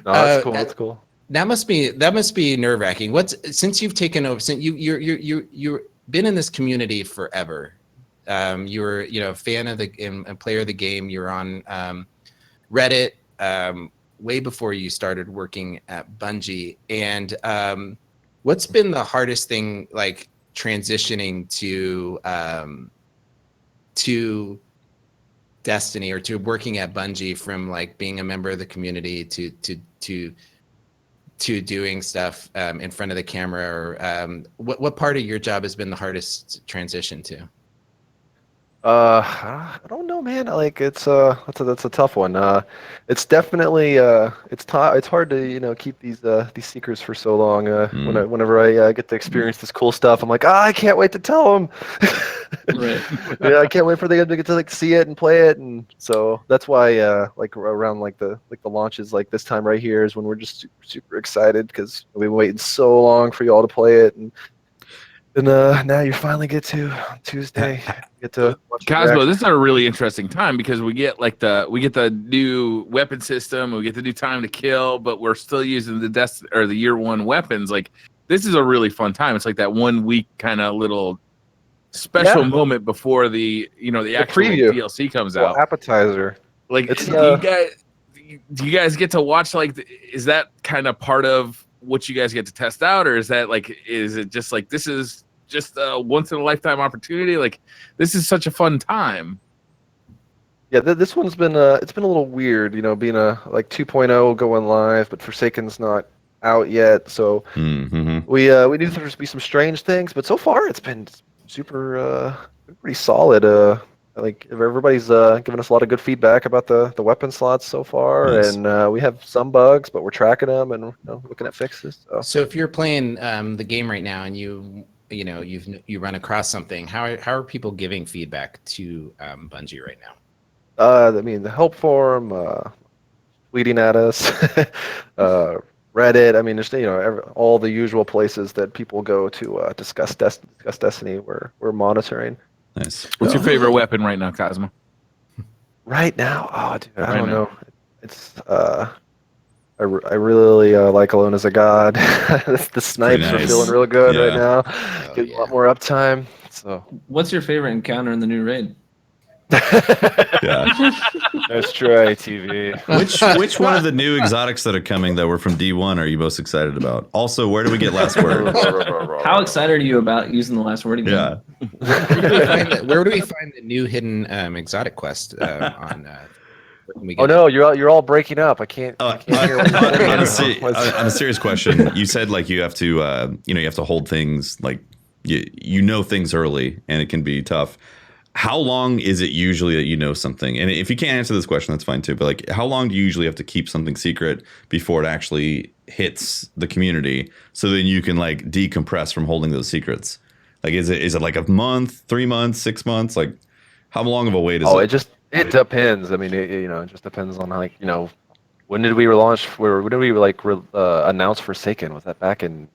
No, that's cool. That's cool. That must be nerve wracking. Since you've taken over, since you've been in this community forever. You were a fan of and player of the game. You were on Reddit way before you started working at Bungie. And what's been the hardest thing, like transitioning to Destiny or to working at Bungie, from like being a member of the community to doing stuff in front of the camera? Or what part of your job has been the hardest transition to? I don't know, man. Like that's a tough one. It's definitely it's hard to keep these secrets for so long. Whenever I get to experience this cool stuff, I'm like, I can't wait to tell them. Right. Yeah, I can't wait for them to get to see it and play it, and so that's why around the launches like this time right here is when we're just super excited, because we've been waiting so long for you all to play it, and now you finally get to Tuesday. Get to Cosmo. This is a really interesting time because we get the new weapon system, we get the new time to kill, but we're still using the year 1 weapons. Like, this is a really fun time. It's like that 1 week kind of little special moment before the actual preview. DLC comes out. Appetizer. Like, do you guys get to watch? Like, is that kind of part of what you guys get to test out, or is it just like this is just a once in a lifetime opportunity? Like, this is such a fun time. Yeah, this one's been it's been a little weird, being a 2.0 going live, but Forsaken's not out yet, so we knew there would be some strange things, but so far it's been super pretty solid. Like, everybody's given us a lot of good feedback about the weapon slots so far. Nice. And we have some bugs, but we're tracking them and looking at fixes. So if you're playing the game right now and you run across something, how are people giving feedback to Bungie right now? I mean, the help forum, tweeting at us, Reddit. I mean, there's all the usual places that people go to discuss Destiny. We're monitoring. Nice. What's your favorite weapon right now, Cosmo? Right now, dude, I don't know. It's I really like Alone as a God. The snipes are feeling real good right now. Getting a lot more uptime. So, what's your favorite encounter in the new raid? Yeah, that's true. TV. Which one of the new exotics that are coming that were from D1 are you most excited about? Also, where do we get Last Word? How excited are you about using the Last Word again? Yeah. Where do we find the new hidden exotic quest on? Oh no, you're all breaking up. I can't hear on a serious question, you said like you have to you have to hold things like you know things early, and it can be tough. how long is it usually that you know something? And if you can't answer this question, that's fine too. But like, how long do you usually have to keep something secret before it actually hits the community, so then you can like decompress from holding those secrets? Like, is it like a month, 3 months, 6 months? Like, how long of a wait is it? It depends. I mean, it just depends on like, when did we relaunch? When did we announce Forsaken? Was that back in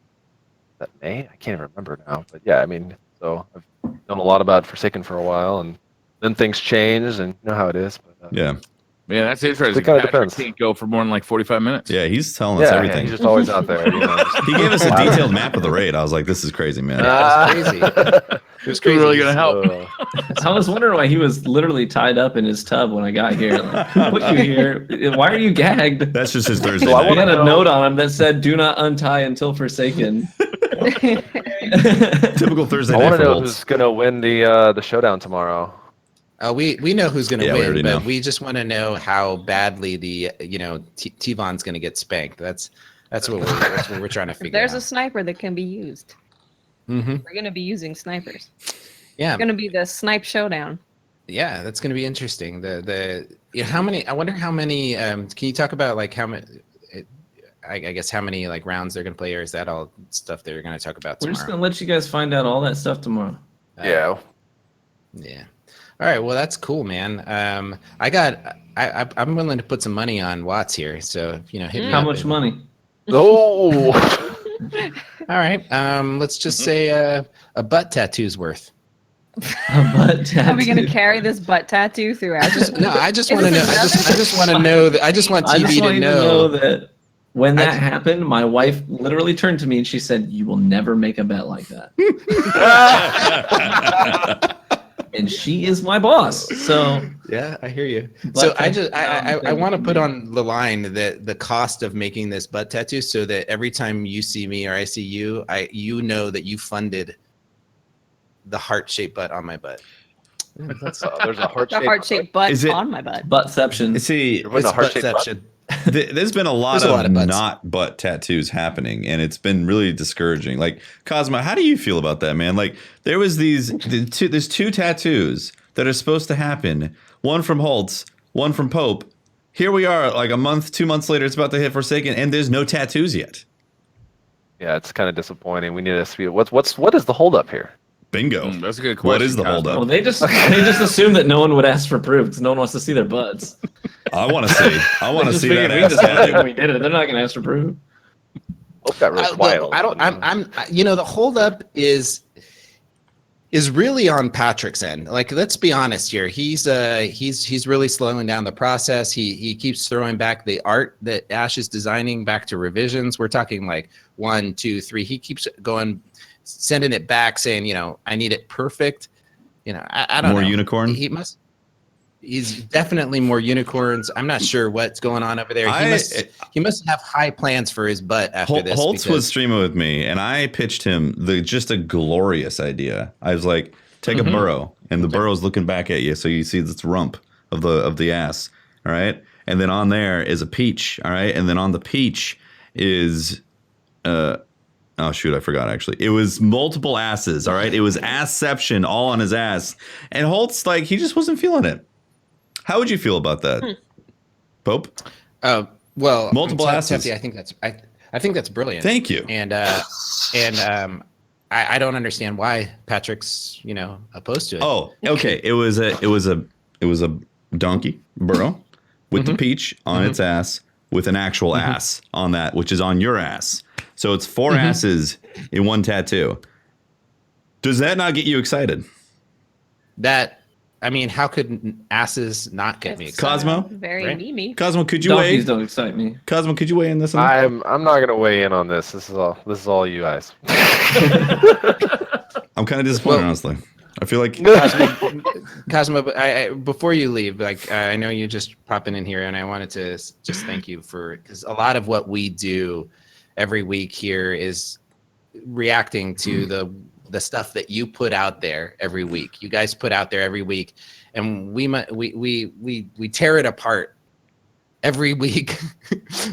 that May? I can't even remember now. But yeah, I mean, so I've known a lot about Forsaken for a while, and then things changed, and you know how it is. But, Yeah. Man, that's interesting. It kind of Patrick depends. can't go for more than like 45 minutes. Yeah, he's telling us everything. He's just always out there. He gave us a detailed map of the raid. I was like, this is crazy, man. It's crazy. It was crazy. Really gonna help. I was wondering why he was literally tied up in his tub when I got here. Like, who put you here? Why are you gagged? That's just his Thursday So I night. We had a note on him that said, "Do not untie until Forsaken." Typical Thursday I night want for to know Holtz. who's gonna win the showdown tomorrow. We know who's going to Yeah, we win, already but know. we just want to know how badly the T-Von's going to get spanked. That's what we're trying to figure There's a out. sniper that can be used. Mm-hmm. We're gonna be using snipers. Yeah, It's gonna be the snipe showdown. yeah, that's going to be interesting. How many? I wonder how many. Can you talk about like how many? I guess how many like rounds they're going to play, or is that all stuff they're going to talk about We're tomorrow? just gonna let you guys find out all that stuff tomorrow. Yeah. Yeah. All right. Well, that's cool, man. I'm willing to put some money on Watts here. So hit me How up much and- money? Oh. All right. Let's just say a butt tattoo's worth. A butt Are we gonna tattoo. carry this butt tattoo throughout? No, I just Is want to know. this I just want to know that. I just want I just TV want to you know. that when I that ju- happened, my wife literally turned to me and she said, "You will never make a bet like that." And she is my boss. So Yeah, I hear you. Butt So tattoo I thing want to for put me. on the line that the cost of making this butt tattoo, so that every time you see me or I see you, you know that you funded the heart-shaped butt on my butt. There's a The heart-shaped butt Is it- on my butt. buttception. See, You're putting a heart-shaped butt. buttception. there's been a lot There's a lot of of butts. not butt tattoos happening, and it's been really discouraging. Like, Cosmo, how do you feel about that, man? Like, there's two tattoos that are supposed to happen. One from Holtz, one from Pope. Here we are, like a month, 2 months later, it's about to hit Forsaken, and there's no tattoos yet. Yeah, it's kind of disappointing. We need to see what is the holdup here? Bingo. That's a good question. What is the Cosmo. holdup? Well, they just assume that no one would ask for proof because no one wants to see their butts. I want to see. I want to Just see figured that we ass just had it when tattoo. we did it. They're not going to ask for proof. Hope got real quiet. I don't. The holdup is really on Patrick's end. Like, let's be honest here. He's really slowing down the process. He keeps throwing back the art that Ash is designing back to revisions. We're talking like 1, 2, 3. He keeps going, sending it back, saying, I need it perfect. I don't know. More unicorn? He's definitely more unicorns. I'm not sure what's going on over there. He must have high plans for his butt after this. Holtz because- was streaming with me, and I pitched him just a glorious idea. I was like, take a burrow, and the burrow's looking back at you, so you see this rump of the ass. All right, and then on there is a peach. All right, and then on the peach is oh shoot, I forgot actually. It was multiple asses. All right, it was assception all on his ass, and Holtz he just wasn't feeling it. How would you feel about that, Pope? Well, Multiple asses. Tefty, I think that's brilliant. Thank you. And I don't understand why Patrick's opposed to it. Oh, okay. It was a donkey burrow with the peach on its ass with an actual ass on that, which is on your ass. So it's 4 asses in one tattoo. Does that not get you excited? How could asses not get me excited? Cosmo? Very Right? memey. Cosmo, could you weigh? Donkeys don't excite me. Cosmo, could you weigh in this one? I'm not gonna weigh in on this. This is all you guys. I'm kind of disappointed, honestly. I feel like Cosmo, before you leave, I know you just popping in here, and I wanted to just thank you because a lot of what we do every week here is reacting to the stuff that you put out there every week. You guys put out there every week, and we tear it apart every week.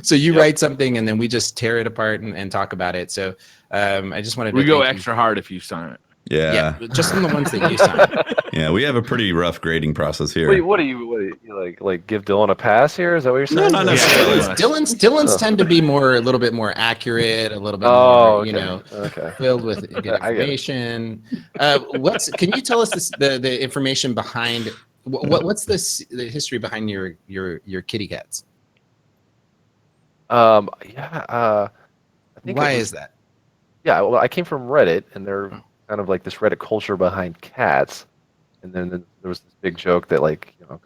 So you write something, and then we just tear it apart and talk about it. So I just wanted to We go thank you. extra hard if you sign it. Yeah. Just in the ones that you signed. Yeah, we have a pretty rough grading process here. Wait, what do you like? Give Dylan a pass here? Is that what you're saying? No, Dylan's tend to be a little bit more accurate, a little bit more, filled with good information. Can you tell us the information behind what's the history behind your kitty cats? I think Why is that? Yeah, well, I came from Reddit, and they're kind of like this Reddit culture behind cats. And then there was this big joke that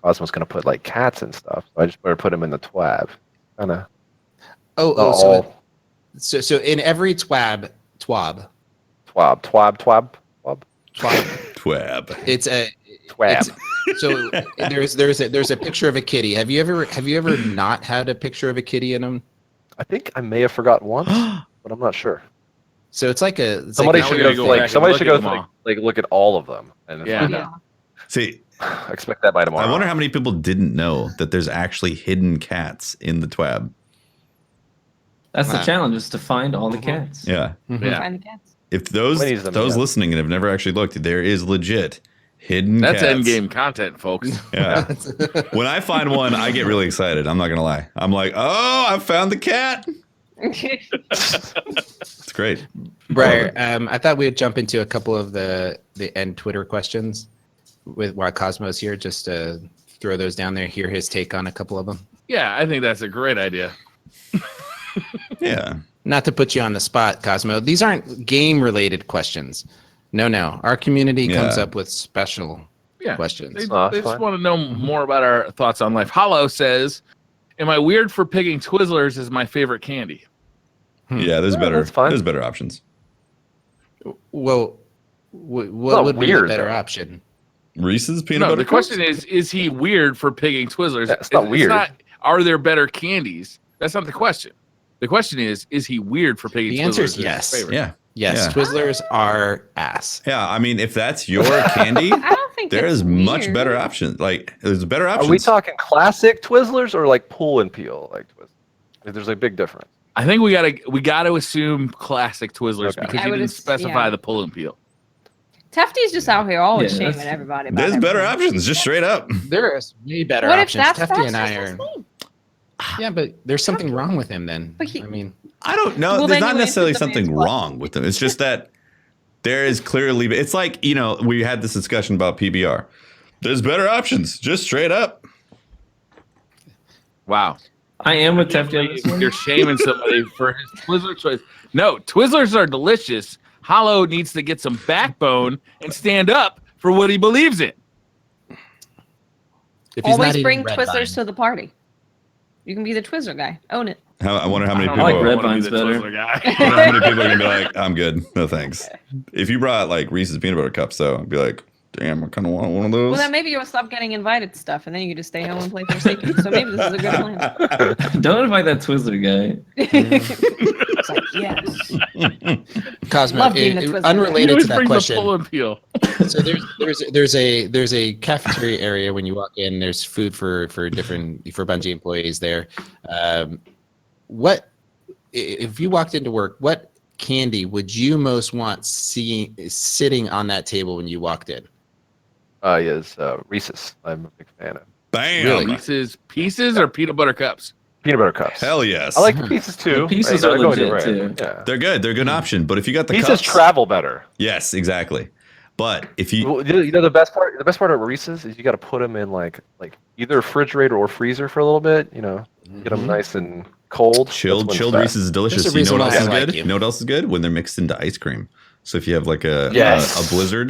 Cosmo's gonna put like cats and stuff. So I just better put them in the twab. Kind of. So in every twab. Twab. It's a twab. So there's a picture of a kitty. Have you ever not had a picture of a kitty in them? I think I may have forgotten once, but I'm not sure. So it's like somebody should go look at all of them and find out. See, I expect that by tomorrow. I wonder how many people didn't know that there's actually hidden cats in the twab. That's the challenge, is to find all the cats. Yeah. Find the cats. If those listening and have never actually looked, there is legit hidden cats. That's end-game content, folks. Yeah. When I find one, I get really excited. I'm not going to lie. I'm like, oh, I found the cat. It's great. Briar, I thought we'd jump into a couple of the end Twitter questions while Cosmo's here, just to throw those down there, hear his take on a couple of them. Yeah, I think that's a great idea. Yeah. Not to put you on the spot, Cosmo. These aren't game-related questions. No. Our community comes up with special questions. They just want to know more about our thoughts on life. Hollow says, am I weird for picking Twizzlers as my favorite candy? Yeah, there's better options. Well, what would be the better option? Reese's peanut butter the question is he weird for picking Twizzlers? That's not weird. Are there better candies? That's not the question. The question is he weird for picking Twizzlers? The answer is yes. Yeah. Yes, yeah. Twizzlers are ass. Yeah, I mean, if that's your candy, I don't think there it's is much weird. better options. Like, there's better options. Are we talking classic Twizzlers or like pull and peel like Twizzlers? There's a big difference. I think we gotta assume classic Twizzlers because you didn't specify the pull and peel. Tefty's just out here always shaming everybody. There's better options, just straight up. There is way better options. Tefty and I are. Yeah, but there's something wrong with him then. I don't know. Well, there's not you necessarily answered the something man's wrong with them. It's just that there is clearly. It's like, we had this discussion about PBR. There's better options, just straight up. Wow. I am with Tefty. You're shaming somebody for his Twizzler choice. No, Twizzlers are delicious. Hollow needs to get some backbone and stand up for what he believes in. Always bring Twizzlers to the party. You can be the Twizzler guy. Own it. I wonder how many people. I like Red Vines better. I wonder how many people are gonna be like, I'm good, no thanks. If you brought like Reese's peanut butter cups, though, I'd be like, damn, I kind of want one of those. Well, then maybe you'll stop getting invited to stuff, and then you can just stay home and play Forsaken. So maybe this is a good plan. Don't invite that Twizzler guy. It's like, yes. Cosmo, Love being the Twizzler. unrelated to that question. Pull and peel. So there's a cafeteria area when you walk in. There's food for Bungie employees there. What if you walked into work? What candy would you most want sitting on that table when you walked in? Yes, Reese's. I'm a big fan of. Bam! Really? Reese's Pieces or peanut butter cups? Peanut butter cups. Hell yes. I like the pieces too. The pieces are legit too. Yeah. They're good. They're a good option. But if you got the pieces cups, travel better. Yes, exactly. But if you, the best part of Reese's is you got to put them in like either refrigerator or freezer for a little bit. Get them nice and cold. Chilled Reese's is delicious. You know what else is good? You know what else is good? When they're mixed into ice cream. So if you have like a Blizzard,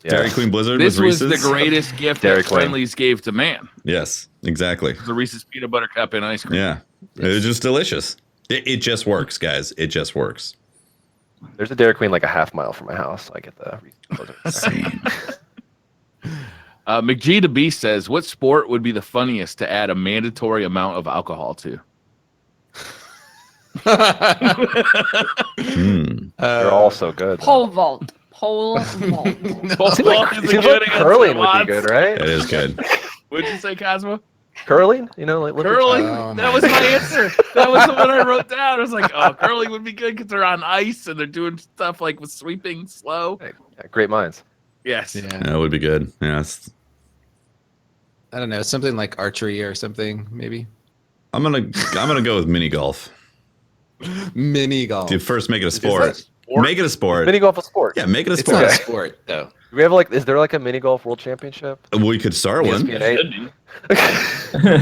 Dairy Queen Blizzard this with Reese's. was the greatest gift that Friendlies gave to man. Yes, exactly. The Reese's peanut butter cup and ice cream. Yeah, it's just delicious. It just works, guys. It just works. There's a Dairy Queen like a half mile from my house. So I get the Reese's Blizzard. McGee the Beast says, what sport would be the funniest to add a mandatory amount of alcohol to? They're all so good. Pole vault. Seems like curling would be good, right? It is good. What'd you say, Cosmo? Curling, you know, like Curling. Oh, That was my answer. That was the one I wrote down. I was like, oh, curling would be good because they're on ice and they're doing stuff like with sweeping slow. Hey, yeah, great minds. Yes. Yeah. That would be good. Yeah. I don't know, something like archery or something, maybe. I'm gonna go with mini golf. Mini golf. Dude, first make it a Is sport. that sport? Make it a sport. Mini golf a sport. Yeah, make it a It's sport. not a sport, though. Do we have like, is there like a mini golf world championship? We could start one. ESPN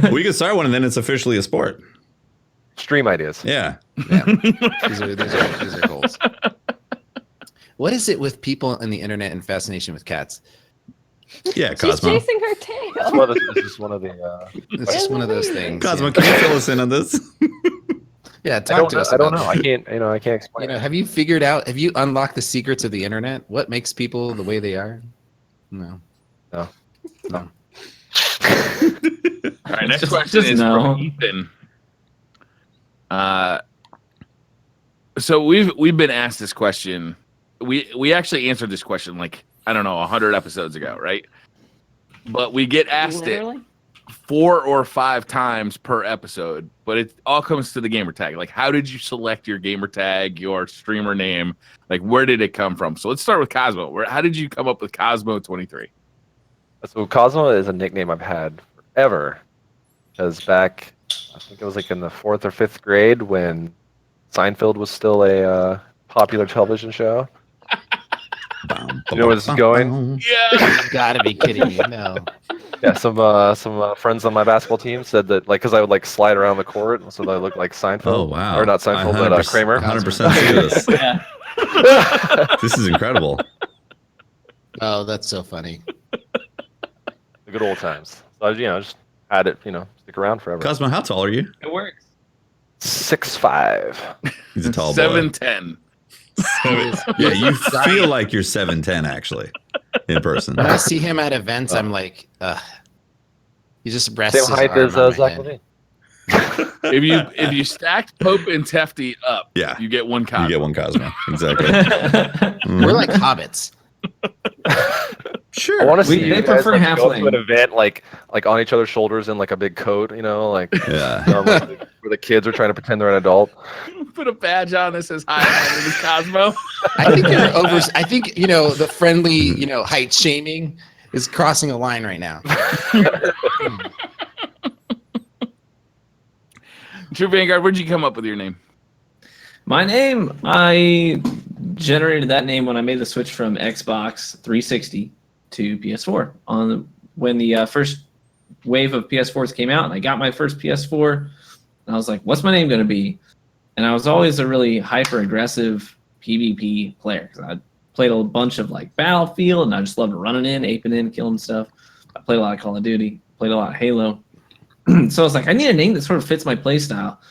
8? We could start one, and then it's officially a sport. Stream ideas. Yeah. Yeah. These are goals. What is it with people on the internet and fascination with cats? Yeah, She's Cosmo. chasing her It's tail. one of the- it's just one of the. It's just one of those things. Cosmo, yeah. can you fill us in on this? Yeah, I talk don't to know. us. I don't about know. it. I can't explain. Have you figured out? Have you unlocked the secrets of the internet? What makes people the way they are? No. No. No. All right, next Just- question just is no. from Ethan. So we've been asked this question. We actually answered this question like, I don't know, 100 episodes ago, right? But we get asked Literally. it 4 or 5 times per episode, but it all comes to the gamer tag. Like, how did you select your gamer tag, your streamer name? Like, where did it come from? So let's start with Cosmo. How did you come up with Cosmo23? So Cosmo is a nickname I've had forever. Because back, I think it was like in the 4th or 5th grade when Seinfeld was still a popular television show. You know where this is going? Yeah. You gotta be kidding me. No. Yeah, some friends on my basketball team said that like because I would like slide around the court, so that I looked like Seinfeld. Oh, wow. Or not Seinfeld, but Kramer. 100% see this. Yeah. This is incredible. Oh, that's so funny. The good old times. So I, just had it, stick around forever. Cosmo, how tall are you? It works. 6'5". He's a tall boy. 7'10". Yeah, you feel like you're 7'10", actually, in person. When I see him at events, I'm like, he just rests Same his height arm as on my Zach head. Levine. If you stacked Pope and Tefty up, Yeah. you get one Cosmo. You get one Cosmo. Exactly. We're like hobbits. Sure. I want to see They you guys prefer like, go to halfling. an event like on each other's shoulders in like a big coat, like Yeah. where the kids are trying to pretend they're an adult. Put a badge on that says, "Hi, my name is Cosmo." I think you're over. I think the friendly, height shaming is crossing a line right now. True Vanguard, where'd you come up with your name? My name, I generated that name when I made the switch from Xbox 360 to PS4. When the first wave of PS4s came out, and I got my first PS4, and I was like, "What's my name going to be?" And I was always a really hyper aggressive PvP player because I played a bunch of like Battlefield, and I just loved running in, aping in, killing stuff. I played a lot of Call of Duty, played a lot of Halo. So I was like, I need a name that sort of fits my play style.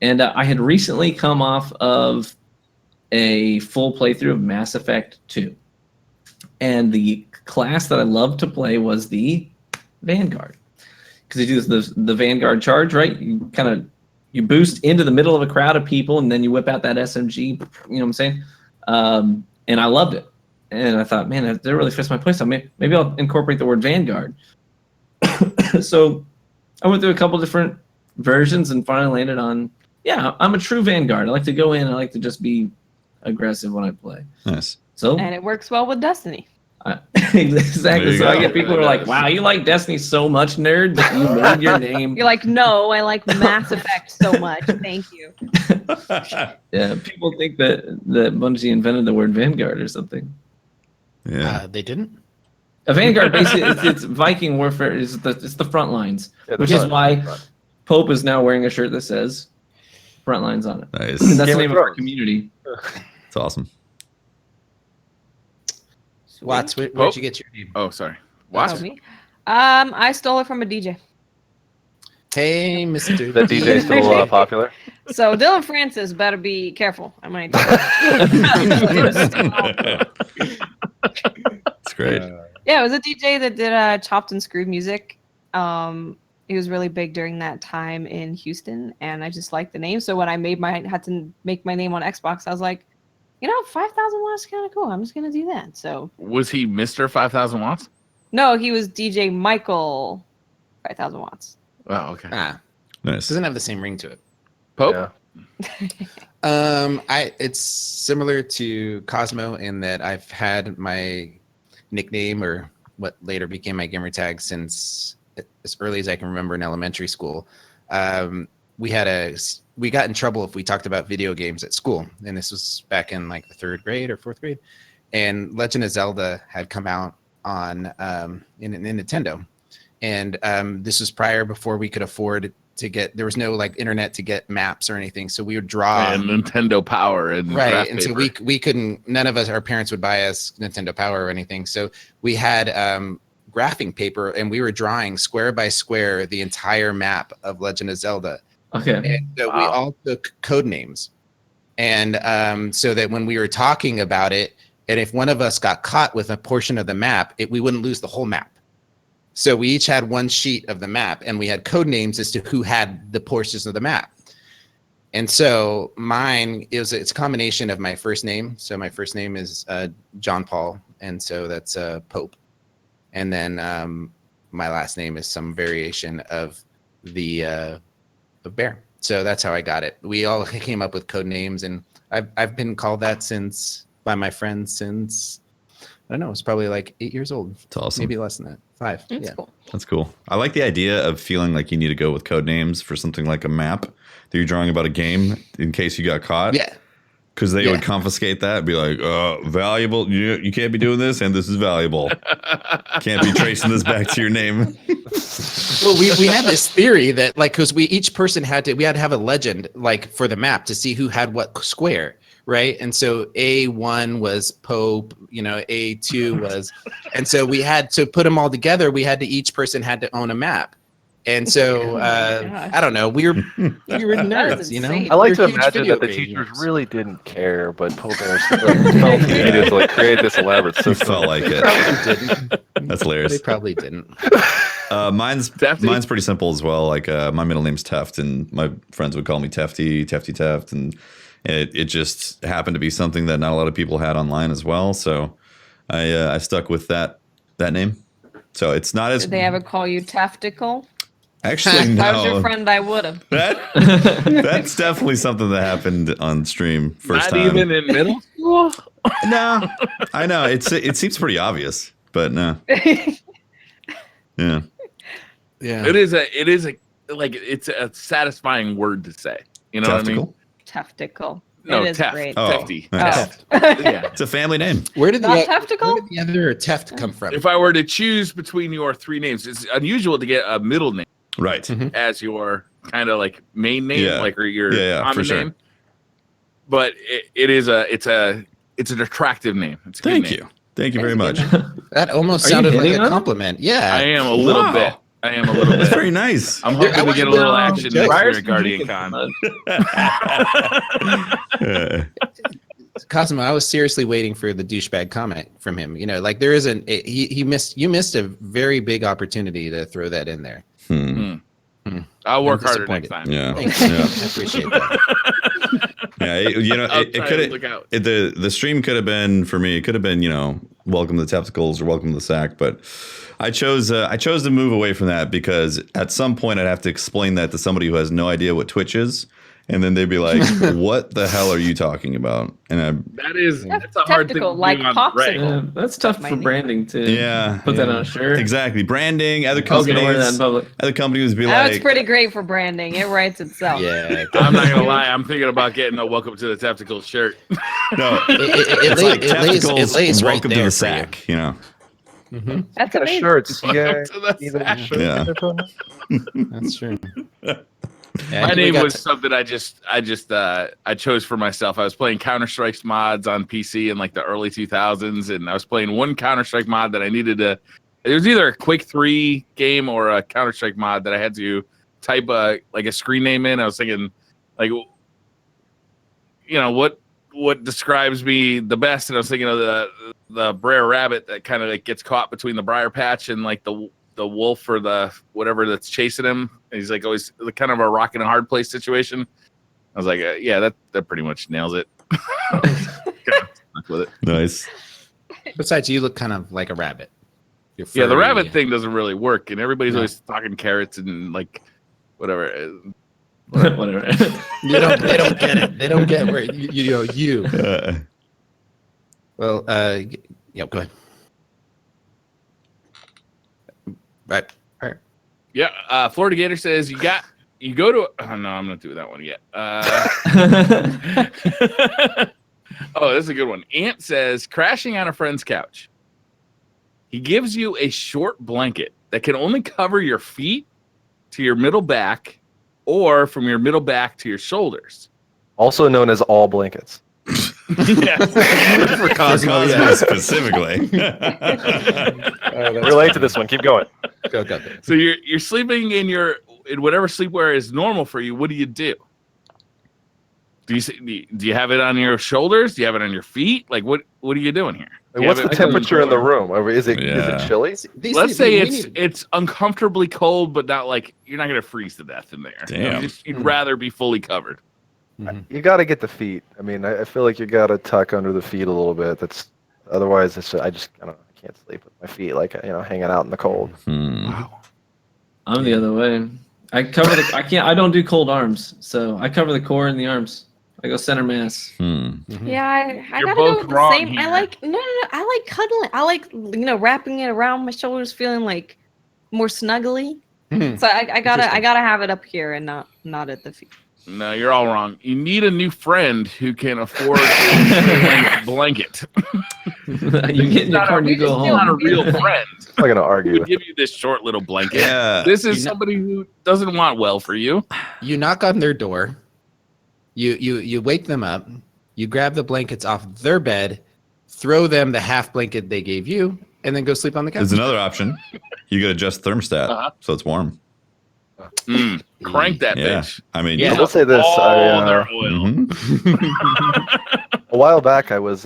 And I had recently come off of a full playthrough of Mass Effect 2. And the class that I loved to play was the Vanguard. Because you do the Vanguard charge, right? You boost into the middle of a crowd of people, and then you whip out that SMG, you know what I'm saying? And I loved it. And I thought, man, that really fits my playstyle. Maybe I'll incorporate the word Vanguard. So I went through a couple different versions and finally landed on, I'm a true Vanguard. I like to go in. I like to just be aggressive when I play. Nice. So And it works well with Destiny. exactly. So I go. get people who are like, "Wow, you like Destiny so much, nerd, that you made your name." You're like, no, I like Mass Effect so much. Thank you. Yeah, people think that Bungie invented the word Vanguard or something. Yeah. They didn't. A Vanguard, basically, it's Viking warfare. It's the front lines, Yeah, which is why Pope is now wearing a shirt that says "front lines" on it. Nice. That's Game the of name of our Thrones. community. It's awesome. Watts, where'd you get your name? Oh, sorry. Oh, What? me? I stole it from a DJ. Hey, Mr. That DJ is still popular. So Dylan Francis better be careful. I might. It's great. Yeah, it was a DJ that did chopped and screwed music. He was really big during that time in Houston, and I just liked the name. So when I had to make my name on Xbox, I was like, 5,000 watts is kind of cool. I'm just gonna do that. So Was he Mr. 5,000 watts? no, he was DJ Michael 5,000 watts. Oh, okay. Nice. Doesn't have the same ring to it. Pope. Yeah. It's similar to Cosmo in that I've had my nickname, or what later became my gamer tag, since as early as I can remember in elementary school. We got in trouble if we talked about video games at school, and this was back in like the 3rd grade or 4th grade, and Legend of Zelda had come out on in Nintendo, and this was before we could afford to get, there was no like internet to get maps or anything, so we would draw and Nintendo Power and right, and so we couldn't, none of us, our parents would buy us Nintendo Power or anything, so we had graphing paper, and we were drawing square by square the entire map of Legend of Zelda. Okay. And so we all took code names, and so that when we were talking about it, and if one of us got caught with a portion of the map, we wouldn't lose the whole map. So we each had one sheet of the map, and we had code names as to who had the portions of the map. And so mine it's a combination of my first name. So my first name is John Paul, and so that's Pope. And then my last name is some variation of the bear. So that's how I got it. We all came up with code names, and I've been called that by my friends since, I don't know, it's probably like 8 years old. It's awesome. Maybe less than that. 5. That's cool. That's cool. I like the idea of feeling like you need to go with code names for something like a map that you're drawing about a game in case you got caught. Yeah. Because they would confiscate that and be like, valuable. You can't be doing this, and this is valuable. Can't be tracing this back to your name. Well, we had this theory that, like, because each person had to have a legend, like, for the map to see who had what square, right? And so A1 was Pope, A2 was, and so we had to put them all together. Each person had to own a map. And so I don't know. We were nerds, I like to We're huge imagine video that the game teachers nerds. really didn't care, but Pope felt he needed to create this elaborate You system. felt like it. Probably didn't. That's hilarious. They probably didn't. Mine's pretty simple as well. Like my middle name's Teft, and my friends would call me Tefty, Teft, and it just happened to be something that not a lot of people had online as well. So I stuck with that name. So it's not as. Did they ever call you Tactical? Actually, no. If I was your friend, I would have. That's definitely something that happened on stream first time. Not even in middle school. No, I know it seems pretty obvious, but no. Yeah. It is a satisfying word to say. You know Teftical? what I mean? Tactical. No, it is Teft. great. Tefty. Nice. Yeah. It's a family name. Where did the Tactical? other Teft come from? If I were to choose between your 3 names, it's unusual to get a middle name Right. as your kind of like main name, or your common name. But it's an attractive name. It's a good name. Thank you very much. That almost Are you sounded like hitting a on? compliment. Yeah. I am a little bit. That's very nice. I'm hoping to get a little action next year at Guardian Con. Cosmo, I was seriously waiting for the douchebag comment from him. There isn't. You missed a very big opportunity to throw that in there. I'll work I'm harder next disappointed. time. Yeah. Thanks. I appreciate that. Yeah, the stream could have been, for me, it could have been, welcome to the Tepticals or welcome to the Sack, but I chose to move away from that because at some point I'd have to explain that to somebody who has no idea what Twitch is, and then they'd be like, "What the hell are you talking about?" And that's a hard thing to Tactical, do like on popsicle. Yeah, that's tough for branding to put that on a shirt. Exactly. Branding, other I was gonna wear that in companies, public. other companies would be That's like, pretty great for branding. It writes itself. Yeah. I'm not gonna lie. I'm thinking about getting a "Welcome to the Tactical" shirt. no, It lays right welcome to there the for you. Sack, Mm-hmm. That's Kind of amazing. shirts. Welcome to the Sack. Yeah. That's true. My name was something I chose for myself. I was playing Counter-Strike mods on PC in like the early 2000s, and I was playing one Counter-Strike mod that I needed to. It was either a Quake 3 game or a Counter-Strike mod that I had to type a screen name in. I was thinking, like, what describes me the best, and I was thinking of the Brer Rabbit that kind of gets caught between the briar patch and like the wolf or the whatever that's chasing him. And he's like always kind of a rock and a hard place situation. I was like, yeah, that pretty much nails it. With it. Nice. Besides, you look kind of like a rabbit. Yeah, the rabbit thing doesn't really work, and everybody's always talking carrots and like whatever. Whatever. They don't get it. They don't get where you. Well, yeah, go ahead. Right. All right. Yeah. Florida Gator says you go to. Oh no, I'm not doing that one yet. Oh, this is a good one. Ant says crashing on a friend's couch. He gives you a short blanket that can only cover your feet to your middle back, or from your middle back to your shoulders. Also known as all blankets. Yes. For Cosmo specifically. Relate to this one. Keep going. Go. So you're sleeping in whatever sleepwear is normal for you. What do you do? Do you have it on your shoulders? Do you have it on your feet? Like what are you doing here? What's the temperature in the room? Is it chilly? Let's say it's uncomfortably cold, but not like you're not going to freeze to death in there. Damn. You'd rather be fully covered. You got to get the feet. I mean, I feel like you got to tuck under the feet a little bit. Otherwise I can't sleep with my feet hanging out in the cold. Wow. I'm the other way. I don't do cold arms, so I cover the core and the arms. I go center mass. Yeah, I You're gotta go both with the wrong same. here. I like cuddling. I like wrapping it around my shoulders, feeling like more snuggly. So I gotta have it up here and not at the feet. No, you're all wrong. You need a new friend who can afford a blanket. You get in your car and you go home. Not a real friend. I'm not gonna argue. Who with give you this short little blanket. Yeah. This is somebody who doesn't want well for you. You knock on their door. You wake them up. You grab the blankets off their bed, throw them the half blanket they gave you, and then go sleep on the couch. There's another option. You could adjust thermostat so it's warm. Crank that bitch. I mean, Yeah. I will say this. All their oil. A while back, I was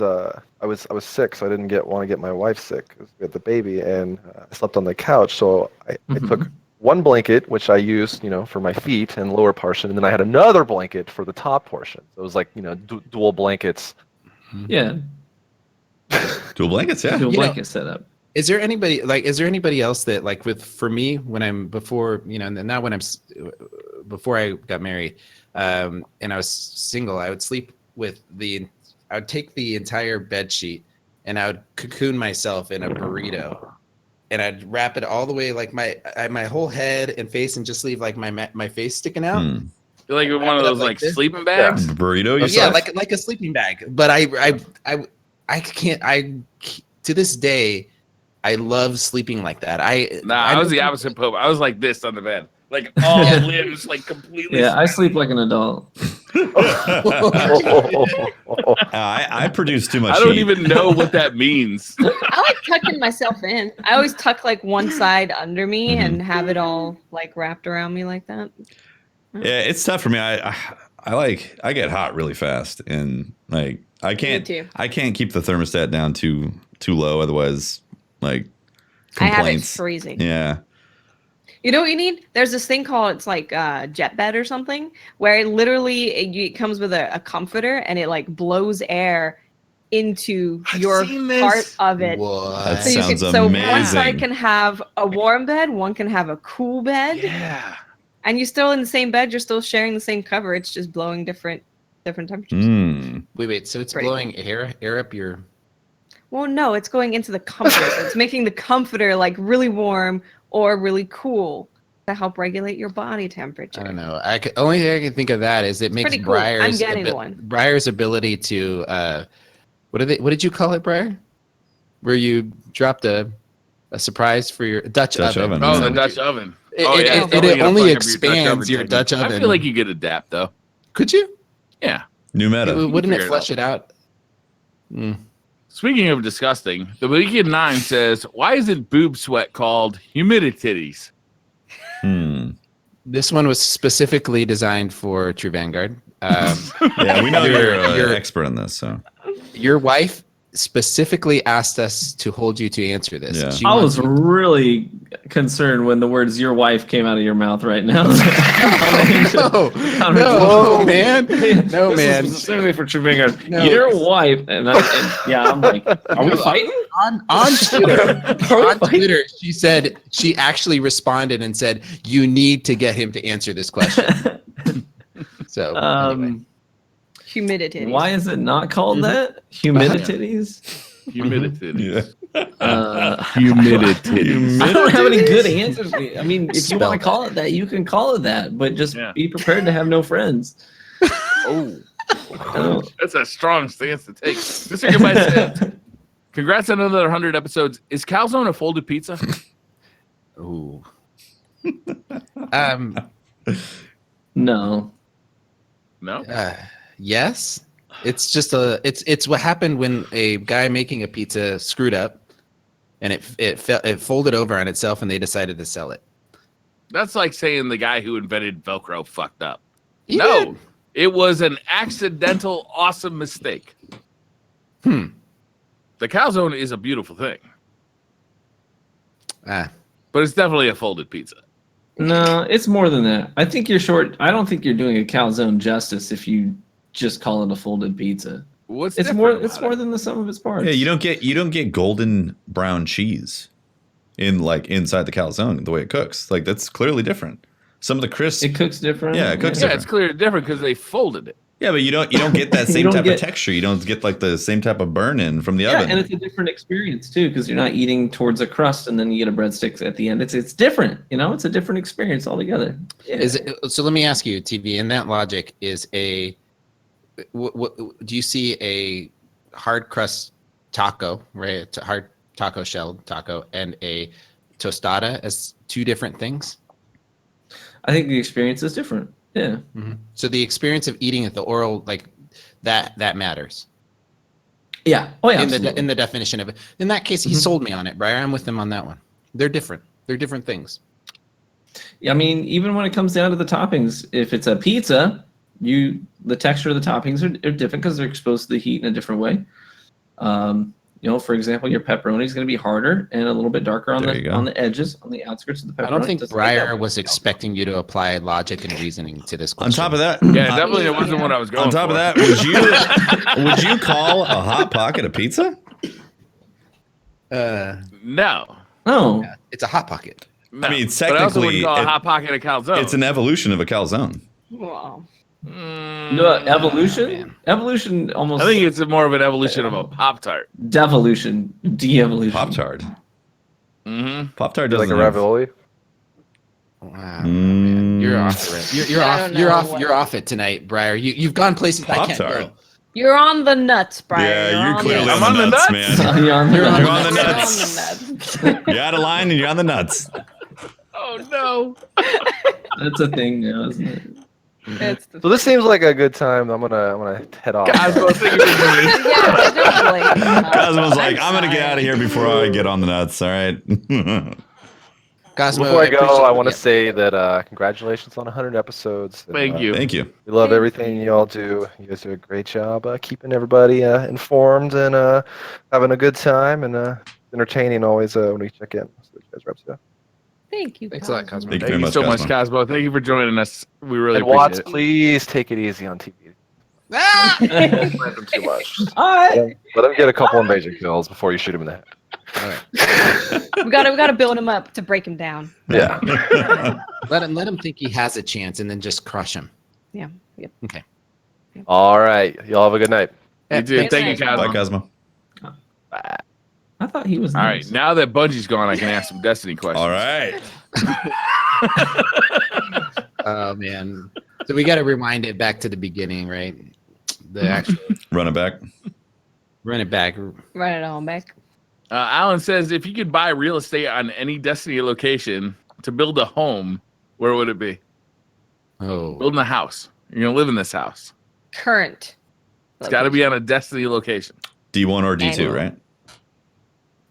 sick, so I didn't want to get my wife sick because we had the baby, and I slept on the couch. So I took one blanket, which I used, for my feet and lower portion, and then I had another blanket for the top portion. So it was like, dual blankets. Yeah. dual blankets. Yeah. Dual blanket setup. Is there anybody else that for me before I got married, and I was single, I would sleep I would take the entire bed sheet and I would cocoon myself in a burrito, and I'd wrap it all the way my whole head and face, and just leave my face sticking out. You're like one of those sleeping bags. Burrito. Yeah, like a sleeping bag. But I can't. To this day, I love sleeping like that. I was the opposite, Pope. I was like this on the bed, like all limbs, completely. Yeah, I sleep like an adult. I produce too much. I don't even know what that means. I like tucking myself in. I always tuck one side under me and have it all wrapped around me like that. Yeah, it's tough for me. I get hot really fast, and I can't keep the thermostat down too low, otherwise complaints. I have it freezing. Yeah. You know what you need? There's this thing called jet bed or something, where it comes with a comforter, and it blows air into your part of it. What? That sounds amazing. So one side can have a warm bed, one can have a cool bed. Yeah. And you're still in the same bed, you're still sharing the same cover, it's just blowing different temperatures. Wait, so it's blowing air up your... Well, no, it's going into the comforter. It's making the comforter really warm or really cool to help regulate your body temperature. I don't know. Only thing I can think of that is it makes cool. I'm getting one. Briar's ability to what did you call it, Briar? Where you dropped a surprise for your Dutch oven. Oh, the Dutch oven. It only expands your Dutch oven. I feel like you could adapt though. Could you? Yeah. New meta. Wouldn't it flush it out? Speaking of disgusting, the Weekend 9 says, why isn't boob sweat called humidititties? This one was specifically designed for True Vanguard. Yeah, we know you're an expert in this. So your wife specifically asked us to hold you to answer this. Yeah. She I wants was you- really concerned when the words "your wife" came out of your mouth right now. no, man. No, This man. is specifically for True Vanguard. No. Your wife, and I'm like, are we fighting? On Twitter, Are we on fighting? Twitter, she said she actually responded and said, "You need to get him to answer this question." So anyway. Humidity. Why is it not called that? Humidities? Humidity. Yeah. Humidity. I don't have any good answers. I mean, if you Spell want to call it that, you can call it that, but just Yeah. be prepared to have no friends. Oh, I don't- that's a strong stance to take. Mr. Goodbye said, congrats on another 100 episodes. Is calzone a folded pizza? Ooh. No. No. Yes. It's just it's what happened when a guy making a pizza screwed up, and it folded over on itself, and they decided to sell it. That's like saying the guy who invented Velcro fucked up. He No, did. it was an accidental, awesome mistake. The calzone is a beautiful thing, Ah. but it's definitely a folded pizza. No, it's more than that. I think you're short. I don't think you're doing a calzone justice if you just call it a folded pizza. What's It's different more. about It's more it? than the sum of its parts. Yeah, you don't get golden brown cheese in like inside the calzone the way it cooks. Like that's clearly different. Some of the crisp. It cooks different. Yeah, it cooks Yeah, it's clearly different because they folded it. Yeah, but you don't get that You same don't type get- of texture. You don't get like the same type of burn in from the Yeah, oven. and it's a different experience too because you're not eating towards a crust and then you get a breadstick at the end. It's different. You know, it's a different experience altogether. Yeah. Is it, so let me ask you, TV, in that logic, is what do you see a hard crust taco, right? A hard taco shell taco and a tostada as two different things? I think the experience is different. Yeah. So the experience of eating it, the oral, like that matters Yeah. Oh yeah. in absolutely. the definition of it. In that case, he sold me on it, Brian. I'm with him on that one. They're different. They're different things. I mean, even when it comes down to the toppings, if it's a pizza, the texture of the toppings are different because they're exposed to the heat in a different way. You know, for example, your pepperoni is going to be harder and a little bit darker on There you go. the edges, on the outskirts of the pepperoni. I don't think Doesn't make Breyer that- was expecting you to apply logic and reasoning to this On question. top of that, Yeah, definitely it wasn't what I was going on top for. of that, would you call a hot pocket a pizza? No. No. It's a hot pocket. No. I mean, but I also wouldn't technically, call a hot pocket a calzone. It's an evolution of a calzone. Wow. No, evolution? man. Evolution almost. I think it's more of an evolution of a Pop Tart. devolution. De-evolution. Pop Tart. Mm-hmm. Pop Tart Like doesn't a have- ravioli. Wow, man. You're off the rails. You're I off. don't You're know off. what- You're off it tonight, Breyer. You've gone places I can't Pop-Tart. go. You're on the nuts, Brian. Yeah, you're on clearly the I'm on the on the nuts, nuts. man. You're on the You're on You're the on the You're nuts. on the nuts. You're out of line and you're on the nuts. Oh no. That's a thing now, isn't it? It's the So this seems like a good time. I'm gonna head off. I was going to think of it. yeah, definitely. Cosmo's like, I'm gonna get out of here before I get on the nuts. All right. Cosmo, Before I go, appreciate- I want to yeah. say that congratulations on 100 episodes. And, Thank you. Thank you. We love everything you all do. You guys do a great job keeping everybody informed and having a good time and entertaining always when we check in. So you guys are up to. Thank you. Thanks a lot, Cosmo. Thank you Thank very you much, so much, Cosmo. Cosmo. Thank you for joining us. We really And Watts, appreciate it. please take it easy on TV. Ah! Don't let them too much. All right. Let him get a couple invasion kills before you shoot him in the head. All right. we gotta build him up to break him down. Yeah. Let him think he has a chance, and then just crush him. Yeah. Yep. Okay. All right. Y'all have a good night. You too. Thank you, Bye, Bye, Cosmo. Cosmo. I thought he was All nice. right, now that Bungie's gone, I can ask some Destiny questions. All right. Oh man. So we got to rewind it back to the beginning, right? The actual Run it back. run it back. Run it on back. Alan says, if you could buy real estate on any Destiny location to build a home, where would it be? Oh, Building a house. You're going to live in this house. Current. It's got to be on a Destiny location. D1 or D2, Angle. right?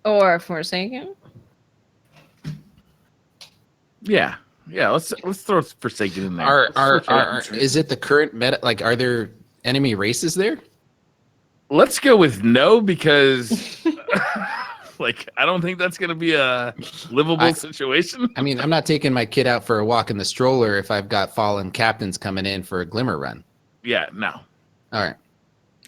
Or Forsaken. Yeah. Yeah, let's throw Forsaken in there. are is it the current meta? Like, are there enemy races there? Let's go with no, because like I don't think that's gonna be a livable situation. I mean, I'm not taking my kid out for a walk in the stroller if I've got fallen captains coming in for a glimmer run. Yeah, no. All right.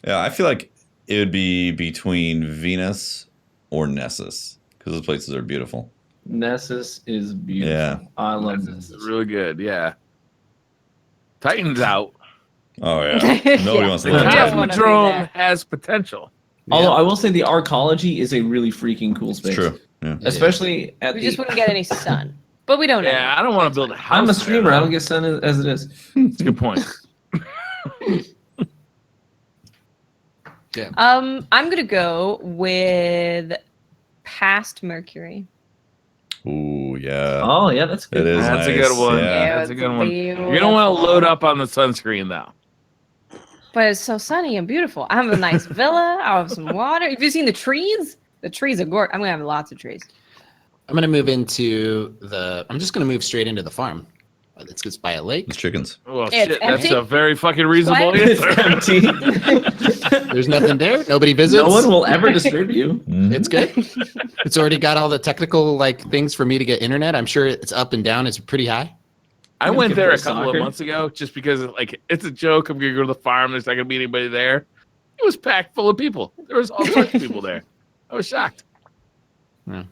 Yeah, I feel like it would be between Venus or Nessus because those places are beautiful. Nessus is beautiful. Yeah. I love That's Nessus. really good. Yeah. Titan's out. Oh yeah, nobody Yeah. wants to The live in I don't Titan. wanna be Cosmodrome there. has potential. Although I will say the arcology is a really freaking cool It's space. true. Yeah. Especially at We the. just wouldn't get any sun, but we don't. Yeah, I don't want to build a house. I'm a there, streamer. I though. don't get sun as it is. That's a good point. I'm gonna go with past Mercury. Ooh yeah. Oh yeah, that's good. It is That's a nice, good one. yeah. That's a good one. You're gonna want to load up on the sunscreen though. But it's so sunny and beautiful. I have a nice villa. I have some water. Have you seen the trees? The trees are gorgeous. I'm gonna have lots of trees. I'm gonna move into the. I'm just gonna move straight into the farm. It's just by a lake. It's chickens. Well, It's shit, that's empty. a very fucking reasonable What? It's answer. empty. There's nothing there. Nobody visits. No one will ever disturb you. It's good. It's already got all the technical like things for me to get internet. I'm sure it's up and down. It's pretty high. I You went can there play a couple soccer. of months ago just because like it's a joke. I'm gonna go to the farm. There's not gonna be anybody there. It was packed full of people. There was all sorts of people there. I was shocked. Yeah.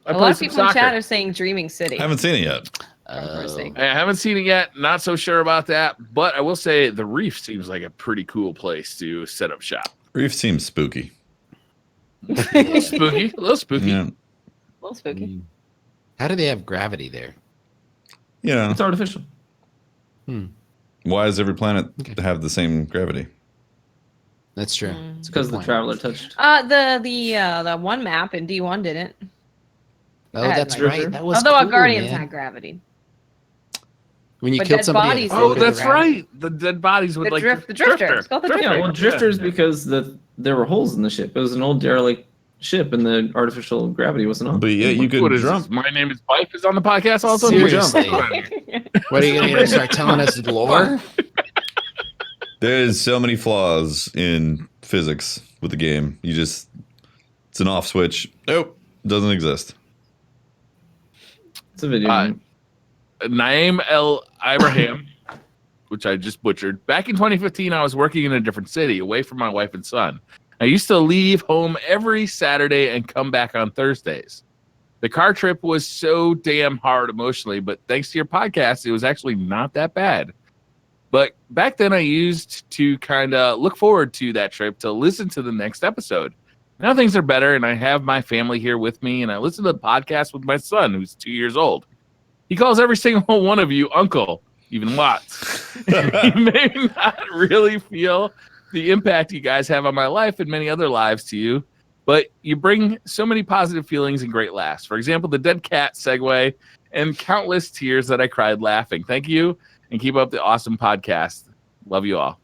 I A lot played of some people in chat soccer. are saying Dreaming City. I haven't seen it yet. Interesting. I haven't seen it yet. Not so sure about that. But I will say the reef seems like a pretty cool place to set up shop. Reef seems spooky. Spooky, a little spooky. Yeah. A little spooky. How do they have gravity there? You know, It's artificial. why does every planet Okay. have the same gravity? That's true. Mm. It's a good because the point. traveler touched. The one map in D1 didn't. Oh, I had that's no right. idea. That was Although cool, our Guardians man. had gravity. When you But killed dead somebody, bodies it Oh, floated that's around. right. The dead bodies with The like drift- the drifter. It's called the Yeah, well, Drifter. drifters because there were holes in the ship. It was an old derelict ship, and the artificial gravity wasn't on. But yeah, you could What is jump. this? My name is Bife is on the podcast also. Seriously. Jump. What are you going to start telling us lore? There's so many flaws in physics with the game. It's an off switch. Nope, doesn't exist. It's a video game. Naeem El Ibrahim, which I just butchered. Back in 2015, I was working in a different city, away from my wife and son. I used to leave home every Saturday and come back on Thursdays. The car trip was so damn hard emotionally, but thanks to your podcast, it was actually not that bad. But back then, I used to kind of look forward to that trip to listen to the next episode. Now things are better, and I have my family here with me, and I listen to the podcast with my son, who's 2 years old. He calls every single one of you uncle, even Watts. He may not really feel the impact you guys have on my life and many other lives to you, but you bring so many positive feelings and great laughs. For example, the dead cat segue and countless tears that I cried laughing. Thank you, and keep up the awesome podcast. Love you all.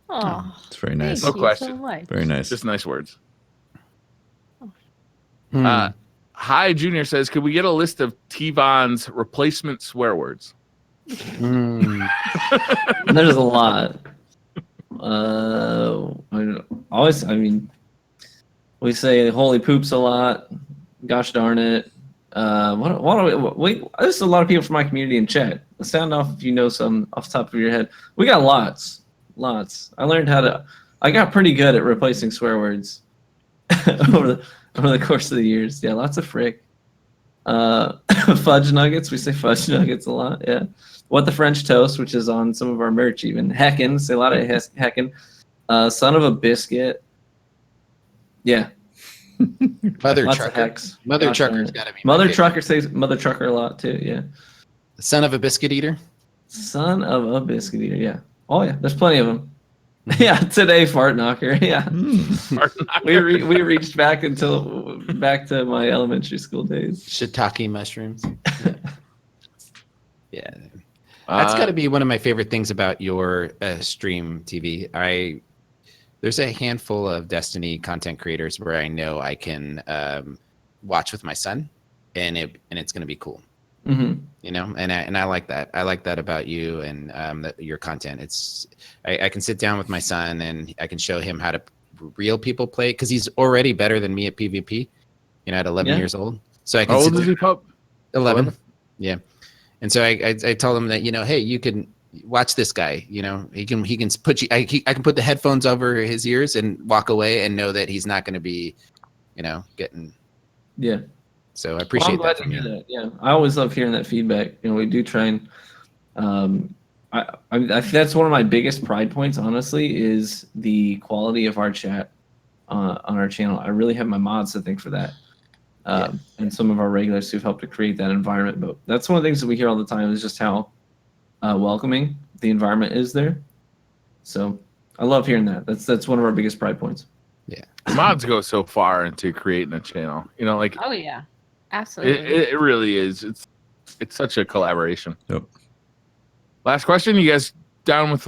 Oh, It's very nice. No question. So much. Very nice. Just nice words. Hmm. Hi, Junior says, could we get a list of T-Von's replacement swear words? Hmm. There's a lot. I mean, we say "holy poops" a lot. Gosh darn it. There's a lot of people from my community in chat. Sound off if you know some off the top of your head. We got lots. I got pretty good at replacing swear words over the course of the years. Yeah, lots of frick. Fudge nuggets. We say fudge nuggets a lot. Yeah. What the French toast, which is on some of our merch even. Heckin. Say a lot of heckin. Son of a biscuit. Yeah. Mother Lots of trucker. hex. Mother Gosh darn trucker's it. got to be. my Mother favorite. trucker says mother trucker a lot too. Yeah. Son of a biscuit eater. Son of a biscuit eater. Yeah. Oh yeah. There's plenty of them. Yeah. Today, fart knocker. Yeah. We reached back to my elementary school days. Shiitake mushrooms. Yeah. That's got to be one of my favorite things about your stream, TV. There's a handful of Destiny content creators where I know I can watch with my son, and it's going to be cool. Mm-hmm. You know, and I like that. I like that about you and your content. I can sit down with my son and I can show him how to real people play, because he's already better than me at PvP. At 11 years old, so I can. How old is he, pup? 11. Yeah, and so I told him that hey, you can watch this guy. He can put you. I can put the headphones over his ears and walk away and know that he's not going to be, getting. Yeah. So I appreciate that from you. That. Yeah, I always love hearing that feedback. We do try and. I think that's one of my biggest pride points, honestly, is the quality of our chat on our channel. I really have my mods to thank for that. And some of our regulars who've helped to create that environment. But that's one of the things that we hear all the time is just how welcoming the environment is there. So I love hearing that. That's one of our biggest pride points. Yeah, mods go so far into creating a channel. Oh yeah, absolutely. It really is. It's such a collaboration. Yep. Last question. You guys down with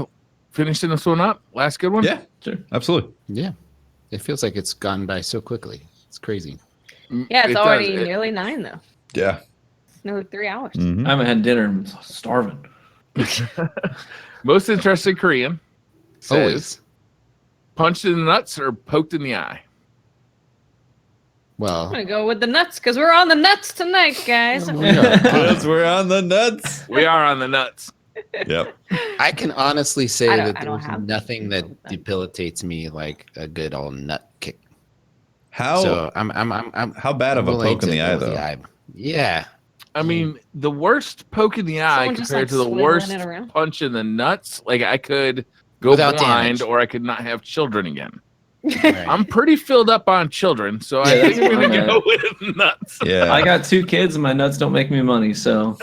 finishing this one up? Last good one? Yeah, sure. Absolutely. Yeah. It feels like it's gone by so quickly. It's crazy. Yeah, it's already nearly 9 though. Yeah. It's nearly 3 hours. Mm-hmm. I haven't had dinner. I'm starving. Most interesting Korean says, Always. Punched in the nuts or poked in the eye? Well, I'm gonna go with the nuts because we're on the nuts tonight, guys. Because we're on the nuts. We are on the nuts. Yep. I can honestly say that I don't there's have nothing that that. debilitates me like a good old nut kick. How So I'm how bad of a willing poke in to the go eye with though? Yeah. I mean, the worst poke in the eye Someone just, compared like, to the swiveling worst it around. punch in the nuts. Like I could go Without blind, damage. or I could not have children again. Right. I'm pretty filled up on children, so I Yeah, think I'm gonna that's go with nuts. Yeah. I got 2 kids and my nuts don't make me money, so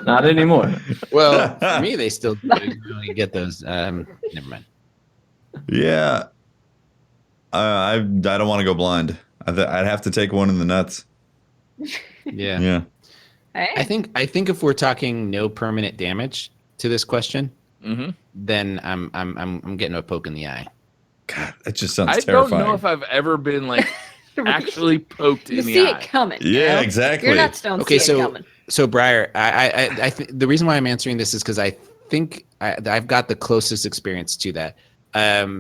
not anymore. Well, for me, they still do. You get those. Never mind. Yeah. I don't want to go blind. I'd have to take one in the nuts. Yeah. Yeah. Hey. I think if we're talking no permanent damage to this question, Mm-hmm. then I'm getting a poke in the eye. God, that just sounds I terrifying. don't know if I've ever been like actually poked You in the see eye. it coming. Yeah, exactly. Your nuts don't Okay, see it so coming. Briar, I the reason why I'm answering this is because I think I've got the closest experience to that.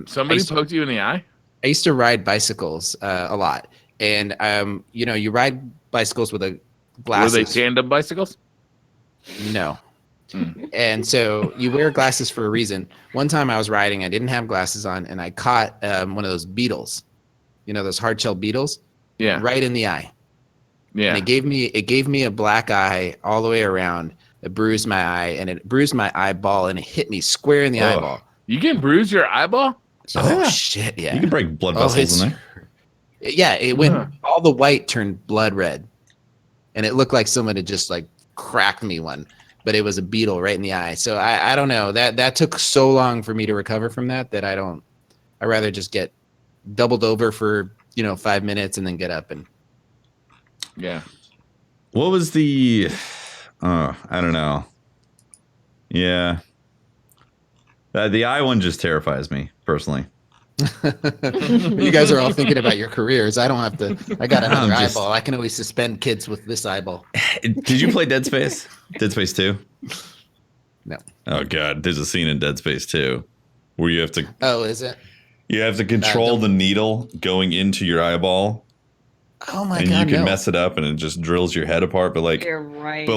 Somebody poked you in the eye? I used to ride bicycles a lot, and you ride bicycles with a glasses. Were they tandem bicycles? No. And so you wear glasses for a reason. One time I was riding, I didn't have glasses on, and I caught one of those beetles, those hard shell beetles, Yeah. right in the eye. Yeah. And it gave me a black eye all the way around. It bruised my eye, and it bruised my eyeball, and it hit me square in the Oh. eyeball. You can bruise your eyeball? Oh Yeah. shit! Yeah, You can break blood vessels in there. Yeah, it went all the white turned blood red, and it looked like someone had just like cracked me one, but it was a beetle right in the eye. So I don't know, that took so long for me to recover from that I'd rather just get doubled over for 5 minutes and then get up and. Yeah. What was the I don't know. Yeah. The eye one just terrifies me personally. You guys are all thinking about your careers. I don't have to. I got another I'm just- eyeball. I can always suspend kids with this eyeball. Did you play Dead Space? Dead Space 2? No. Oh god, there's a scene in Dead Space 2 where you have to Oh, is it? control don't- the needle going into your eyeball, Oh my and god! you can no. mess it up and it just drills your head apart. But like, You're right.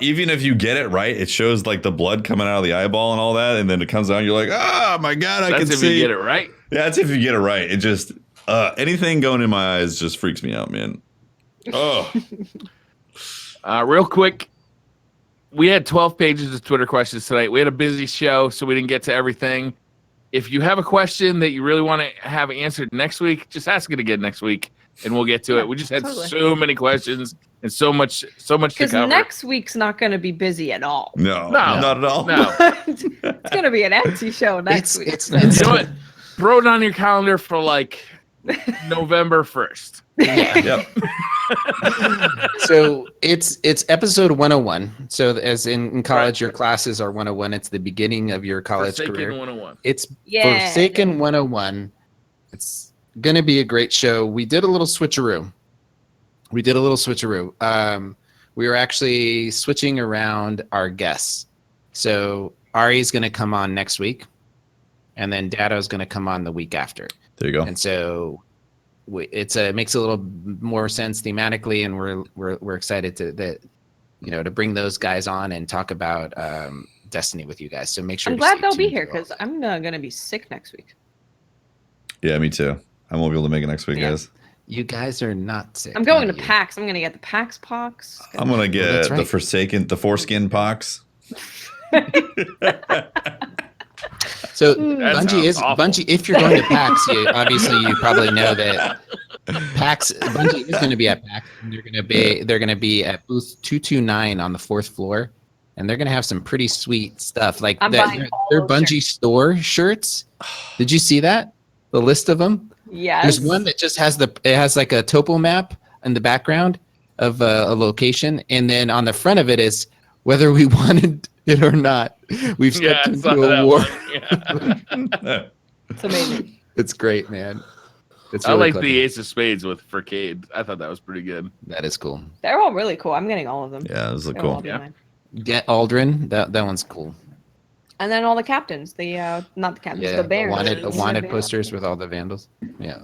even if you get it right, it shows like the blood coming out of the eyeball and all that, and then it comes out. And you're like, oh my god, I That's can if see. you get it right. Yeah, that's if you get it right. It just anything going in my eyes just freaks me out, man. Oh, Real quick, we had 12 pages of Twitter questions tonight. We had a busy show, so we didn't get to everything. If you have a question that you really want to have answered next week, just ask it again next week, and we'll get to it. We just had totally. so many questions and so much to Because cover. next week's not going to be busy at all. no, No. not at all. No. It's going to be an empty show next week. It's You know what? Throw it on your calendar for like November 1st. Yep. So it's episode 101. So as in college, your classes are 101. It's the beginning of your college Forsaken career. 101. It's Yeah. Forsaken 101. It's gonna be a great show. We did a little switcheroo. We were actually switching around our guests. So Ari's gonna come on next week, and then Dado is going to come on the week after. There you go. And so it makes a little more sense thematically, and we're excited to bring those guys on and talk about Destiny with you guys. So make sure. I'm glad they'll be here because I'm going to be sick next week. Yeah, me too. I won't be able to make it next week, guys. You guys are not sick. I'm going to PAX. I'm going to get the PAX pox. I'm going to get the foreskin pox. So Bungie. If you're going to PAX, you probably know that Bungie is going to be at PAX. And they're going to be at booth 229 on the 4th floor, and they're going to have some pretty sweet stuff like their Bungie store shirts. Did you see that? The list of them? Yes. There's one that just has like a topo map in the background of a location, and then on the front of it is whether we wanted it or not. We've stepped into a war. It's amazing. It's great, man. I like the Ace of Spades with Furcade. I thought that was pretty good. That is cool. They're all really cool. I'm getting all of them. Yeah, those look cool. Get Aldrin. That one's cool. And then all the captains. Not the captains. The bears. Wanted posters with all the vandals. Yeah.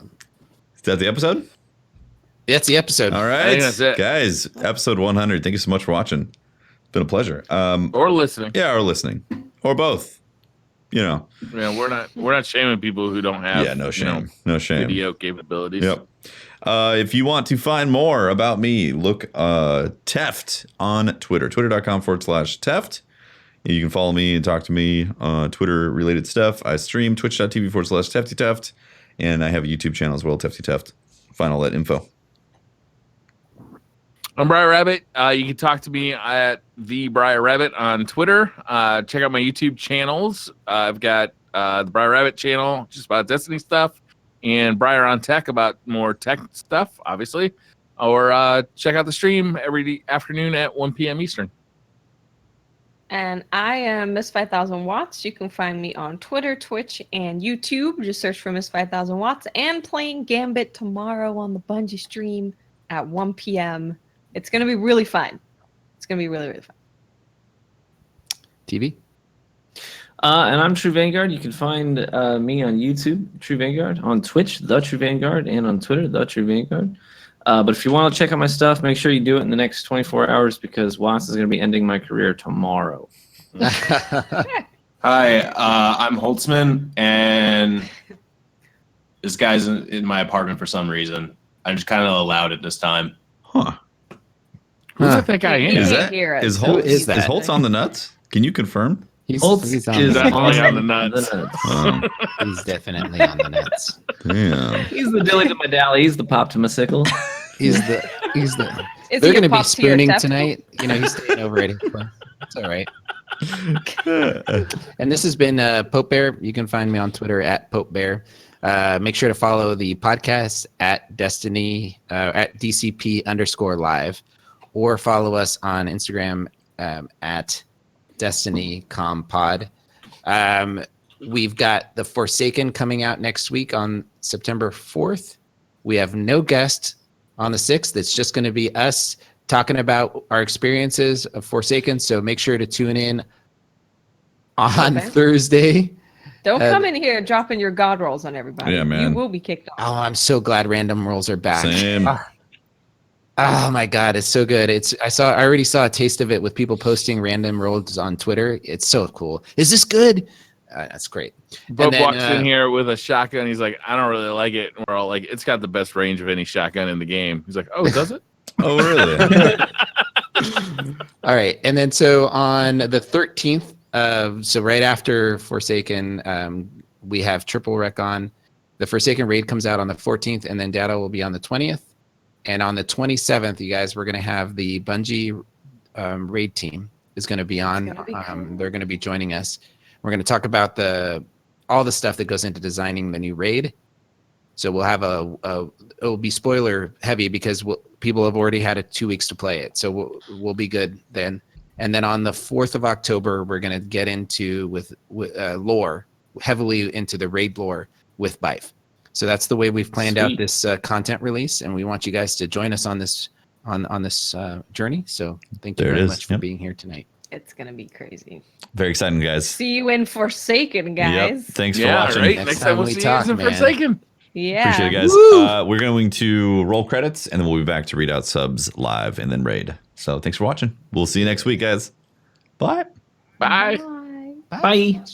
Is that the episode? That's the episode. All right, I think that's it. Guys. Episode 100. Thank you so much for watching. It's been a pleasure. Or listening. Yeah, or listening, or both. Yeah, we're not shaming people who don't have. No shame. No shame. Video capabilities. Yep. If you want to find more about me, look Teft on Twitter. Twitter.com/Teft. You can follow me and talk to me on Twitter related stuff. I stream twitch.tv/TeftyTeft, and I have a YouTube channel as well, Tefty Teft. Find all that info. I'm Briar Rabbit. You can talk to me at the Briar Rabbit on Twitter. Check out my YouTube channels. I've got the Briar Rabbit channel, just about Destiny stuff, and Briar on Tech about more tech stuff, obviously. Or check out the stream every afternoon at 1 p.m. Eastern. And I am Miss 5000 Watts. You can find me on Twitter, Twitch, and YouTube. Just search for Miss 5000 Watts. And playing Gambit tomorrow on the Bungie stream at 1 p.m. It's going to be really fun. It's going to be really, really fun. TV? And I'm True Vanguard. You can find me on YouTube, True Vanguard, on Twitch, The True Vanguard, and on Twitter, The True Vanguard. But if you want to check out my stuff, make sure you do it in the next 24 hours because Watts is going to be ending my career tomorrow. Hi, I'm Holtzman, and this guy's in my apartment for some reason. I just kind of allowed it this time. Huh. Who's that guy in? Is Holtz on the nuts? Can you confirm? He's definitely on the nuts. He's definitely on the nuts. Damn. He's the dilly to my dally. He's the pop to my sickle. He's the. They're going to be spooning tonight. He's staying over at his place. It's all right. And this has been Pope Bear. You can find me on Twitter at Pope Bear. Make sure to follow the podcast at Destiny at DCP_live, or follow us on Instagram at DestinyCompod. We've got The Forsaken coming out next week on September 4th. We have no guest on the 6th. It's just going to be us talking about our experiences of Forsaken. So make sure to tune in on Thursday. Don't come in here dropping your god rolls on everybody. Yeah, man. You will be kicked off. Oh, I'm so glad random rolls are back. Same. Oh my God, it's so good. I already saw a taste of it with people posting random rolls on Twitter. It's so cool. Is this good? That's great. Bob walks in here with a shotgun. He's like, I don't really like it. And we're all like, it's got the best range of any shotgun in the game. He's like, oh, does it? Oh, really? All right. And then so on the 13th, so right after Forsaken, we have Triple Rec on. The Forsaken raid comes out on the 14th, and then Data will be on the 20th. And on the 27th, you guys, we're going to have the Bungie raid team is going to be on. They're going to be joining us. We're going to talk about all the stuff that goes into designing the new raid. So we'll have it'll be spoiler heavy because people have already had 2 weeks to play it. So we'll be good then. And then on the 4th of October, we're going to get into with lore, heavily into the raid lore with Bife. So that's the way we've planned out this content release, and we want you guys to join us on this on this journey. So thank you very much for being here tonight. It's gonna be crazy. Very exciting, guys. See you in Forsaken, guys. Yep. Thanks for watching. Right? Next time we'll see you in Forsaken. Yeah. Appreciate it, guys. We're going to roll credits, and then we'll be back to read out subs live and then raid. So thanks for watching. We'll see you next week, guys. Bye. Bye. Bye.